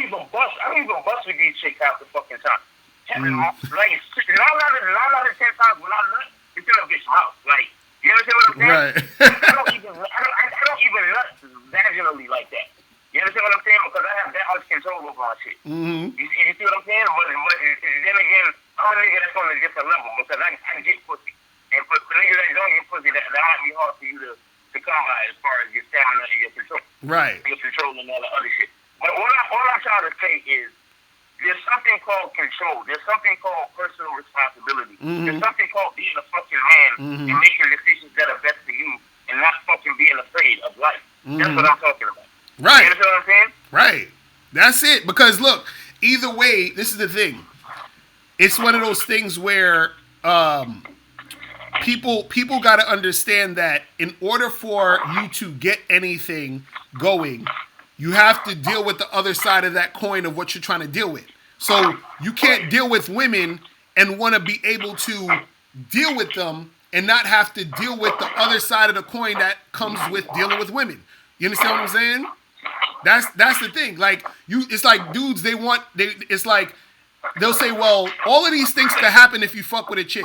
even bust with these chicks half the fucking time. Like, 9 out of 10 times when I nut, it's in a bitch mouth. Like, you understand what I'm saying? right, I don't even nut vaginally like that. You understand what I'm saying? Because I have that much control over my shit. mm-hmm, You see what I'm saying? But then again, I'm a nigga that's on a different level because I get pussy. And for niggas that don't get pussy, that might be hard for you to come by as far as your stamina and your control. right, Your control and all the other shit. But all I'm trying to say is there's something called control. There's something called personal responsibility. There's something called being a fucking man and making decisions that are best for you and not fucking being afraid of life. That's what I'm talking about. right. You understand what I'm saying? Right. That's it. Because look, either way, this is the thing. It's one of those things where people got to understand that in order for you to get anything going, you have to deal with the other side of that coin of what you're trying to deal with. So you can't deal with women and want to be able to deal with them and not have to deal with the other side of the coin that comes with dealing with women. You understand what I'm saying? That's the thing. Like, it's like dudes, it's like they'll say, well, all of these things could happen if you fuck with a chick.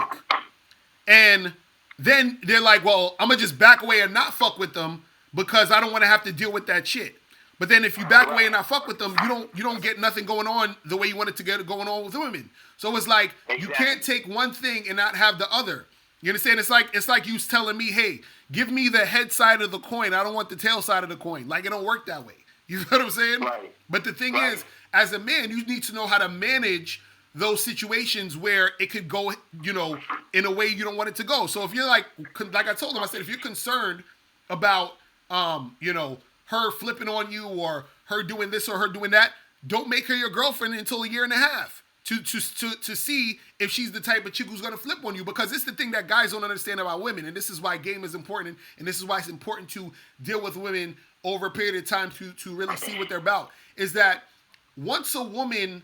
And then they're like, well, I'm gonna just back away and not fuck with them because I don't want to have to deal with that shit. But then if you back away and not fuck with them, you don't get nothing going on the way you want it to get going on with women. So it's like you can't take one thing and not have the other. You understand? It's like you telling me, hey, give me the head side of the coin. I don't want the tail side of the coin. Like, it don't work that way. You know what I'm saying? Right. But the thing is, as a man, you need to know how to manage those situations where it could go, in a way you don't want it to go. So if you're like I told him, I said, if you're concerned about, her flipping on you or her doing this or her doing that, don't make her your girlfriend until a year and a half to see if she's the type of chick who's going to flip on you. Because it's the thing that guys don't understand about women. And this is why game is important. And this is why it's important to deal with women over a period of time to really see what they're about. Is that once a woman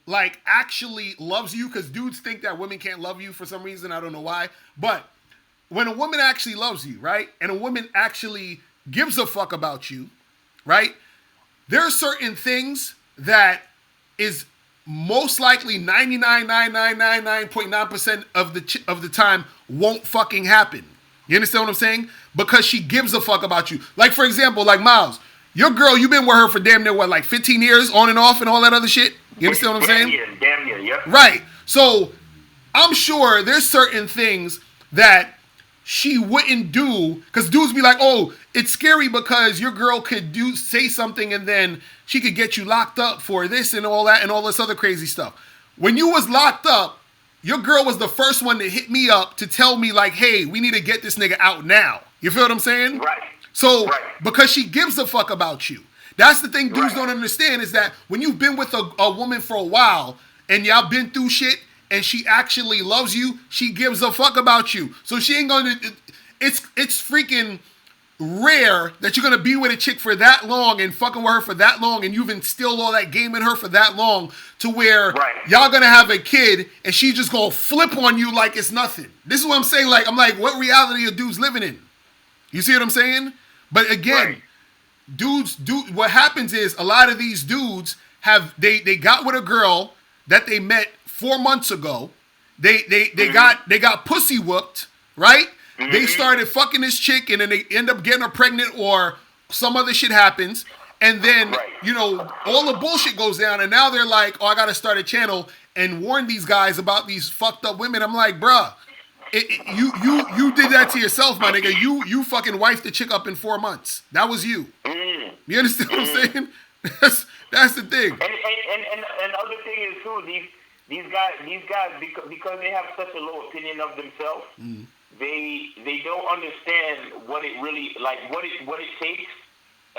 like actually loves you, because dudes think that women can't love you for some reason. I don't know why. But when a woman actually loves you, right? And a woman actually gives a fuck about you, right? There are certain things that is most likely 99.999.9% of the time won't fucking happen. You understand what I'm saying? Because she gives a fuck about you. Like, for example, like Miles, your girl, you've been with her for damn near what, like 15 years on and off and all that other shit? You understand what I'm saying? Damn near, yep. Right. So I'm sure there's certain things that she wouldn't do, because dudes be like, oh, it's scary because your girl could say something and then she could get you locked up for this and all that and all this other crazy stuff. When you was locked up, your girl was the first one to hit me up to tell me like, hey, we need to get this nigga out now. You feel what I'm saying? Right. So, because she gives a fuck about you. That's the thing dudes don't understand, is that when you've been with a woman for a while and y'all been through shit, and she actually loves you, she gives a fuck about you. So she ain't gonna, it's freaking rare that you're gonna be with a chick for that long and fucking with her for that long, and you've instilled all that game in her for that long to where y'all gonna have a kid and she just gonna flip on you like it's nothing. This is what I'm saying. Like, I'm like, what reality are dudes living in? You see what I'm saying? But again, what happens is a lot of these dudes they got with a girl that they met 4 months ago. They got pussy whooped, right? Mm-hmm. They started fucking this chick and then they end up getting her pregnant or some other shit happens. And then, you know, all the bullshit goes down and now they're like, oh, I got to start a channel and warn these guys about these fucked up women. I'm like, bruh, you did that to yourself, my nigga. You fucking wifed the chick up in 4 months. That was you. You understand what I'm saying? That's the thing. And the other thing is too, these guys because they have such a low opinion of themselves, they don't understand what it really like, what it takes,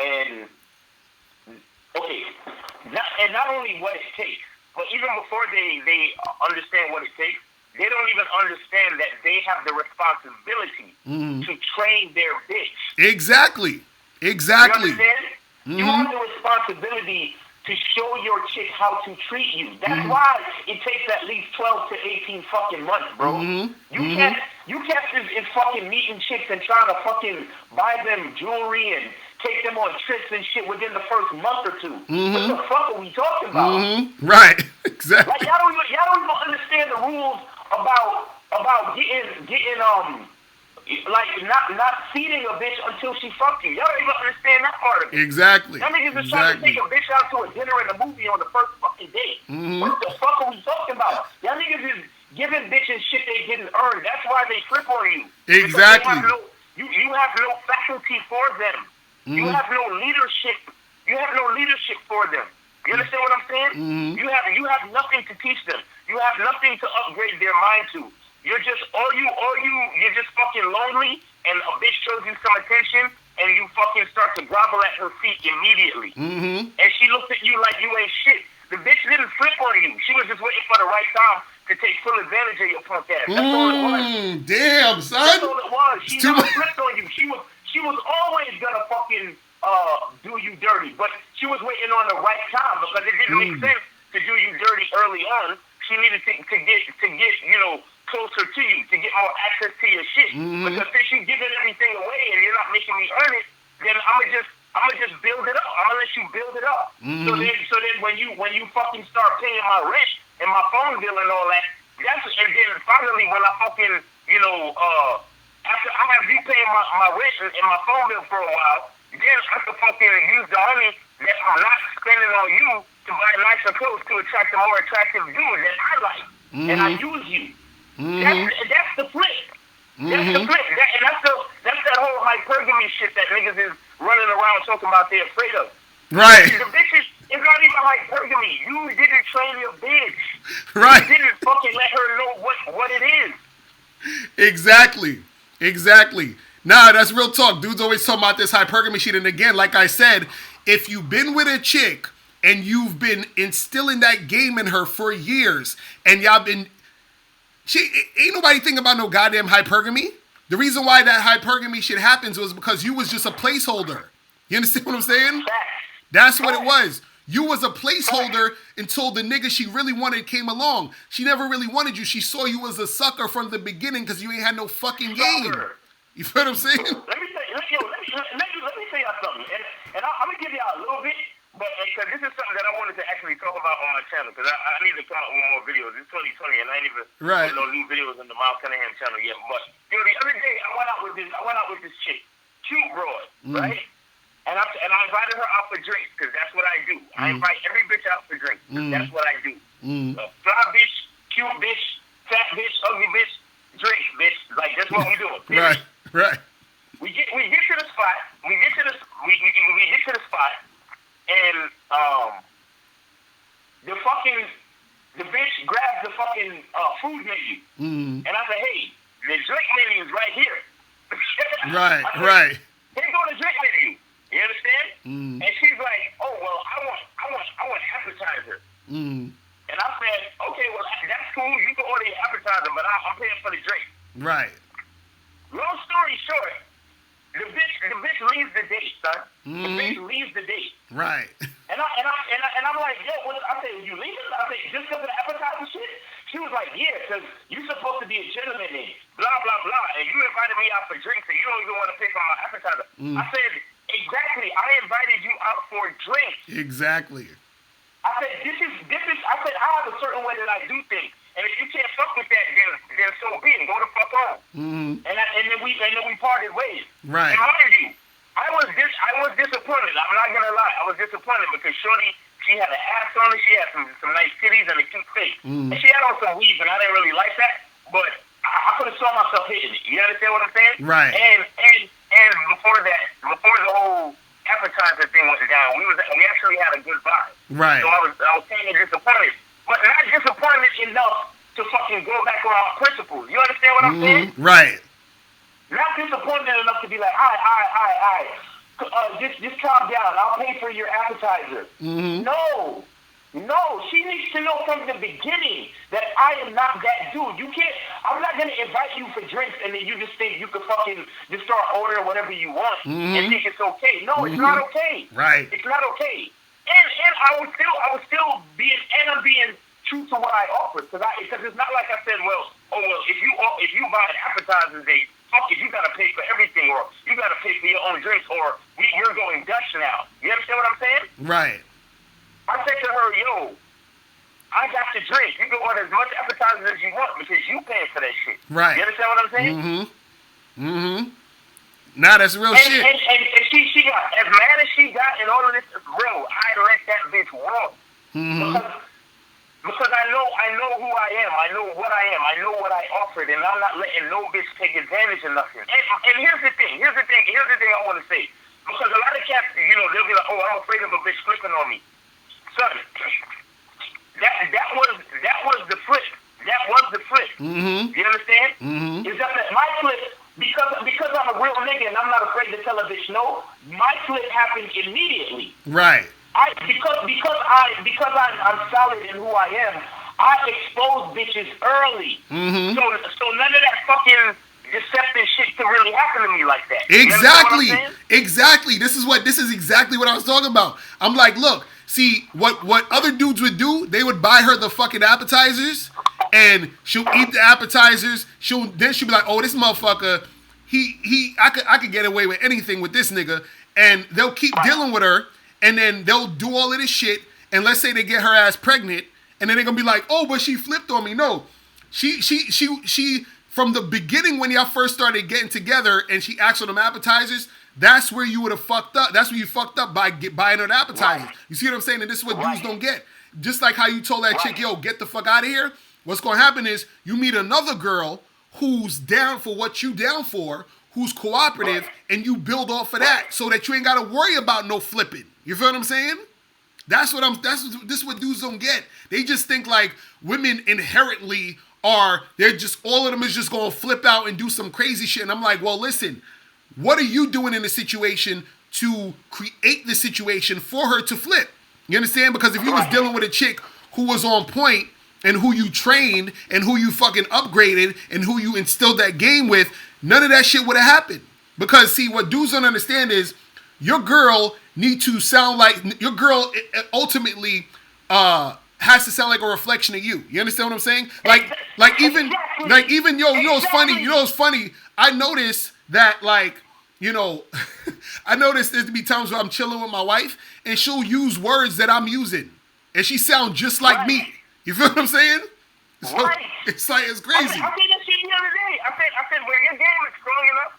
and not only what it takes, but even before they understand what it takes, they don't even understand that they have the responsibility to train their bitch. Exactly. You understand? You have the responsibility to show your chick how to treat you. That's why it takes at least 12 to 18 fucking months, bro. You can't just fucking meeting chicks and trying to fucking buy them jewelry and take them on trips and shit within the first month or two. What the fuck are we talking about? Right. Exactly. Like y'all don't even understand the rules about getting like not feeding a bitch until she fucks you. Y'all don't even understand that part of it. Exactly. Y'all niggas just trying to take a bitch out to a dinner and a movie on the first fucking date. What the fuck are we talking about? Y'all niggas is giving bitches shit they didn't earn. That's why they flip on you. Exactly. You have no faculty for them. You have no leadership. You have no leadership for them. You understand what I'm saying? You have nothing to teach them. You have nothing to upgrade their mind to. You're just you're just fucking lonely, and a bitch shows you some attention, and you fucking start to grovel at her feet immediately. And she looks at you like you ain't shit. The bitch didn't flip on you. She was just waiting for the right time to take full advantage of your punk ass. That's all it was. Damn, son. That's all it was. She never flipped on you. She was always gonna fucking do you dirty, but she was waiting on the right time because it didn't make sense to do you dirty early on. She needed to get you know, closer to you, to get more access to your shit. Because since you're giving everything away and you're not making me earn it, then I'm gonna just build it up. I'm gonna let you build it up. So then when you fucking start paying my rent and my phone bill and all that, and then finally when I fucking, you know, after I have you paying my rent and my phone bill for a while, then I can fucking use the money that I'm not spending on you to buy nicer clothes to attract a more attractive dude that I like. And I use you. That's the flip. That's the flip. That's that whole hypergamy shit that niggas is running around talking about they're afraid of. Right. The bitches, it's not even hypergamy. You didn't train your bitch. Right. You didn't fucking let her know what it is. Exactly. Nah, that's real talk. Dudes always talk about this hypergamy shit. And again, like I said, if you've been with a chick and you've been instilling that game in her for years and y'all been... ain't nobody thinking about no goddamn hypergamy. The reason why that hypergamy shit happens was because you was just a placeholder. You understand what I'm saying? That's what it was. You was a placeholder until the nigga she really wanted came along. She never really wanted you. She saw you as a sucker from the beginning because you ain't had no fucking game. You feel what I'm saying? Let me say y'all something, and I'm gonna give y'all a little bit, but because this is something that I wanted to actually talk about on my channel, because I need to come out with more videos. It's 2020, and I ain't even put no new videos on the Miles Cunningham channel yet. But the other day I went out with this chick, cute broad, right? And I invited her out for drinks because that's what I do. I invite every bitch out for drinks. That's what I do. Fly bitch, cute bitch, fat bitch, ugly bitch, drinks bitch. Like that's what we doing. Right. We get to the spot. We get to the spot, and the bitch grabs the fucking food menu, and I say, hey, the drink menu is right here. Right. Here go the drink menu. You understand? And she's like, oh well, I want appetizer. And I said, okay, well that's cool. You can order your appetizer, but I'm paying for the drink. Right. Long story short, the bitch leaves the date, son. The bitch leaves the date. Right. And I'm like, yo, I said, you leaving? I said, just because of the appetizer shit? She was like, yeah, because you're supposed to be a gentleman and blah, blah, blah. And you invited me out for drinks and you don't even want to pay for my appetizer. I said, exactly. I invited you out for drinks. Exactly. I said, this is, I said, I have a certain way that I do things. And if you can't fuck with that, then so be it. Go the fuck on. And then we parted ways. Right. And mind you, I was disappointed. I'm not gonna lie. I was disappointed because Shorty, she had an ass on her. She had some nice titties and a cute face. And she had on some weave, and I didn't really like that. But I could have saw myself hitting it. You understand what I'm saying? Right. And before the whole appetizer thing went down, we actually had a good vibe. Right. So I was kind of disappointed, but not disappointed enough to fucking go back on our principles. You understand what I'm saying? Right. Not disappointed enough to be like, all right. Just calm down. I'll pay for your appetizer. No, she needs to know from the beginning that I am not that dude. I'm not going to invite you for drinks and then you just think you could fucking just start ordering whatever you want and think it's okay. No, it's not okay. Right. It's not okay. And I was still being true to what I offered because it's not like I said, if you buy an appetizer, you gotta pay for everything, or you gotta pay for your own drinks, or you're going Dutch now. You understand what I'm saying? Right. I said to her, yo, I got the drink. You can order as much appetizers as you want because you paying for that shit. Right. You understand what I'm saying? Nah, that's real shit. And she got as mad as she got in all of this, bro. I let that bitch walk because I know who I am. I know what I am. I know what I offered, and I'm not letting no bitch take advantage of nothing. And here's the thing I want to say, because a lot of cats, they'll be like, oh, I'm afraid of a bitch flipping on me. Son, that was the flip. That was the flip. You understand? Is that my flip, because I'm a real nigga and I'm not afraid to tell a bitch no, my flip happened immediately. Right. Because I'm solid in who I am, I expose bitches early. So none of that fucking deceptive shit could really happen to me like that. Exactly. This is exactly what I was talking about. I'm like, look, see what other dudes would do, they would buy her the fucking appetizers and she'll eat the appetizers. She'll be like, oh, this motherfucker, I could get away with anything with this nigga, and they'll keep dealing with her. And then they'll do all of this shit, and let's say they get her ass pregnant, and then they're gonna be like, "Oh, but she flipped on me." No, she from the beginning when y'all first started getting together, and she asked for them appetizers. That's where you would have fucked up. That's where you fucked up by buying her the appetizers. You see what I'm saying? And this is what dudes don't get. Just like how you told that chick, "Yo, get the fuck out of here." What's gonna happen is you meet another girl who's down for what you down for, who's cooperative, and you build off of that, so that you ain't gotta worry about no flipping. You feel what I'm saying? This is what dudes don't get. They just think like women inherently they're just, all of them is just gonna flip out and do some crazy shit. And I'm like, well, listen, what are you doing in the situation to create the situation for her to flip? You understand? Because if you was dealing with a chick who was on point and who you trained and who you fucking upgraded and who you instilled that game with, none of that shit would have happened. Because see, what dudes don't understand is your girl need to sound like your girl ultimately has to sound like a reflection of you. You understand what I'm saying? Like even yo, you know what's funny? You know what's funny? I noticed that like, you know, I noticed there's to be times where I'm chilling with my wife and she'll use words that I'm using. And she sound just like me. You feel what I'm saying? So it's like it's crazy. I said that shit the other day. I said when your game is strong enough,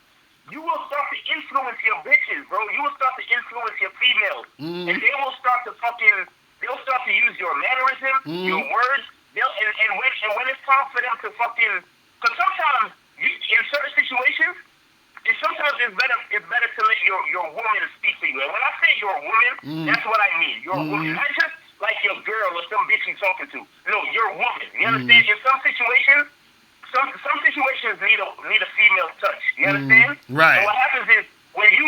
you will start to influence your bitches, bro. You will start to influence your females. And they will start to they'll start to use your mannerisms, your words. And when it's time for them to because sometimes in certain situations, sometimes it's better to let your woman speak for you. And when I say your woman, that's what I mean. Your woman. Not just like your girl or some bitch you're talking to. No, your woman. You understand? In some situations, some situations need a female touch. You understand? Right. And what happens is when you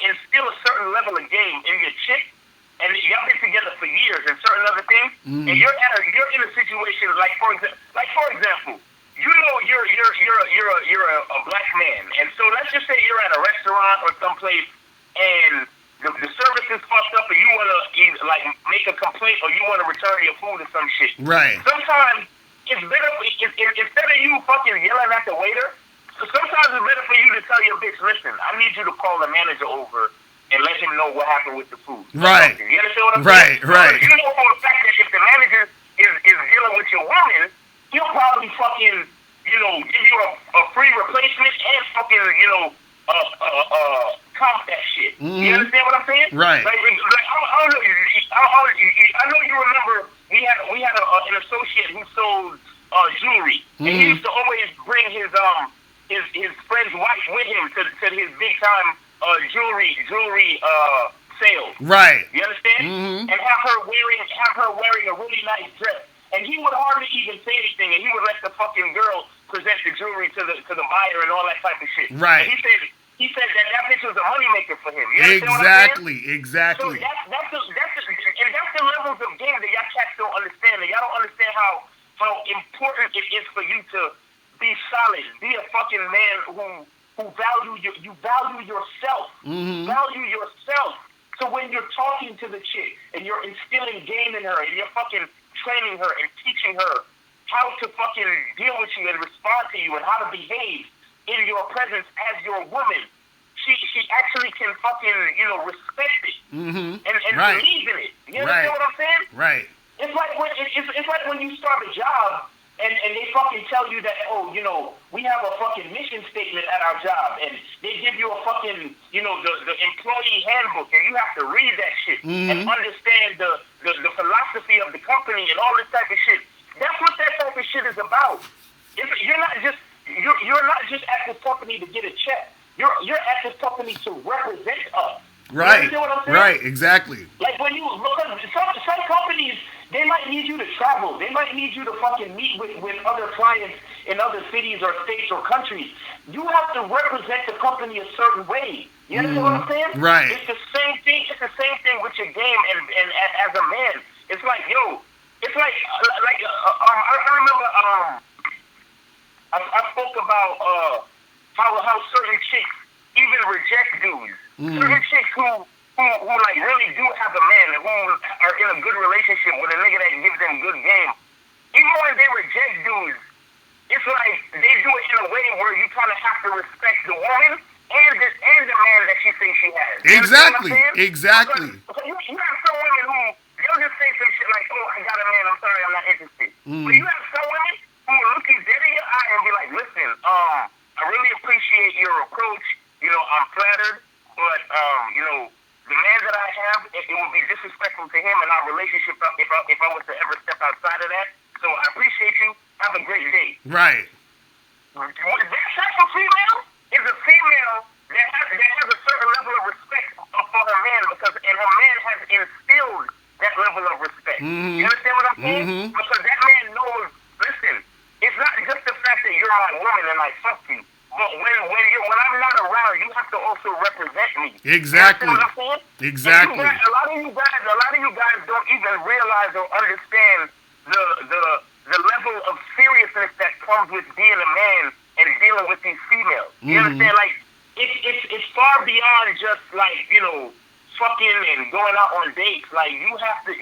instill a certain level of game in your chick, and y'all been together for years and certain other things, and you're in a situation like for example, you know you're a black man, and so let's just say you're at a restaurant or someplace, and the service is fucked up, and you want to like make a complaint or you want to return your food or some shit. Right. Sometimes it's better instead of you fucking yelling at the waiter. Sometimes it's better for you to tell your bitch, listen, I need you to call the manager over and let him know what happened with the food. Right. You understand what I'm saying? Right. You know for a fact that if the manager is dealing with your woman, he'll probably fucking, give you a free replacement and fucking, comp that shit. You understand what I'm saying? Right. Like I don't know. I know you remember we had an associate who sold jewelry, and he used to always bring his friend's wife with him to his big time jewelry sales. Right. You understand? And have her wearing a really nice dress. And he would hardly even say anything, and he would let the fucking girl present the jewelry to the buyer and all that type of shit. Right. And he said that bitch was a moneymaker for him. You understand what I'm saying? Exactly. So that's the levels of game that y'all cats don't understand. And y'all don't understand how important it is for you to be solid, be a fucking man who value yourself. Value yourself. So when you're talking to the chick and you're instilling game in her and you're fucking training her and teaching her how to fucking deal with you and respond to you and how to behave in your presence as your woman, she actually can fucking, respect it and believe in it. You understand what I'm saying? Right. It's like when you start a job and they fucking tell you that, we have a fucking mission statement at our job, and they give you a fucking, the employee handbook, and you have to read that shit and understand the philosophy of the company and all this type of shit. That's what that type of shit is about. You're not just at this company to get a check. You're at this company to represent us. Right. You understand what I'm saying? Right. Exactly. Like because some companies, they might need you to travel. They might need you to fucking meet with other clients in other cities or states or countries. You have to represent the company a certain way. You understand what I'm saying? Right. It's the same thing. It's the same thing with your game and as a man. It's like, I remember I spoke about how certain chicks even reject dudes. Certain chicks who like really do have a man and who are in a good relationship with a nigga that gives them good game. Even when they reject dudes, it's like they do it in a way where you kind of have to respect the woman and the man that she thinks she has. Exactly. Because you have some women who they'll just say some shit like, "Oh, I got a man. I'm sorry, I'm not interested." But you have some women who will look you dead in your eye and be like, "Listen, I really appreciate your approach. I'm flattered, but the man that I have, it would be disrespectful to him and our relationship if I was to ever step outside of that. So I appreciate you. Have a great day." Right. That type of female is a female that has a certain level of respect for her man and her man has instilled that level of respect. You understand what I'm saying? Because that man knows. Listen, it's not just the fact that you're my woman and I fuck you. But when I'm not around, you have to also represent me. Exactly. You know what I'm saying? Exactly. A lot of you guys don't even realize or understand the level of seriousness that comes with being a man and dealing with these females. You understand? Like it's far beyond just like, you know, fucking and going out on dates. Like you have to,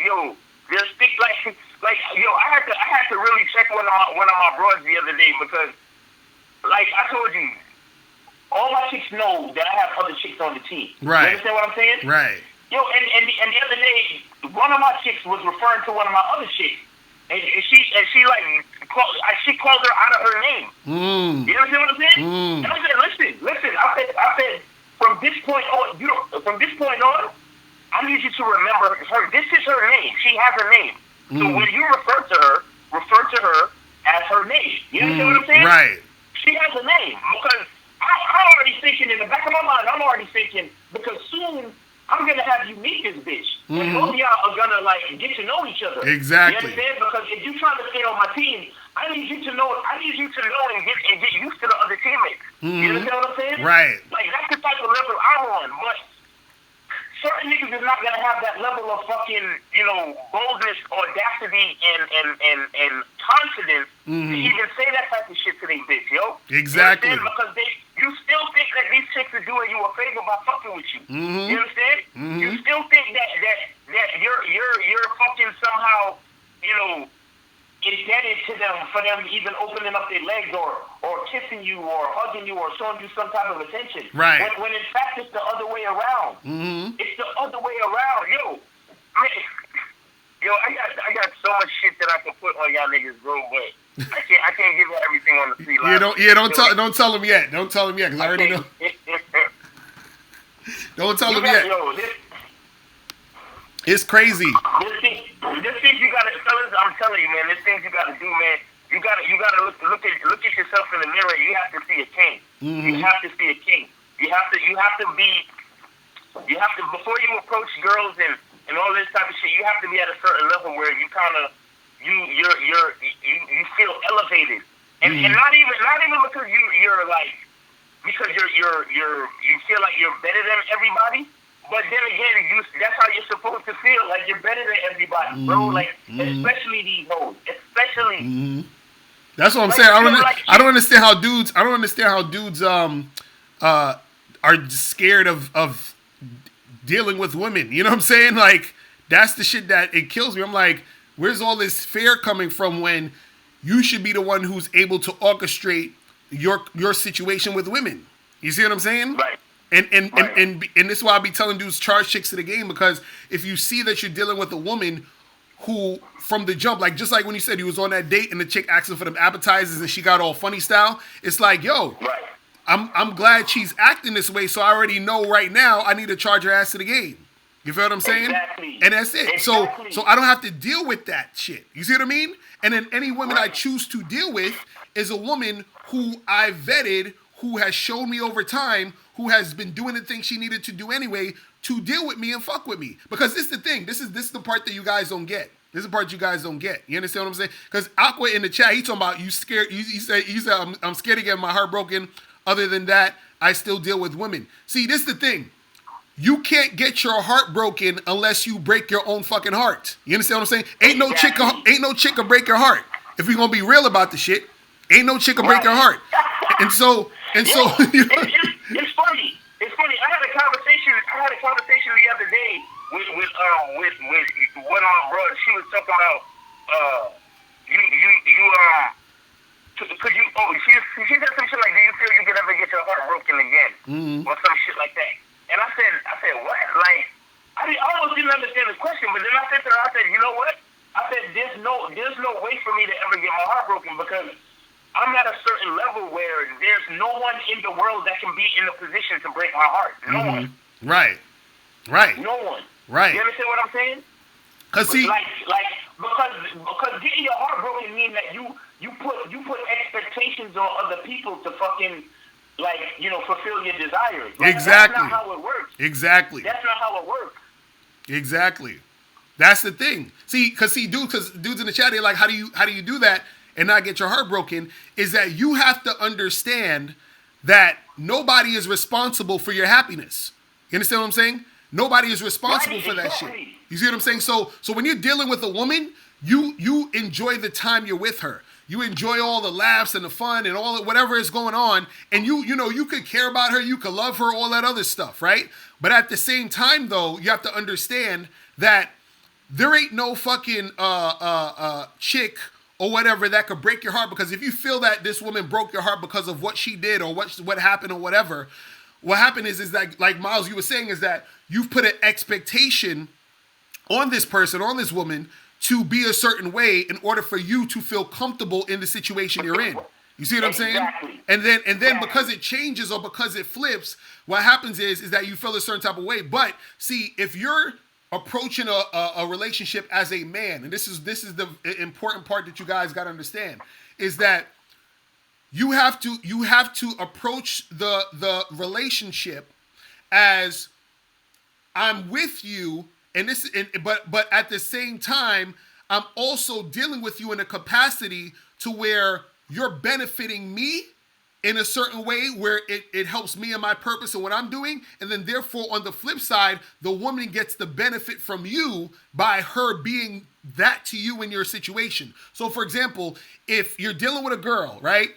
there's things like I had to really check one of my bros the other day because, like I told you, all my chicks know that I have other chicks on the team. Right. You understand what I'm saying? Right. And the other day, one of my chicks was referring to one of my other chicks, and she like she called her out of her name. You understand what I'm saying? And I said, listen. I said from this point on, I need you to remember her. This is her name. She has a name. So when you refer to her as her name. You understand what I'm saying? Right. She has a name because I'm already thinking in the back of my mind. I'm already thinking because soon I'm gonna have you meet this bitch, and both of y'all are gonna like get to know each other. Exactly. You understand? Because if you're trying to stay on my team, I need you to know and get used to the other teammates. You understand what I'm saying? Right. Like that's the type of level I'm on, but certain niggas is not gonna have that level of fucking, boldness, audacity, and confidence to even say that type of shit to these bitch, yo. Exactly. You understand? Because you still think that these chicks are doing you a favor by fucking with you. You understand? You still think that you're fucking somehow, indebted to them for them even opening up their legs or kissing you or hugging you or showing you some type of attention. Right. When in fact it's the other way around. It's the other way around. I got so much shit that I can put on y'all niggas, bro, but I can't give everything on the free line. Don't tell them yet. Don't tell them yet, because I already know. Don't tell them yet. It's crazy. This thing you gotta, fellas, I'm telling you, man. This thing you gotta do, man. You gotta look at yourself in the mirror. You have to see a king. You have to see a king. You have to before you approach girls and all this type of shit. You have to be at a certain level where you kind of you feel elevated, and not even because you're like because you feel like you're better than everybody. But then again, that's how you're supposed to feel, like you're better than everybody, bro. Like, especially these hoes, especially. That's what I'm saying. I don't understand how dudes. I don't understand how dudes are scared of dealing with women. You know what I'm saying? Like, that's the shit that it kills me. I'm like, where's all this fear coming from when you should be the one who's able to orchestrate your situation with women? You see what I'm saying? Right. And this is why I be telling dudes charge chicks to the game, because if you see that you're dealing with a woman who from the jump, like just like when you said you was on that date and the chick asking for them appetizers and she got all funny style, it's like, yo, right. I'm glad she's acting this way, so I already know right now I need to charge her ass to the game. You feel what I'm saying? Exactly. And that's it. Exactly. So I don't have to deal with that shit. You see what I mean? And then any woman I choose to deal with is a woman who I vetted, who has shown me over time, who has been doing the things she needed to do anyway to deal with me and fuck with me. Because this is the thing. This is the part that you guys don't get. This is the part you guys don't get. You understand what I'm saying? Because Aqua in the chat, he talking about you scared. He said I'm scared to get my heart broken. Other than that, I still deal with women. See, this is the thing. You can't get your heart broken unless you break your own fucking heart. You understand what I'm saying? Ain't no chick will break your heart. If we're gonna be real about the shit, ain't no chick will break your heart. And so It's funny. It's funny. I had a conversation the other day with one of my brothers. She was talking about she said some shit like, do you feel you can ever get your heart broken again, or some shit like that? And I said what? Like I almost didn't understand the question, but then I said to her, I said, you know what? I said there's no way for me to ever get my heart broken because I'm at a certain level where there's no one in the world that can be in a position to break my heart. No one. Right. No one. Right. You understand what I'm saying? Because getting your heart broken means that you put expectations on other people to fucking fulfill your desires. Like, exactly. That's not how it works. Exactly. That's not how it works. Exactly. That's the thing. Because dudes in the chat, they're like, how do you do that and not get your heart broken? Is that you have to understand that nobody is responsible for your happiness. You understand what I'm saying? Nobody is responsible for that shit. You see what I'm saying? So when you're dealing with a woman, you enjoy the time you're with her. you enjoy all the laughs and the fun and all whatever is going on, and you could care about her, you could love her, all that other stuff, right? But at the same time, though, you have to understand that there ain't no fucking chick or whatever that could break your heart, because if you feel that this woman broke your heart because of what she did or what happened or whatever, what happened is that, like Miles, you were saying, is that you've put an expectation on this person, on this woman, to be a certain way in order for you to feel comfortable in the situation you're in. You see what I'm saying? Exactly. And then because it changes or because it flips, what happens is that you feel a certain type of way. But see, if you're approaching a relationship as a man, and this is the important part that you guys got to understand, is that you have to approach the relationship as, I'm with you, but at the same time, I'm also dealing with you in a capacity to where you're benefiting me in a certain way where it helps me and my purpose and what I'm doing. And then therefore, on the flip side, the woman gets the benefit from you by her being that to you in your situation. So for example, if you're dealing with a girl, right?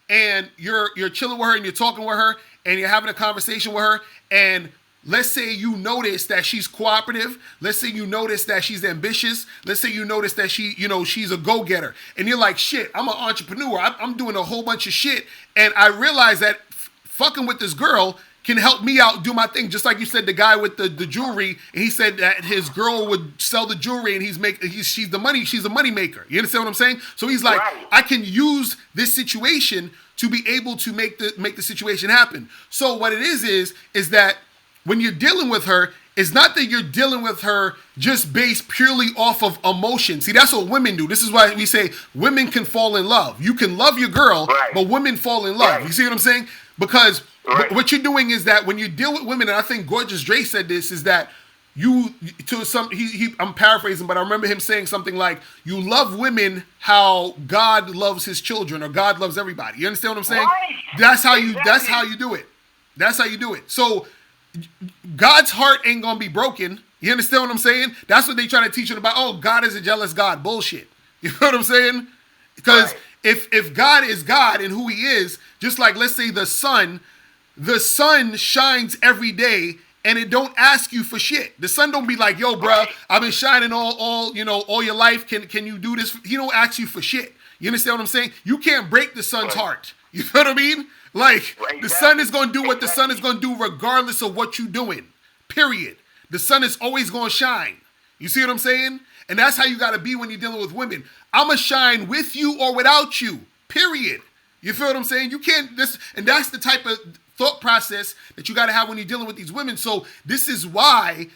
And you're chilling with her and you're talking with her and you're having a conversation with her, and let's say you notice that she's cooperative. Let's say you notice that she's ambitious. Let's say you notice that she's a go-getter. And you're like, shit, I'm an entrepreneur. I'm doing a whole bunch of shit. And I realize that fucking with this girl can help me out do my thing. Just like you said, the guy with the jewelry, and he said that his girl would sell the jewelry and she's the money maker. You understand what I'm saying? So he's like, Right. I can use this situation to be able to make the situation happen. So what it is that when you're dealing with her, it's not that you're dealing with her just based purely off of emotion. See, that's what women do. This is why we say women can fall in love. You can love your girl, Right. but women fall in love. Right. You see what I'm saying? Because Right. what you're doing is that when you deal with women, and I think Gorgeous Dre said this, is that I'm paraphrasing, but I remember him saying something like, you love women how God loves his children, or God loves everybody. You understand what I'm saying? Right. That's how you Exactly. do it. That's how you do it. So God's heart ain't gonna be broken. You understand what I'm saying? That's what they try to teach you about. Oh, God is a jealous God. Bullshit. You know what I'm saying? Because Right. if God is God and who he is, just like, let's say the sun shines every day and it don't ask you for shit. The sun don't be like, yo, bruh, I've been shining all your life. Can you do this? He don't ask you for shit. You understand what I'm saying? You can't break the sun's heart. You know what I mean? Like, Right, the sun is exactly. going to do what the sun is going to do regardless of what you're doing. Period. The sun is always going to shine. You see what I'm saying? And that's how you got to be when you're dealing with women. I'm going to shine with you or without you. Period. You feel what I'm saying? You can't, and that's the type of thought process that you got to have when you're dealing with these women. So this is why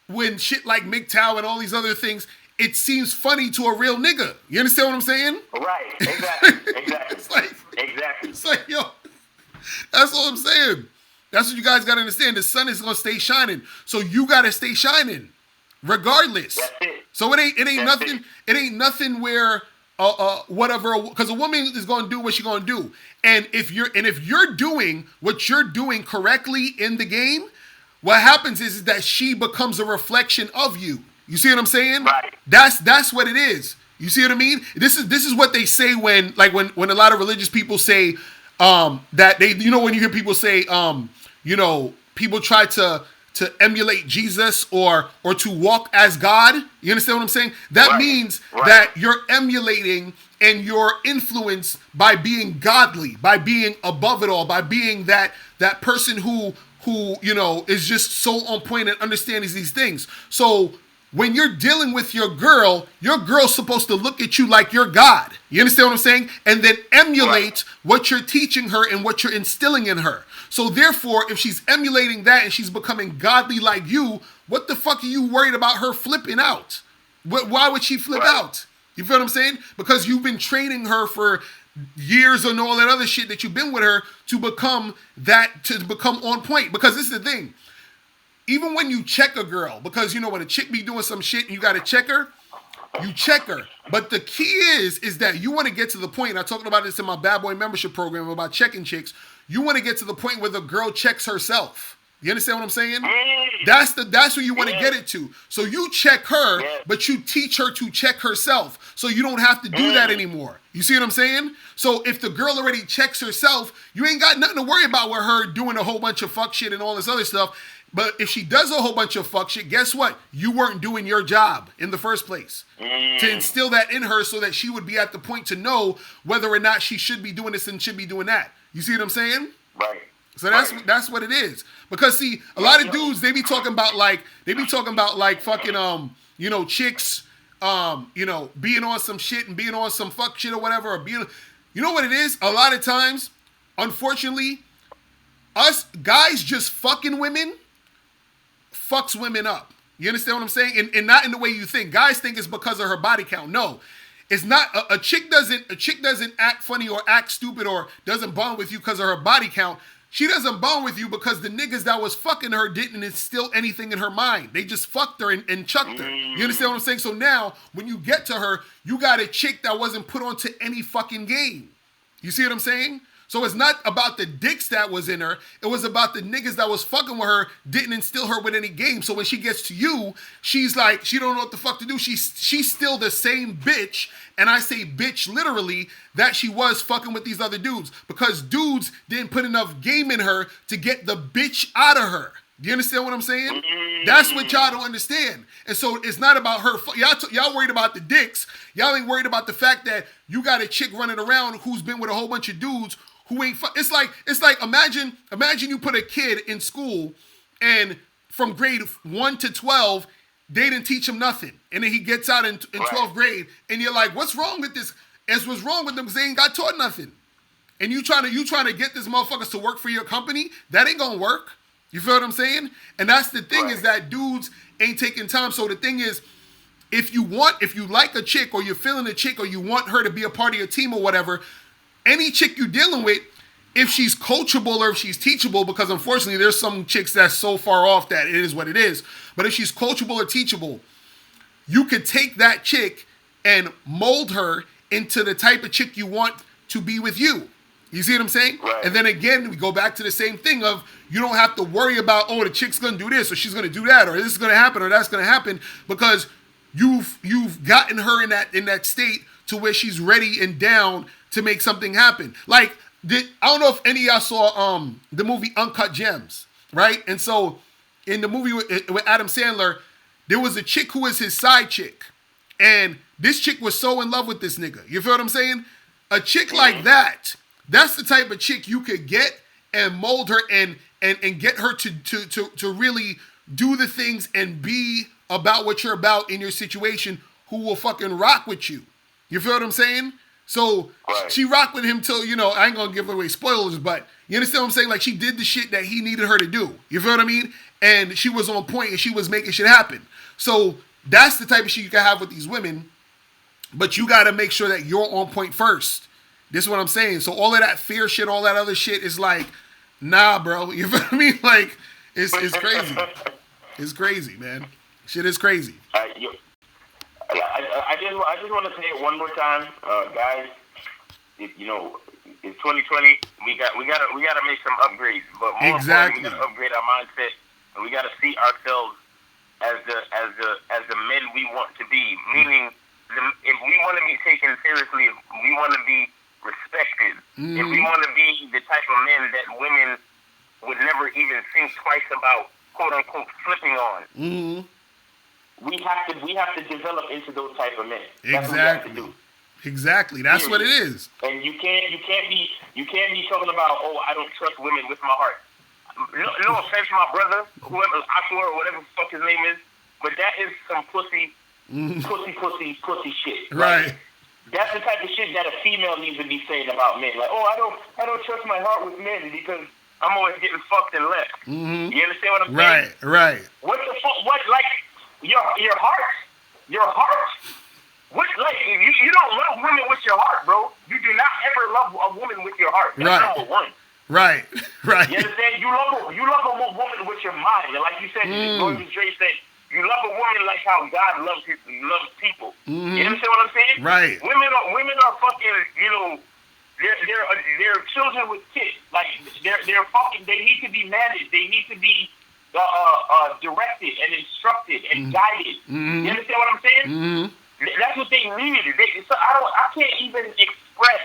when shit like MGTOW and all these other things, it seems funny to a real nigga. You understand what I'm saying? Right. Exactly. Exactly. It's Exactly. like, yo, that's what I'm saying. That's what you guys got to understand. The sun is going to stay shining. So you got to stay shining regardless. That's it. So it ain't That's nothing. It ain't nothing where whatever, because a woman is going to do what she's going to do. And if you're doing what you're doing correctly in the game, what happens is that she becomes a reflection of you. You see what I'm saying? Right. That's what it is. You see what I mean? This is what they say when a lot of religious people say that they, when you hear people say people try to emulate Jesus or to walk as God. You understand what I'm saying? That Right. means Right. that you're emulating and you're influenced by being godly, by being above it all, by being that person who is just so on point and understands these things. So when you're dealing with your girl's supposed to look at you like you're God. You understand what I'm saying? And then emulate what you're teaching her and what you're instilling in her. So therefore, if she's emulating that and she's becoming godly like you, what the fuck are you worried about her flipping out? Why would she flip out? You feel what I'm saying? Because you've been training her for years and all that other shit that you've been with her to become on point. Because this is the thing. Even when you check a girl, because when a chick be doing some shit and you got to check her, you check her. But the key is that you want to get to the point, and I talked about this in my Bad Boy membership program about checking chicks, you want to get to the point where the girl checks herself. You understand what I'm saying? That's where you want to get it to. So you check her, but you teach her to check herself. So you don't have to do that anymore. You see what I'm saying? So if the girl already checks herself, you ain't got nothing to worry about with her doing a whole bunch of fuck shit and all this other stuff. But if she does a whole bunch of fuck shit, guess what? You weren't doing your job in the first place. To instill that in her so that she would be at the point to know whether or not she should be doing this and should be doing that. You see what I'm saying? Right. So that's what it is. Because see, a lot of dudes, they be talking about like fucking chicks being on some shit and being on some fuck shit or whatever, or being, you know what it is? A lot of times, unfortunately, us guys just fucking women fucks women up. You understand what I'm saying? And not in the way you think. Guys think it's because of her body count. No. It's not. A chick doesn't act funny or act stupid or doesn't bond with you because of her body count. She doesn't bond with you because the niggas that was fucking her didn't instill anything in her mind. They just fucked her and chucked her. You understand what I'm saying? So now, when you get to her, you got a chick that wasn't put onto any fucking game. You see what I'm saying? So it's not about the dicks that was in her. It was about the niggas that was fucking with her didn't instill her with any game. So when she gets to you, she's like, she don't know what the fuck to do. She's still the same bitch, and I say bitch literally, that she was fucking with these other dudes. Because dudes didn't put enough game in her to get the bitch out of her. Do you understand what I'm saying? That's what y'all don't understand. And so it's not about her. Y'all worried about the dicks. Y'all ain't worried about the fact that you got a chick running around who's been with a whole bunch of dudes who ain't. It's like imagine you put a kid in school and from grade 1 to 12 they didn't teach him nothing, and then he gets out in 12th grade, and you're like, what's wrong with this? As what's wrong with them because they ain't got taught nothing, and you trying to get this motherfuckers to work for your company. That ain't gonna work. You feel what I'm saying? And that's the thing is that dudes ain't taking time. So the thing is, if you like a chick or you're feeling a chick or you want her to be a part of your team or whatever, any chick you're dealing with, if she's coachable or if she's teachable, because unfortunately there's some chicks that's so far off that it is what it is. But if she's coachable or teachable, you could take that chick and mold her into the type of chick you want to be with you. You see what I'm saying? Right. And then again, we go back to the same thing of you don't have to worry about, oh, the chick's gonna do this or she's gonna do that or this is gonna happen or that's gonna happen, because you've gotten her in that state to where she's ready and down to make something happen. Like I don't know if any of y'all saw the movie Uncut Gems, right? And so in the movie with Adam Sandler, there was a chick who was his side chick, and this chick was so in love with this nigga. You feel what I'm saying? A chick like that. That's the type of chick you could get and mold her and get her to really do the things and be about what you're about in your situation, who will fucking rock with you. You feel what I'm saying? So she rocked with him till, I ain't gonna give away spoilers, but you understand what I'm saying? Like, she did the shit that he needed her to do. You feel what I mean? And she was on point and she was making shit happen. So that's the type of shit you can have with these women, but you gotta make sure that you're on point first. This is what I'm saying. So all of that fear shit, all that other shit is like, nah, bro. You feel what I mean? Like, it's crazy. It's crazy, man. Shit is crazy. I just want to say it one more time, guys. It's 2020. We gotta make some upgrades, but more importantly, we gotta upgrade our mindset, and we gotta see ourselves as the men we want to be. Meaning, if we want to be taken seriously, if we want to be respected, if we want to be the type of men that women would never even think twice about, quote unquote, flipping on. We have to develop into those type of men. That's what we have to do. Exactly. That's what it is. And you can't be talking about, oh, I don't trust women with my heart. No offense to my brother, whoever Aqua or whatever the fuck his name is, but that is some pussy shit. Right. Like, that's the type of shit that a female needs to be saying about men. Like, oh, I don't trust my heart with men because I'm always getting fucked and left. You understand what I'm saying? Right. What the fuck? What, like, your heart? What, like, you don't love women with your heart, bro. You do not ever love a woman with your heart. That's number one. Right. You understand? You love a woman with your mind. And like you said, Lord Dre said, you love a woman like how God loves people. You understand what I'm saying? Right. Women are fucking, they're children with kids. Like they're fucking. They need to be managed. They need to be directed and instructed and guided. You understand what I'm saying? That's what they need. So I can't even express.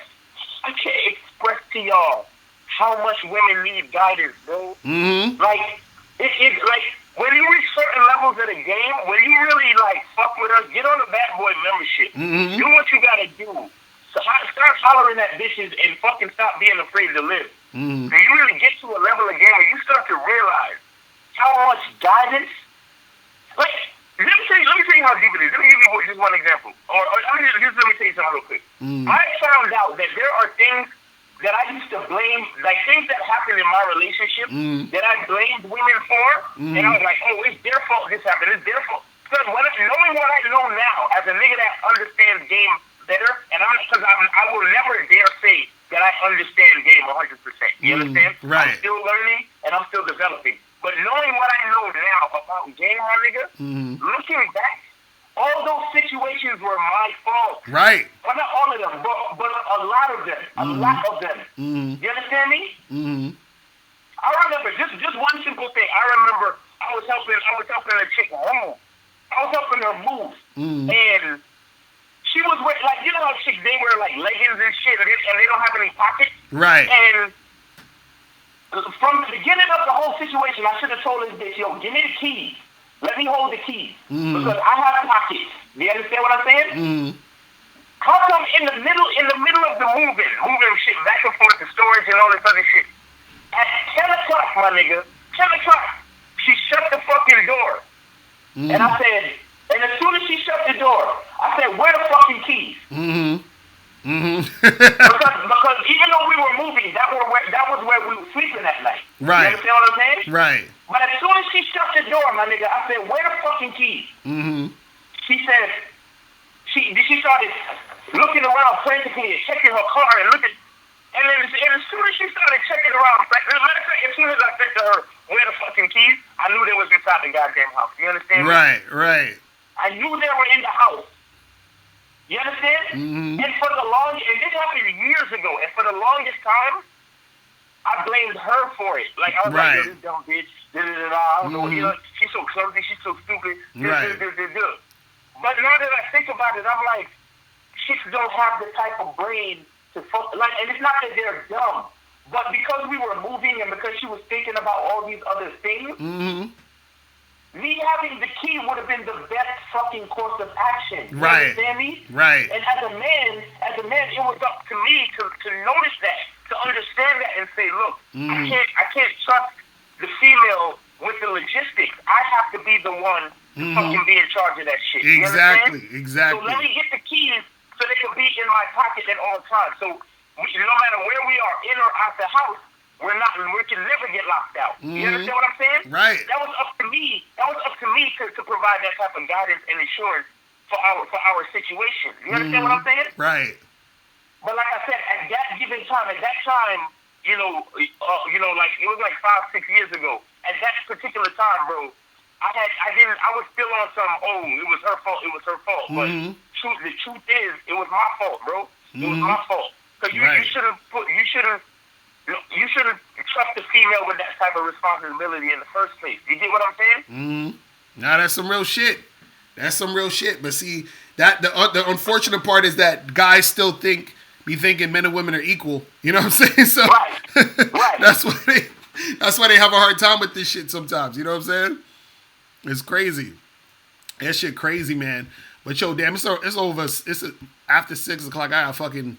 I can't express to y'all how much women need guidance, bro. Like it's like when you reach certain levels of the game, when you really like fuck with us, get on the Bad Boy membership. Do what you gotta do. So start hollering at bitches and fucking stop being afraid to live. So you really get to a level of game where you start to realize how much guidance. Like, let me tell you how deep it is. Let me give you just one example. Or let me tell you something real quick. I found out that there are things that I used to blame, like things that happened in my relationship that I blamed women for, and I was like, oh, it's their fault this happened. It's their fault. Because knowing what I know now, as a nigga that understands game better, and I will never dare say that I understand game 100%. You understand? Right. I'm still learning and I'm still developing. But knowing what I know now about game, my nigga, looking back, all those situations were my fault. Right. Well, not all of them, but a lot of them. A lot of them. You understand me? I remember just one simple thing. I remember I was helping a chick move. I was helping her move, and she was wearing, like, you know how chicks, they wear like leggings and shit, and they don't have any pockets. Right. And from the beginning of the whole situation, I should have told this bitch, yo, give me the keys. Let me hold the keys. Because I have pockets. You understand what I'm saying? How come in the middle of the moving shit back and forth to storage and all this other shit, at 10 o'clock, my nigga, 10 o'clock, she shut the fucking door. And I said, and as soon as she shut the door, I said, where the fucking keys? Because even though we were moving, that was where we were sleeping that night. Right. You understand what I'm saying? Right. But as soon as she shut the door, my nigga, I said, where the fucking keys? She said, she started looking around frantically and checking her car and looking. And as soon as she started checking around, as soon as I said to her, where the fucking keys, I knew they was inside the goddamn house. You understand? Right, right. I knew they were in the house. You understand? And and this happened years ago, and for the longest time, I blamed her for it. Like, I was like, yo, this dumb bitch, I don't know, you know, she's so clumsy, she's so stupid, Right. But now that I think about it, I'm like, chicks don't have the type of brain to like, and it's not that they're dumb, but because we were moving and because she was thinking about all these other things, me having the key would have been the best fucking course of action. You understand me? Right. And as a man, it was up to me to notice that, to understand that, and say, look, I can't trust the female with the logistics. I have to be the one to fucking be in charge of that shit. Exactly. You understand? Exactly. So let me get the keys so they can be in my pocket at all times. So no matter where we are, in or out the house, we can never get locked out. You understand what I'm saying? Right. That was up to me. To provide that type of guidance and assurance for our situation. You understand what I'm saying? Right. But like I said, at that time, you know, like it was like 5-6 years ago. At that particular time, bro, I was still on some, it was her fault. But the truth is, it was my fault, bro. It was my fault. Because you shouldn't trust the female with that type of responsibility in the first place. You get what I'm saying? Now that's some real shit. That's some real shit. But see, that the unfortunate part is that guys still be thinking men and women are equal. You know what I'm saying? So right. that's why they have a hard time with this shit sometimes. You know what I'm saying? It's crazy. That shit crazy, man. But yo, damn, it's over. It's after 6 o'clock. I gotta fucking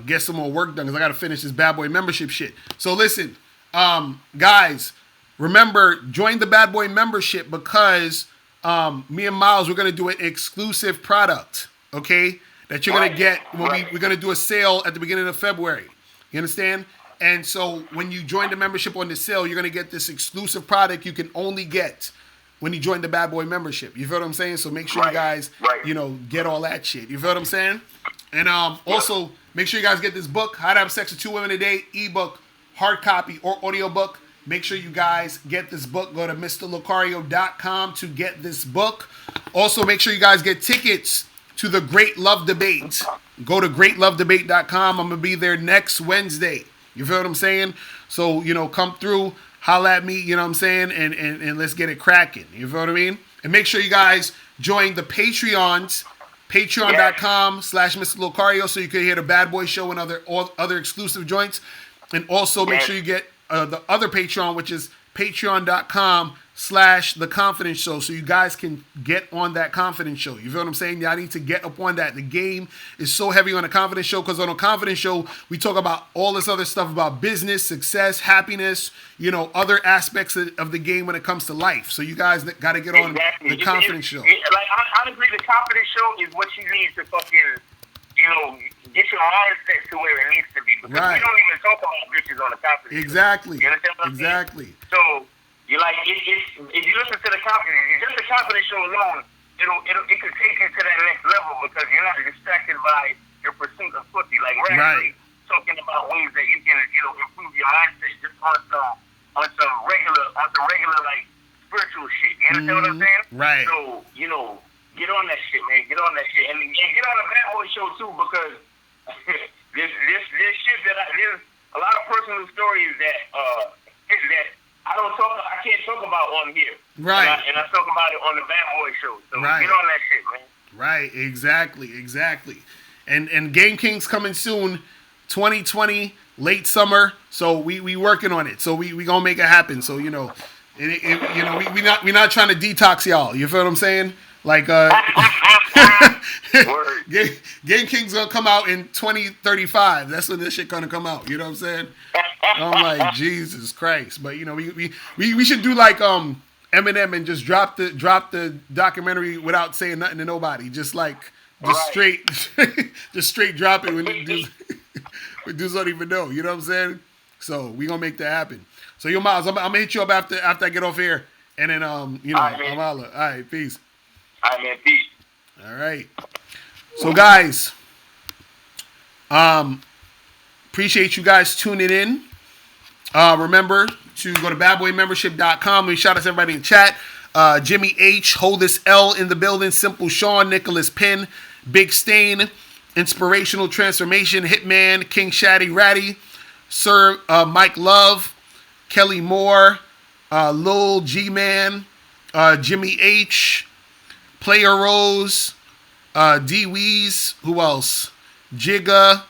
get some more work done because I gotta finish this Bad Boy membership shit. So listen, guys, remember, join the Bad Boy membership because me and Miles, we're gonna do an exclusive product, okay? That you're gonna get when we're gonna do a sale at the beginning of February. You understand? And so when you join the membership on the sale, you're gonna get this exclusive product you can only get when you join the Bad Boy membership. You feel what I'm saying? So make sure you guys, get all that shit. You feel what I'm saying? And also, make sure you guys get this book, How to Have Sex with 2 Women a Day, ebook, hard copy, or audiobook. Make sure you guys get this book. Go to MrLocario.com to get this book. Also, make sure you guys get tickets to the Great Love Debate. Go to greatlovedebate.com. I'm going to be there next Wednesday. You feel what I'm saying? So, come through, holla at me, you know what I'm saying? And let's get it cracking. You feel what I mean? And make sure you guys join the Patreons, patreon.com/Mr. Locario, so you can hear the Bad Boy Show and other exclusive joints. And also make sure you get the other Patreon, which is patreon.com/The Confidence Show, so you guys can get on that Confidence Show. You feel what I'm saying? Y'all need to get up on that. The game is so heavy on the Confidence Show, because on the Confidence Show, we talk about all this other stuff about business, success, happiness, other aspects of the game when it comes to life. So you guys got to get on the Confidence Show. Honestly, the Confidence Show is what you need to fucking, get your mindset to where it needs to be. Because we don't even talk about bitches on the Confidence Show. Exactly. You understand what I'm saying? So, if you listen to the Confidence, just the Confidence Show alone, it could take you to that next level, because you're not distracted by your pursuit of pussy. Like, we're actually talking about ways that you can, improve your mindset just on some regular like spiritual shit. You understand what I'm saying? Right. So, get on that shit, man. Get on that shit, and get on the Bad Boy Show too, because this shit there's a lot of personal stories that I can't talk about on here. Right. And I talk about it on the Bad Boy Show. So get on that shit, man. Right, exactly. And Game King's coming soon, 2020, late summer. So we working on it. So we gonna make it happen. So we not trying to detox y'all. You feel what I'm saying? Like Game King's gonna come out in 2035. That's when this shit gonna come out. You know what I'm saying? I'm like, Jesus Christ. But we should do like Eminem and just drop the documentary without saying nothing to nobody. Just straight drop it when dudes don't even know. You know what I'm saying? So we gonna make that happen. So Miles, I'm gonna hit you up after I get off here, and then I'm holla. All right, peace. All right, man, peace. All right. So guys, appreciate you guys tuning in. Remember to go to badboymembership.com. We shout out to everybody in chat. Jimmy H, Hold This L in the building. Simple Sean, Nicholas Penn, Big Stain, Inspirational Transformation, Hitman, King Shaddy Ratty, Sir Mike Love, Kelly Moore, Lil G-Man, Jimmy H, Player Rose, D Weez, who else? Jigga,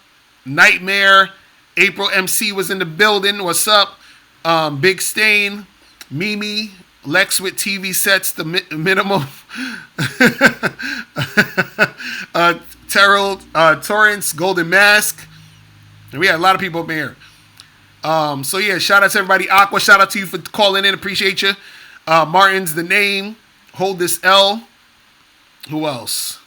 Nightmare, April MC was in the building. What's up? Big Stain, Mimi, Lex with TV sets, the minimum. Terrell, Torrance, Golden Mask. And we had a lot of people up here. So yeah, shout out to everybody. Aqua, shout out to you for calling in. Appreciate you. Martin's the name. Hold This L. Who else?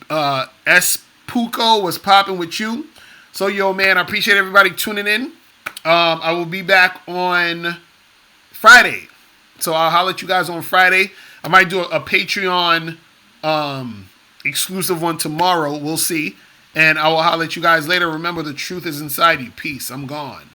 S. Puko was popping with you. So yo, man, I appreciate everybody tuning in. I will be back on Friday. So I'll holler at you guys on Friday. I might do a Patreon exclusive one tomorrow. We'll see. And I will holler at you guys later. Remember, the truth is inside you. Peace. I'm gone.